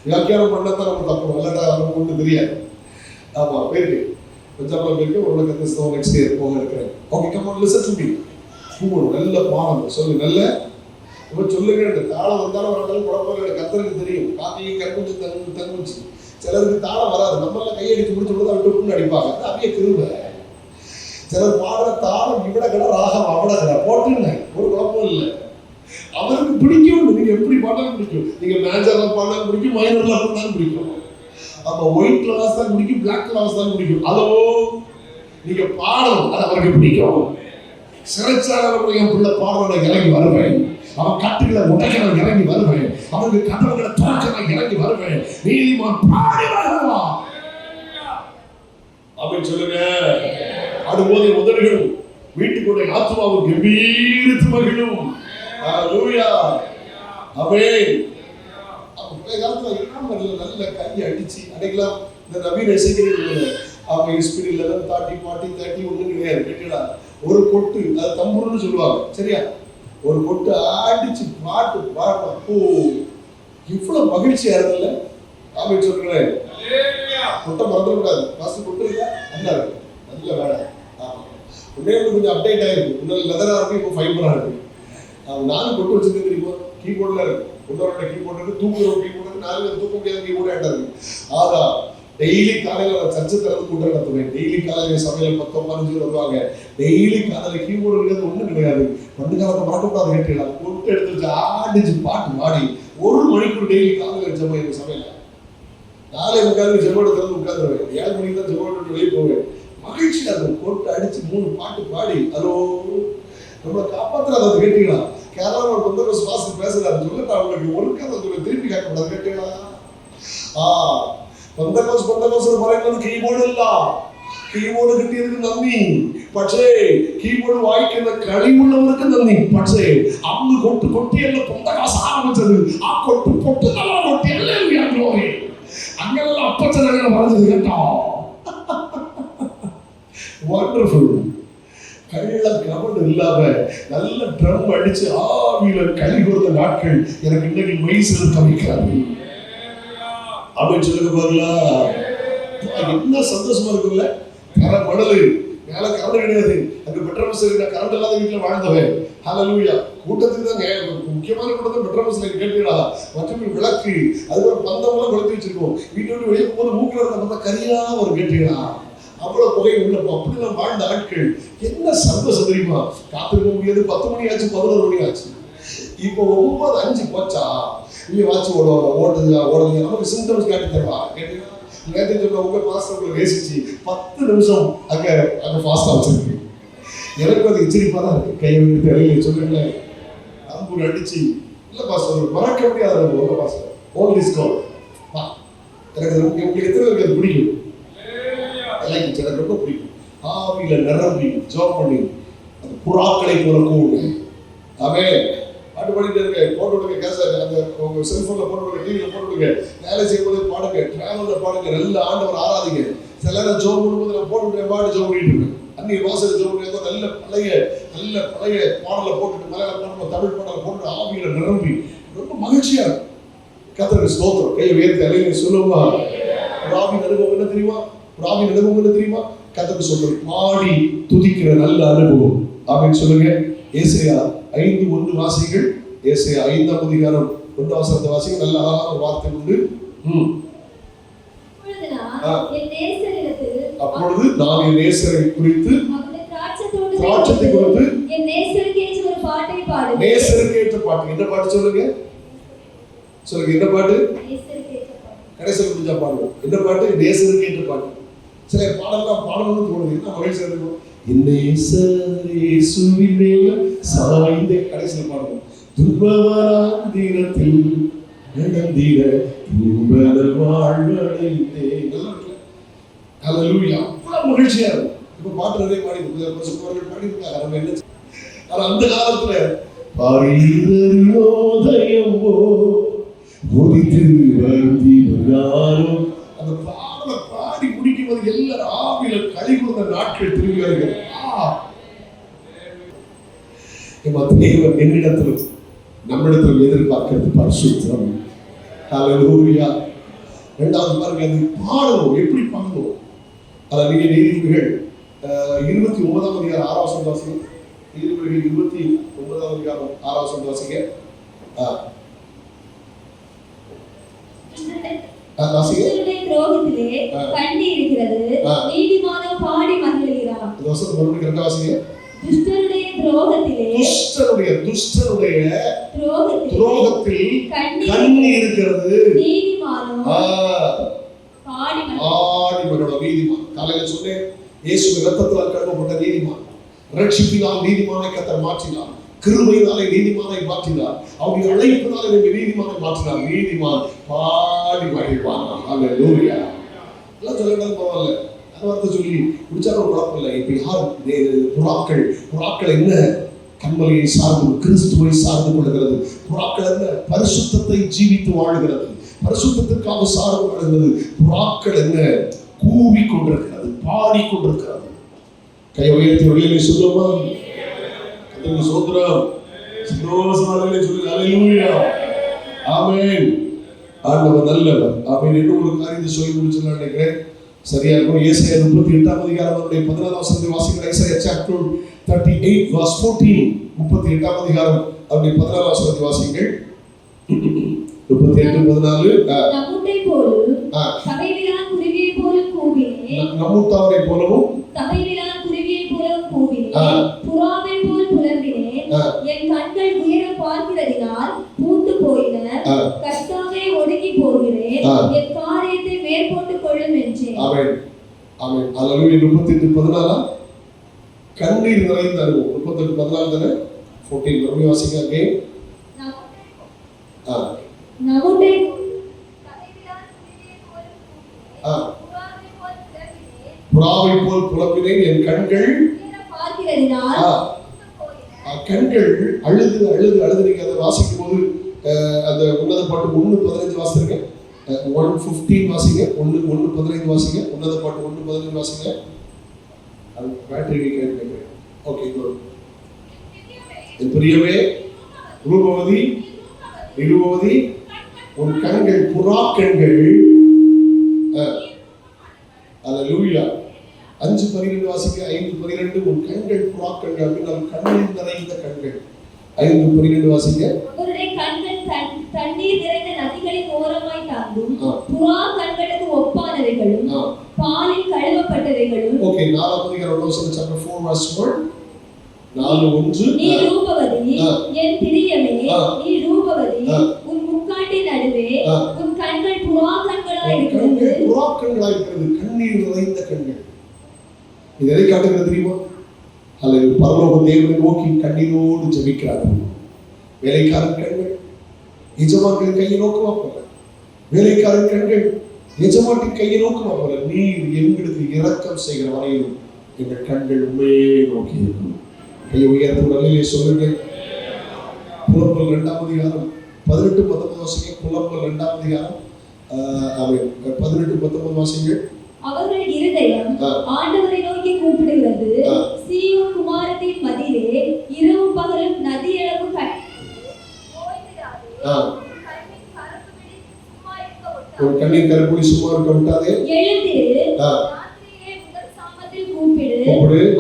வியாக்கியானம் பண்ணதான் நம்ம தப்பு. நல்லதா நமக்கு ஒன்றும் தெரியாது. ஆமா, போயிருக்கு. பஞ்சாப்ல போயிருக்கு. ஒரு கத்திரிஸ்தவம் நெக்ஸ்ட் இயர் போக இருக்கிறேன். Okay, come on listen to me. கூவணும். நல்ல பாடம் சொல்லு. நல்ல இப்போ சொல்லுங்க. தாளம் வந்தாலும் வராலும் குழப்பம். கத்தருக்கு தெரியும். காக்கையும் கற்குஞ்சு தங்குச்சு. சிலருக்கு தாளம் வராது. நம்மளால கையடிச்சு முடிச்சு விடுறது விட்டு அடிப்பாங்க. அப்படியே திரும்ப சிலர் பாடுற தாளம் இவிட கடை ராகம் அவட கடை போட்டுங்க. ஒரு குழப்பம் இல்லை. அவருக்கு பிடிக்கும். நீங்க எப்படி பாட்டாலும் பிடிக்கும். நீங்க மேஜர்ல பாடினாலும் பிடிக்கும், மைனர்ல பாடினாலும் பிடிக்கும். அப்ப ஒயிட் கிளாஸ் தான் பிடிக்கும், பிளாக் கிளாஸ் தான் பிடிக்கும். அதோ நீங்க பாடணும். அது அவருக்கு பிடிக்கும். சிறைச்சாளர் என் பிள்ளை பாடுறவனை இறங்கி வருவேன். அவன் கட்டுகளை உடைக்கிறவன் இறங்கி வருவேன். அவனுக்கு கதவுகளை திறக்கிறவன் இறங்கி வருவேன். நீதிமான் பாடி வருவான். ஆமென் சொல்லுங்க. ஆடும்போது உதடுகளும் வீட்டுக்குள்ளே ஆத்மாவும் கம்பீரித்து மகிழும். ஹalleluya. ஆமென். காலத்துல இல்லாம நல்ல கையை அடிச்சு அடைக்கலாம். இந்த நவீன இசைக்கருவிகள் அவங்க ஸ்பீட் 11 30 40 30 ஒன்றும் கிடையாது. கேட்டீங்களா? ஒரு கொட்டு, அது தம்புருன்னு சொல்லுவாங்க, சரியா? ஒரு கொட்டு அடிச்சு பாட்டு பாடணும். ஓ, இவ்வளவு மகிழ்ச்சியா இருக்குல்ல. ஆமென் சொல்லுங்களேன். கொட்டை மறந்துடக்கூடாது. மாசம் கொட்டு இல்ல நல்லா இருக்கு, நல்ல வேலை. ஆமா, கொஞ்சம் அப்டேட் ஆயிருக்கு. இன்னும் லெதரா இருக்கு, இப்போ ஃபைபரா இருக்கு. நானும் கொட்டு வச்சிருக்கேன் தெரியுமா? கீபோர்ட்ல இருக்கு, இன்னொரு கீபோர்டு இருக்கு, தூக்குற கீபோர்டு, நாலு தூக்க முடியாத கீபோர்டு ஆட்டா இருக்கு. ஆதா டெய்லி காலையில சர்ச்சை திறந்து கூட்டம் நடத்துவேன். டெய்லி காலையில சமையல் 10 15 வருவாங்க. டெய்லி காலையில கீபோர்டு கிடையாது, ஒண்ணும் கிடையாது. பண்டு காலத்தை மறக்கக்கூடாது. கேட்டீங்களா? கொட்டு எடுத்து ஆடிச்சு பாட்டு பாடி 1 மணிக்கு டெய்லி காலையில ஜெபம் சமையல 4 முக்காலுக்கு ஜெபோட திறந்து உட்காந்துருவேன். 7 மணிக்கு தான் ஜெபோட வெளியே போவேன். மகிழ்ச்சியா இருக்கும். கொட்டு அடிச்சு 3 பாட்டு பாடி அதோ நம்மளை காப்பாத்துறாரு. அதை கேட்டீங்களா? கேரளா ஒரு பொந்தர சுவாசம் பேசுறாரு. சொல்லுங்க, அவங்களுக்கு ஒரு கதை சொல்ல திருப்பி கேட்கக்கூடாது. கேட்டீங்களா? പൊന്തക്കോസ് പറയുന്നത് കീബോർഡ് അല്ല. കീബോർഡ് കിട്ടിയതിന് നന്ദി, പക്ഷേ കീബോർഡ് വായിക്കുന്ന കഴിവുള്ളവർക്ക് നന്ദി. പക്ഷേ അന്ന് കൊട്ടിയല്ല പൊന്തക്കോസ് ആരംഭിച്ചത്. ആ കൊട്ട് പൊട്ടുന്ന കൊട്ടിയല്ലേ ഗ്ലോറി. അങ്ങനെയുള്ള അപ്പച്ചൻ അങ്ങനെ പറഞ്ഞത് കേട്ടോ. വണ്ടർഫുൾ. கள்ள கவனம் இல்லாம நல்ல ட்ரம் அடிச்சு ஆவியில களி கொடுத்த நாட்கள் எனக்கு இன்னைக்கு மெய் செலுத்த வைக்கிறாரு. அப்படின்னு சொல்லுங்க பாருங்களா. என்ன சந்தோஷமா இருக்குல்ல. கரை மணலு மேல கரண்ட் கிடையாது. அங்க பெட்ரோல் சரி கரண்ட் இல்லாத வீட்டுல வாழ்ந்தவன். ஹalleluya. கூட்டத்துக்கு தான் முக்கியமான கூட்டத்தை பெட்ரோல் சரி கேட்டீங்களா? மற்றும் விளக்கு அதுக்கு பந்தமெல்லாம் கொளுத்தி வச்சிருக்கோம். வீட்டை விட்டு வெளியே போகும்போது மூக்கில் இருந்த பந்தம் கரியா ஒரு கேட்டீங்களா? அவ்வளவு புகை உள்ள அப்படிலாம் வாழ்ந்த ஆட்கள். என்ன சந்தோஷம் தெரியுமா? காத்திருக்க முடியாது. 10 மணி ஆச்சு, 11 மணி ஆச்சு. இப்போ 9:05 போச்சா இல்லையா? வாட்சி ஓடுதுங்க ஓடுதுங்க. நமக்கு சிம்டம்ஸ் காட்டி தருவா. கேட்டீங்கன்னா நேற்று சொல்ல உங்க பாஸ்டர் உங்களை ரேசிச்சு 10 நிமிஷம் அங்க ஃபாஸ்டா வச்சிருக்கு. எனக்கு அது எச்சரிப்பா தான் இருக்கு. கையை விட்டு வெளியே சொல்லுங்களேன். அம்பூர் அடிச்சு இல்ல பாஸ்டர் மறக்க முடியாத உங்க பாஸ்டர் ஓல்ட் இஸ் கோல்ட். எனக்கு உங்களுக்கு எத்தனை பேருக்கு அது பிடிக்கும்? எனக்கு ரொம்ப பிடிக்கும். ஆவியில நிரம்பி ஜோம் பண்ணி அந்த புறாக்களை போல கூடு. ஆமென். பாட்டு பாடிட்டு இருக்க, போட்டு விடுங்க. கேசட் அந்த உங்க செல்போன்ல போட்டு விடுங்க, டிவியில போட்டு விடுங்க. வேலை செய்யும்போது பாடுங்க, டிராவல்ல பாடுங்க, நல்ல ஆண்டவர் ஆராதிங்க. சில நேரம் ஜோம் பண்ணும்போது நான் போட்டு விடுறேன், பாட்டு ஜோம் பண்ணிட்டு இருக்கேன். அன்னைக்கு வாசல் ஜோம் பண்ணி நல்ல பழைய பாடலை போட்டுட்டு மலையாள பாடல தமிழ் பாடலை போட்டு ஆவியில நிரம்பி ரொம்ப மகிழ்ச்சியா இருக்கும். கர்த்தருக்கு ஸ்தோத்திரம். கையை உயர்த்தி அலையில சொல்லுவா. ஆவியின் அனுபவம் என்ன தெரியுமா? ஆவியின் அனுபவம் என்ன தெரியுமா? கர்த்தருக்கு சொல்றது பாடி துதிக்கிற நல்ல அனுபவம். ஆமென் சொல்லுங்க. ஏசாயா 5:1 வாசிகள். ஏசாயா 5ஆம் அதிகாரம் 1ஆம் வசனத்தை வாசிங்க. நல்ல அழகான ஒரு வார்த்தை உண்டு. அப்பொழுது நான் என் நேசரை குறித்து திராட்சத்தை குறித்து என் நேசருக்கு ஏற்ற ஒரு பாட்டை பாடுவேன். நேசருக்கு ஏற்ற பாட்டு. என்ன பாட்டு சொல்லுங்க? சொல்லுங்க, என்ன பாட்டு? நேசருக்கு ஏற்ற பாட்டு. கடைசியில் முடிஞ்சா பாடுவோம். என்ன பாட்டு? நேசருக்கு ஏற்ற பாட்டு. சில பாடலாம் பாடணும்னு தோணுது. என்ன மகிழ்ச்சியா இருக்கும். சாய்ந்த கடைசியில் பாடுவோம். துன்பவராந்திரத்தில் நடந்திட துன்பதல் வாழ்வடைந்தேன். ஹalleluya. அவ்வளவு மகிழ்ச்சியா இருக்கும். இப்ப பாட்டு நிறைய பாடிருக்காங்க. நம்ம என்ன ஆனா அந்த காலத்துல பாரிதரியோதயமோ உதித்து வருந்தி வராரோ அந்த பாடலை பாடி முடிக்கும்போது எல்லாரும் ஆவியில களி கொடுத்த நாட்கள் திரும்பி வருகிறது. தேவன் என்னிடத்திலும் நம்மிடத்திலும் எதிர்பார்க்கிறது பரிசுத்தம். ஹalleluya. இரண்டாவது பாருங்க, அது பாடணும். எப்படி பாடணும்? அதாவது நீதிமொழிகள் 29ஆம் அதிகாரம் 6ஆம் வசனம் வாசிங்க. நீதிமொழிகள் 29ஆம் அதிகாரம் 6ஆம் வசனம் வாசிங்க. துரோகத்திலே கண்ணி இருக்கிறது, நீதிமானோ பாடி மகிழ்கிறான். இந்த வசனம் மறுபடியும் கரெக்டா வாசிங்க. துஷ்டருடைய துரோகத்திலே துரோகத்தில் கண்ணி இருக்கிறது, நீதிமானோ பாடி மகிழ்கிறான். நீதிமான் காலையில சொன்னேன், இயேசுவின் இரத்தத்தால் கழுவப்பட்ட நீதிமான். ரட்சிப்பினால் நீதிமானை கர்த்தர் மாற்றினார். கிருபையினாலே நீதிமானை மாற்றினார். அவருடைய அழைப்பினாலே நீதிமானை மாற்றினார். நீதிமான் பாடி மகிழ்வான். ஹalleluya. எல்லாம் சொல்லணும் பரவாயில்ல. அந்த வார்த்தை சொல்லி குடிச்சாலும் குழப்பம் இல்லை. இப்ப யார் புறாக்கள் என்ன கண்மலையை சார்ந்து கிறிஸ்துவை சார்ந்து கொள்கிறது. புறாக்கள் என்ன பரிசுத்தத்தை ஜீவித்து வாழ்கிறது, பரிசுத்தத்திற்காக சார்ந்து வாழ்கிறது. புறாக்கள் என்ன கூவி கொண்டிருக்கிறது, பாடி கொண்டிருக்கிறது. கை உயர்த்தி வெளியிலே சொல்லுமா, கர்த்தருக்கு ஸ்தோத்திரம், சந்தோஷமாக சொல்லி அல்லேலூயா, ஆமென். ஆண்டவர் நல்லவர், ஆமென். இன்னும் ஒரு காரியத்தை சொல்லி முடிச்சு நினைக்கிறேன், சரியா இருக்கும். ஏசாயா 38ஆம் அதிகாரம் 14ஆம் வசனத்தை வாசிக்கிற ஏசாயா chapter 38 verse 14. 38ஆம் அதிகாரம் 14ஆம் வசனத்தை வாசிங்கள். 38:14. நம்முட்டை போல் சபைவிலான் குருவியை போல கூவினேன், நம்முட்டாரை போலவும் சபைவிலான் குருவியை போல கூவினேன், புறாவை போல் புலம்பினேன். என் கண்கள் உயர பார்க்கிறதினால் பூத்து போயின, கர்த்தாவே ஒடுங்கி போகிறேன், என் காரியத்தை மேற்கொண்டு கொள்ளும் என்றேன். ஆமென், ஆமென். அல்லேலூயா. 38:14 கண்ணீர் நிறைந்த அனுபவம். 38:14 தானே? 14 மறுபடியும் வாசிங்க. அங்கே நம்முட்டை புறாவை போல் புலம்பினேன், என் கண்கள் பார்க்கிறதினால் கண்கள் அழுது அழுது அழுது. நீங்க அதை வாசிக்கும் போது அந்த உன்னத பாட்டு 1:15 வாசிங்க, 1:15 வாசிங்க, 1:15 வாசிங்க, உன்னத பாட்டு 1:15 வாசிங்க. அது பேட்டரி கேட்கிறேன். ஓகே, என் பிரியமே ரூபவதி நிருபவதி, உன் கண்கள் புறா கண்கள். அல்லேலூயா. 5:12 வாசிங்க. 5:12 உன் கண்கள் புறா கண்கள் அப்படின்னா கண்ணில் நிறைந்த கண்கள். 5:12 வாசிங்க. அவருடைய கண்கள் தண்ணீர் நிறைந்த நதிகளின் ஓரமாய் தாங்கும், புறா கண்களுக்கு ஒப்பானவைகளும் பாலில் கழுவப்பட்டவைகளும். ஓகே, 4ஆம் அதிகாரம் chapter 4 verse 1. 4:1. நீ ரூபவதி, என் பிரியமே, நீ ரூபவதி, உன் முக்காட்டின் நடுவே உன் கண்கள் புறா கண்களாய் இருக்கிறது. புறா கண்களாய் இருக்கிறது, கண்ணீர் நிறைந்த கண்கள். இது எதை காட்டுகிறது தெரியுமா? அல்லது பரலோக தேவனை நோக்கி கண்ணீரோடு ஜெபிக்கிறார்கள். வேலைக்காரன் கண்கள் எஜமான்களின் கையை நோக்குமா போல, வேலைக்காரன் கண்கள் எஜமானின் கையை நோக்குமா போல, நீர் எங்களுக்கு இரக்கம் செய்கிற வரையிலும் எங்கள் கண்கள் உண்மையே நோக்கி இருக்கும். கையை உயர்ந்த நிலையிலே சொல்லுங்கள். புலம்பல் 2ஆம் அதிகாரம் 18-19 வாசிங்க. புலம்பல் 2ஆம் அதிகாரம் 18-19 வாசிங்க. அவர்கள் இருதயம் ஆண்டவரை நோக்கி கூப்பிடுகிறது, சீயோன் குமாரத்தின் மதிலே இரவும் பகலும் நதியளவு ஒரு கண்ணீர் கரப்புடி சும்மா இருக்க விட்டாதே. எழுந்திரு, ராத்திரியிலே முதல் சாமத்தில் கூப்பிடு,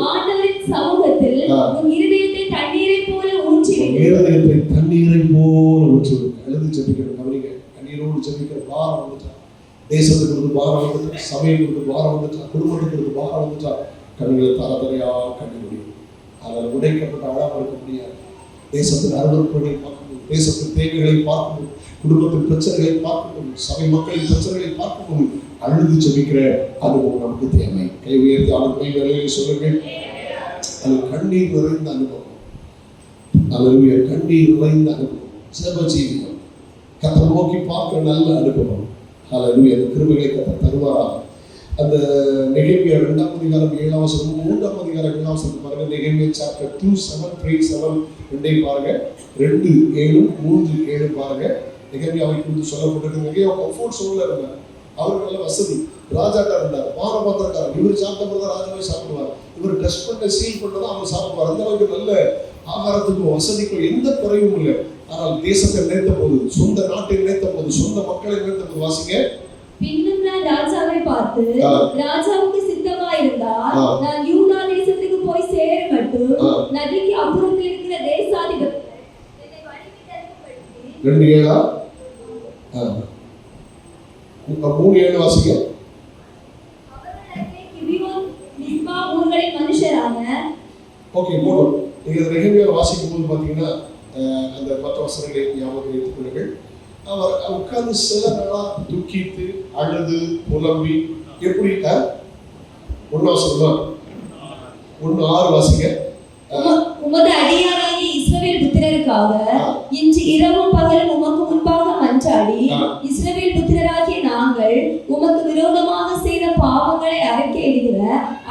ஆண்டவரின் சமூகத்தில் உன் இருதயத்தை தண்ணீரை போல ஊற்றிவிடு. இருதயத்தை தண்ணீரை போல ஊற்றிவிடு. அழுது ஜெபிக்கணும். கவனிங்க, கண்ணீரோடு ஜெபிக்கிற பாரம் வந்துட்டா, தேசத்துக்கு பாரம் வந்துட்டா, சபைக்கு பாரம் வந்துட்டா, குடும்பத்துக்கு பாரம் வந்துட்டா, கண்களை தரதரையா கண்ணி முடியும். அதில் உடைக்கப்பட்ட அழகாக இருக்க முடியாது. தேசத்தின் அருவருப்புகளை பார்க்கணும், தேசத்தின் தேவைகளை பார்க்கணும், குடும்பத்தின் பிரச்சனைகளை பார்க்கணும், சபை மக்களின் பிரச்சனைகளை பார்க்கணும். அழுது ஜெபிக்கிற அனுபவம் நமக்கு தேவை. கை உயர்த்தி ஆளுமை வேலையை சொல்லுங்கள். அது கண்ணீர் நிறைந்த அனுபவம். அல்லேலூயா. கண்ணீர் நிறைந்த அனுபவம், ஜெப ஜீவியம், கர்த்தரை நோக்கி பார்க்கிற நல்ல அனுபவம். அல்லேலூயா. அந்த கிருபைகளை கர்த்தர் தருவாராக. அந்த நெகேமியா 2ஆம் அதிகாரம் 7ஆம் வசனம், 3ஆம் அதிகாரம் 7ஆம் வசனம் பாருங்க. நெகேமியா chapter 2:7, 3:7 ரெண்டையும் பாருங்க. 2:7, 3:7 பாருங்க. நெகேமியாவை குறித்து சொல்லப்பட்டிருக்கு. நெகேமியா கம்ஃபோர்ட் சோன்ல இருந்தார். அவருக்கு நல்ல வசதி, ராஜாட்டா இருந்தார், பாரபாத்திரக்காரர். இவர் சாப்பிட்டப்போ தான் ராஜாவே சாப்பிடுவார். இவர் டெஸ்ட் பண்ண சீல் பண்ணதான் அவர் சாப்பிடுவார். அந்த அளவுக்கு நல்ல ஆகாரத்துக்கும் வசதிக்கும் எந்த குறையும் இல்லை. ஆனால் தேசத்தை நினைத்த போது, சொந்த நாட்டை நினைத்த போது, சொந்த மக்களை நினைத்த போது வாசிங்க. பின்னும் நான் ராஜாவை பார்த்து, ராஜாவுக்கு சித்தமாயிருந்தால் நான் யூதா தேசத்துக்கு போய் சேர மட்டும் நதிக்கு அப்புறத்தில் இருக்கிற தேசாதிபதி என்னை வழிவிட்டு அனுப்பும்படி. 2:7 3:7 வாசிங்க. அவர்களுடைய கிபியோன் மிஸ்பா ஊர்களின் மனுஷரான. ஓகே, போதும். நீங்க நெகேமியா வாசிக்கும் போது பாத்தீங்கன்னா அந்த மற்ற வசனங்களை ஞாபகம் வைத்துக் கொள்ளுங்கள். அவர் உட்கார்ந்து சில நாளா துக்கித்து அழுது புலம்பி எப்படி 1:6 வாசிங்க. உமது அடியாராகிய இஸ்ரவேல் புத்திரருக்காக இன்று இரவும் பகலும் உமக்கு முன்பாக மன்றாடி, இஸ்ரவேல் புத்திரராகிய நாங்கள் உமக்கு விரோதமாக செய்த பாவங்களை அறிக்கையிடுகிறோம்.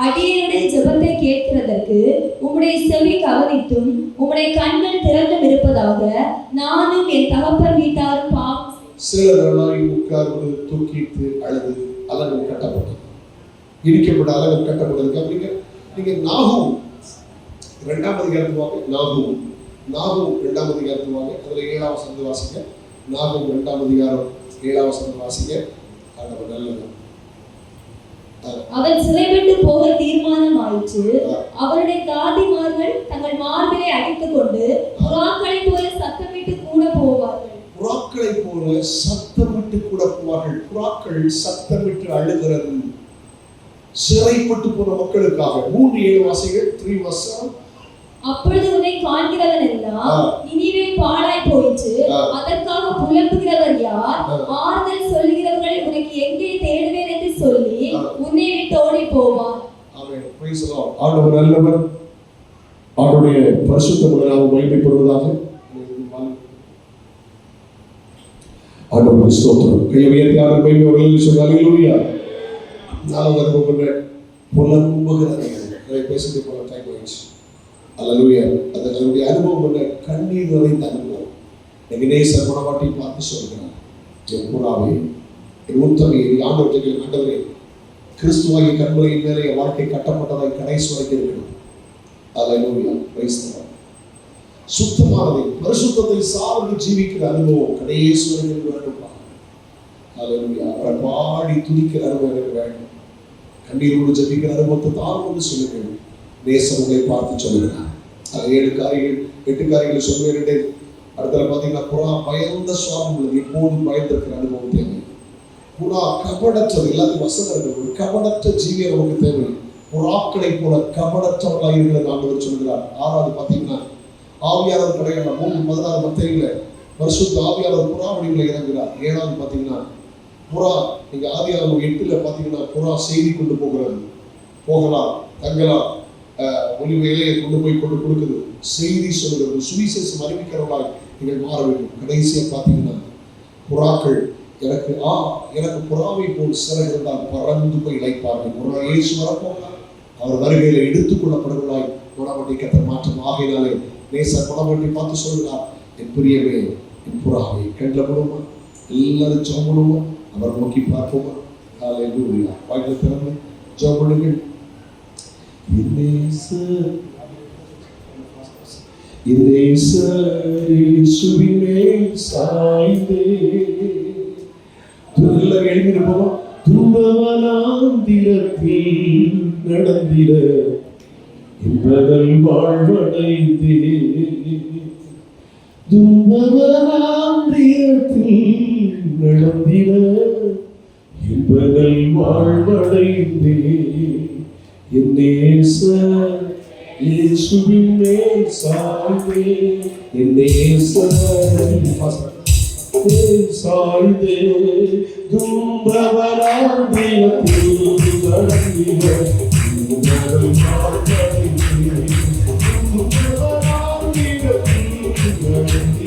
அடியேனுடைய ஜெபத்தை கேட்கிறதற்கு உம்முடைய செவி கவனித்தும் உம்முடைய கண்கள் திறந்தும் இருப்பதாக நானும் என் தகப்பன் வீட்டாரும் பாவம் சில நாளாய் உட்கார்ந்து தூக்கிட்டு அழுது அலங்கம் கட்டப்பட்டது, இடிக்கப்பட்ட அலங்கம் கட்டப்பட்டதுக்கு அப்படிங்க. நீங்க நாகும் 2ஆம் அதிகாரத்து வாங்க, நாகும் 2ஆம் அதிகாரத்து வாங்க, அதுல 7ஆம் வசனத்தை வாசிங்க. நாகும் 2ஆம் அதிகாரம் 7ஆம் வசனத்தை வாசிங்க. ஆண்டவர் நல்லது. அவன் சிறைவிட்டு போக தீர்மானம் ஆயிற்று. அவருடைய தாதிமார்கள் தங்கள் மார்பிலை அடித்துக் கொண்டு புறாக்களை போல சத்தமிட்டு கூட போவார்கள். புறாக்களை போல சத்தமிட்டு கூட போவார்கள். புறாக்கள் சத்தமிட்டு அழுகிறது. சிறைப்பட்டு போன மக்களுக்காக. 3-7 வாசிகள். 3 வசனம். அப்பொழுது உன்னை காண்கிறவன் எல்லாம் நினிவே பாழாய் போயிற்று, அதற்காக புலம்புகிறவர் யார்? ஆறுதல் சொல்லுகிறவர்களை உனக்கு எங்கே தேடுவேன் என்று சொல்லி உன்னை விட்டு ஓடி போவார். ஆமென். Praise the Lord. ஆண்டவர் நல்லவர். அவருடைய பரிசுத்த நாமம் மகிமைப்படுவதாக. ஆண்டவருக்கு ஸ்தோத்திரம். கையை உயர்த்தி ஆண்டவர் மகிமையோடு சொல்லி ஹல்லேலூயா. நான் வரும்போது புலம்புகிறவர்கள் பேசிட்டு போல டைம் ஆயிடுச்சு. அல்லேலூயா. அதனுடைய அனுபவம் என்ன? கண்ணீர் நிறைந்த அனுபவம். எங்கனேசர் குணமாட்டி பார்த்து சொல்கிறார், என் புறாவே, என் உத்தமே, ஆண்டவர்களை ஆண்டவரே, கிறிஸ்துவாகிய கண்மலையின் மேலே என் வாழ்க்கை கட்டப்பட்டதாய் கடைசி வரைக்கும் இருக்கணும். அல்லேலூயா. Praise the Lord. சுத்தமானதை, பரிசுத்தத்தை சார்ந்து ஜீவிக்கிற அனுபவம் கடைசி வரைக்கும் வேண்டும். அல்லேலூயா. பாடி துதிக்கிற அனுபவம் எனக்கு வேண்டும். கண்ணீரோடு ஜெபிக்கிற அனுபவத்தை தாழ்ந்து சொல்லுங்கள். நேசர் உங்களை பார்த்து சொல்லுகிறார். 7 காரியங்கள் 8 காரியங்களை சொல்லுவேன். அடுத்த பார்த்தீங்கன்னா புறா பயந்த சுவாமி உள்ளது. எப்போதும் பயந்திருக்கிற அனுபவம் தேவை. புறா கபடற்றது. எல்லாத்தையும் வசனம் இருக்கிறது. கபடற்ற ஜீவியம் நமக்கு தேவை. புறாக்களை போல கபடற்றவர்களாக இருக்கிறது ஆண்டவர் சொல்லுகிறார். 6வது பார்த்தீங்கன்னா ஆவியானவர் கிடையாது. 3:16 மத்தேயுல பரிசுத்த ஆவியானவர் புறா வடிவில் இறங்குகிறார். 7வது பார்த்தீங்கன்னா புறா, நீங்க ஆதியாகமம் 8ல பார்த்தீங்கன்னா புறா செய்தி கொண்டு போகலாம், தங்கலாம், ஒளிவு இலையை கொண்டு போய் கொண்டு கொடுக்குது, செய்தி சொல்லுகிறது, சுவிசேஷம் அறிவிக்கிறவர்களாய் நீங்கள் மாற வேண்டும். கடைசியா பார்த்தீங்கன்னா புறாக்கள் எனக்கு புறாவை போல் சிறகு இருந்தால் பறந்து போய் இழைப்பார்கள். ஒரு இயேசு வரப்போகிறார். அவர் வருகையில எடுத்துக்கொள்ளப்படுவதாய் குணமட்டி கத்த மாற்றம் ஆகையினாலே நேசர் குணமட்டி பார்த்து சொல்கிறார், என் பிரியமே, என் புறாவை கண்ணில் போடுமா, எல்லாரும் ஜெபம் பண்ணுமா, அவர் நோக்கி பார்ப்போமா. ஹல்லேலூயா. வாய்ப்பு திறந்து ஜெபம் பண்ணுங்கள். எழுதிருப்போம். துன்பவனாந்திரத்தில் நடந்திட என்பதல் வாழ்வடைந்தே, துன்பவனாந்திரத்தில் நடந்திட என்பதல் வாழ்வடைந்தே, என் நேசர் இயேசுவின் மேல் சாய்ந்தே, என் நேசர் சாய்ந்தே, துன்பவனாந்திரத்தில் நடந்திட என்பதல் வாழ்வடைந்தே, துன்பவனாந்திரத்தில் நடந்திட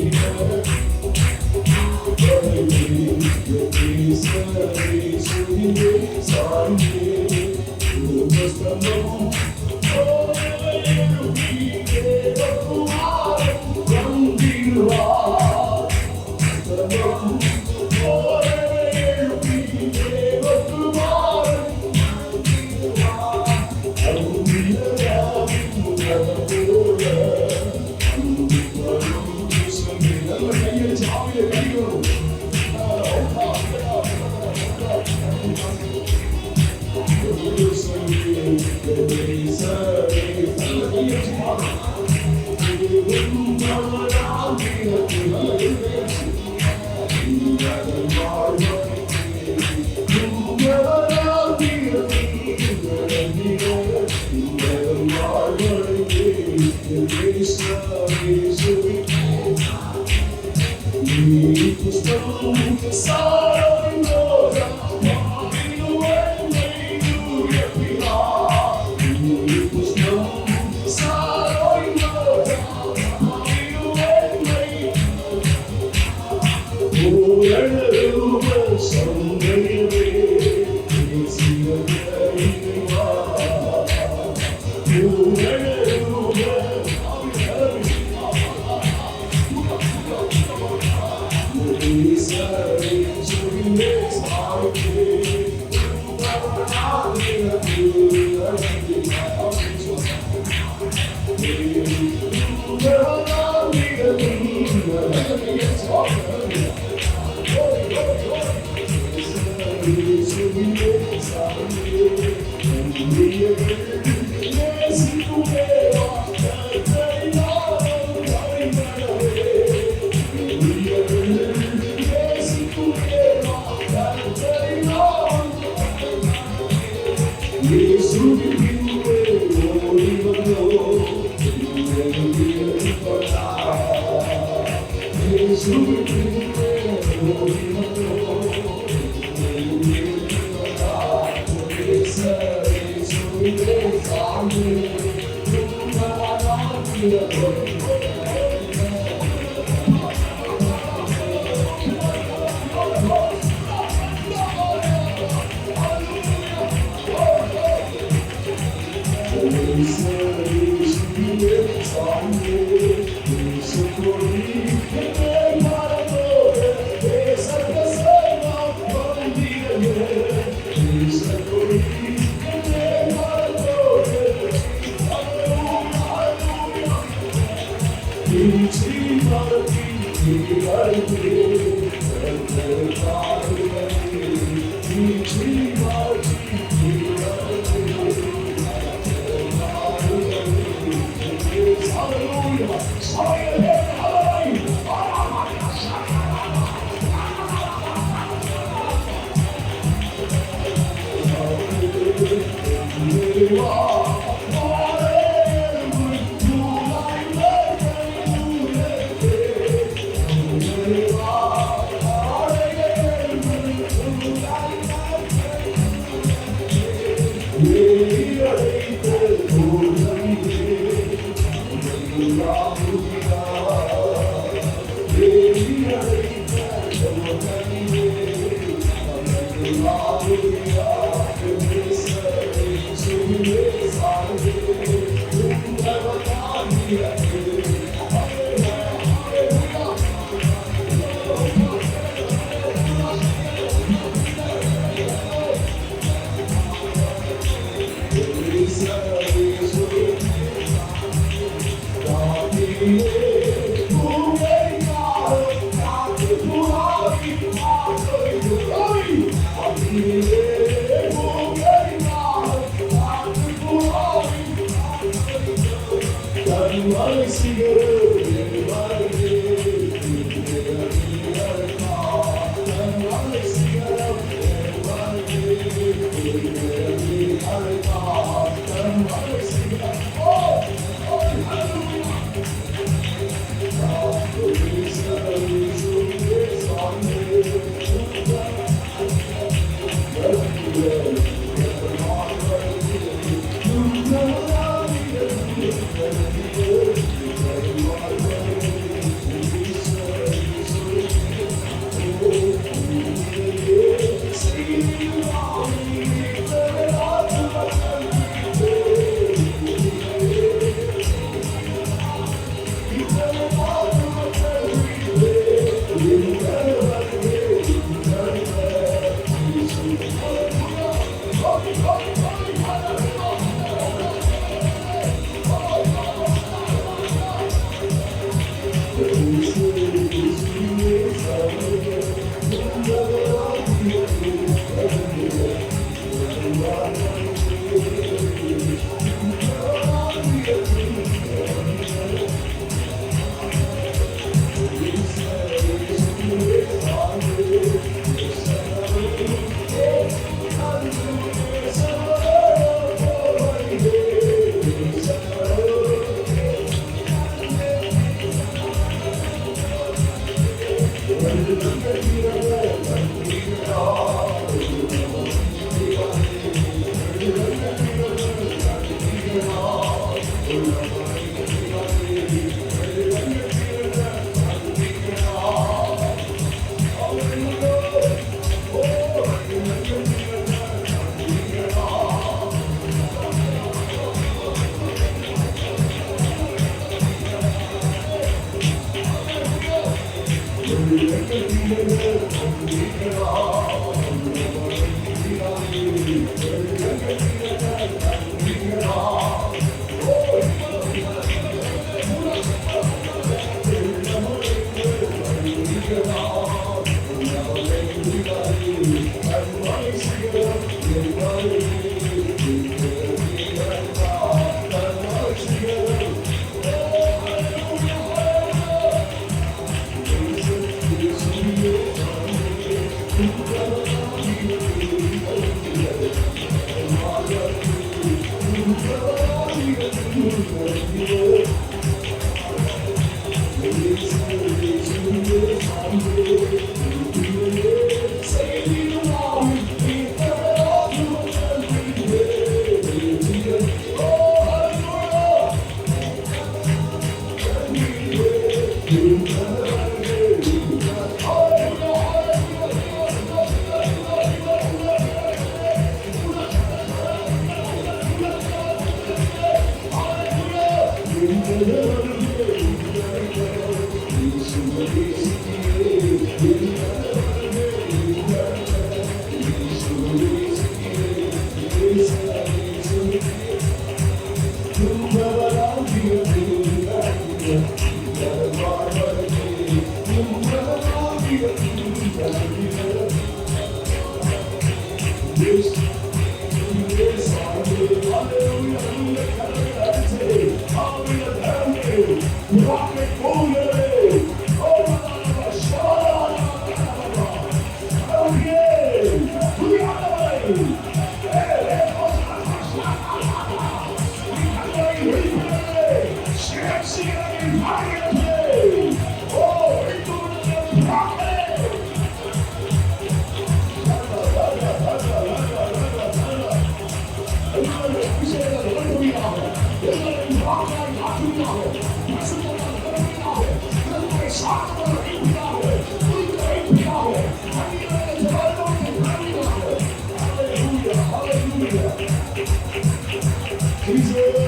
Jesus.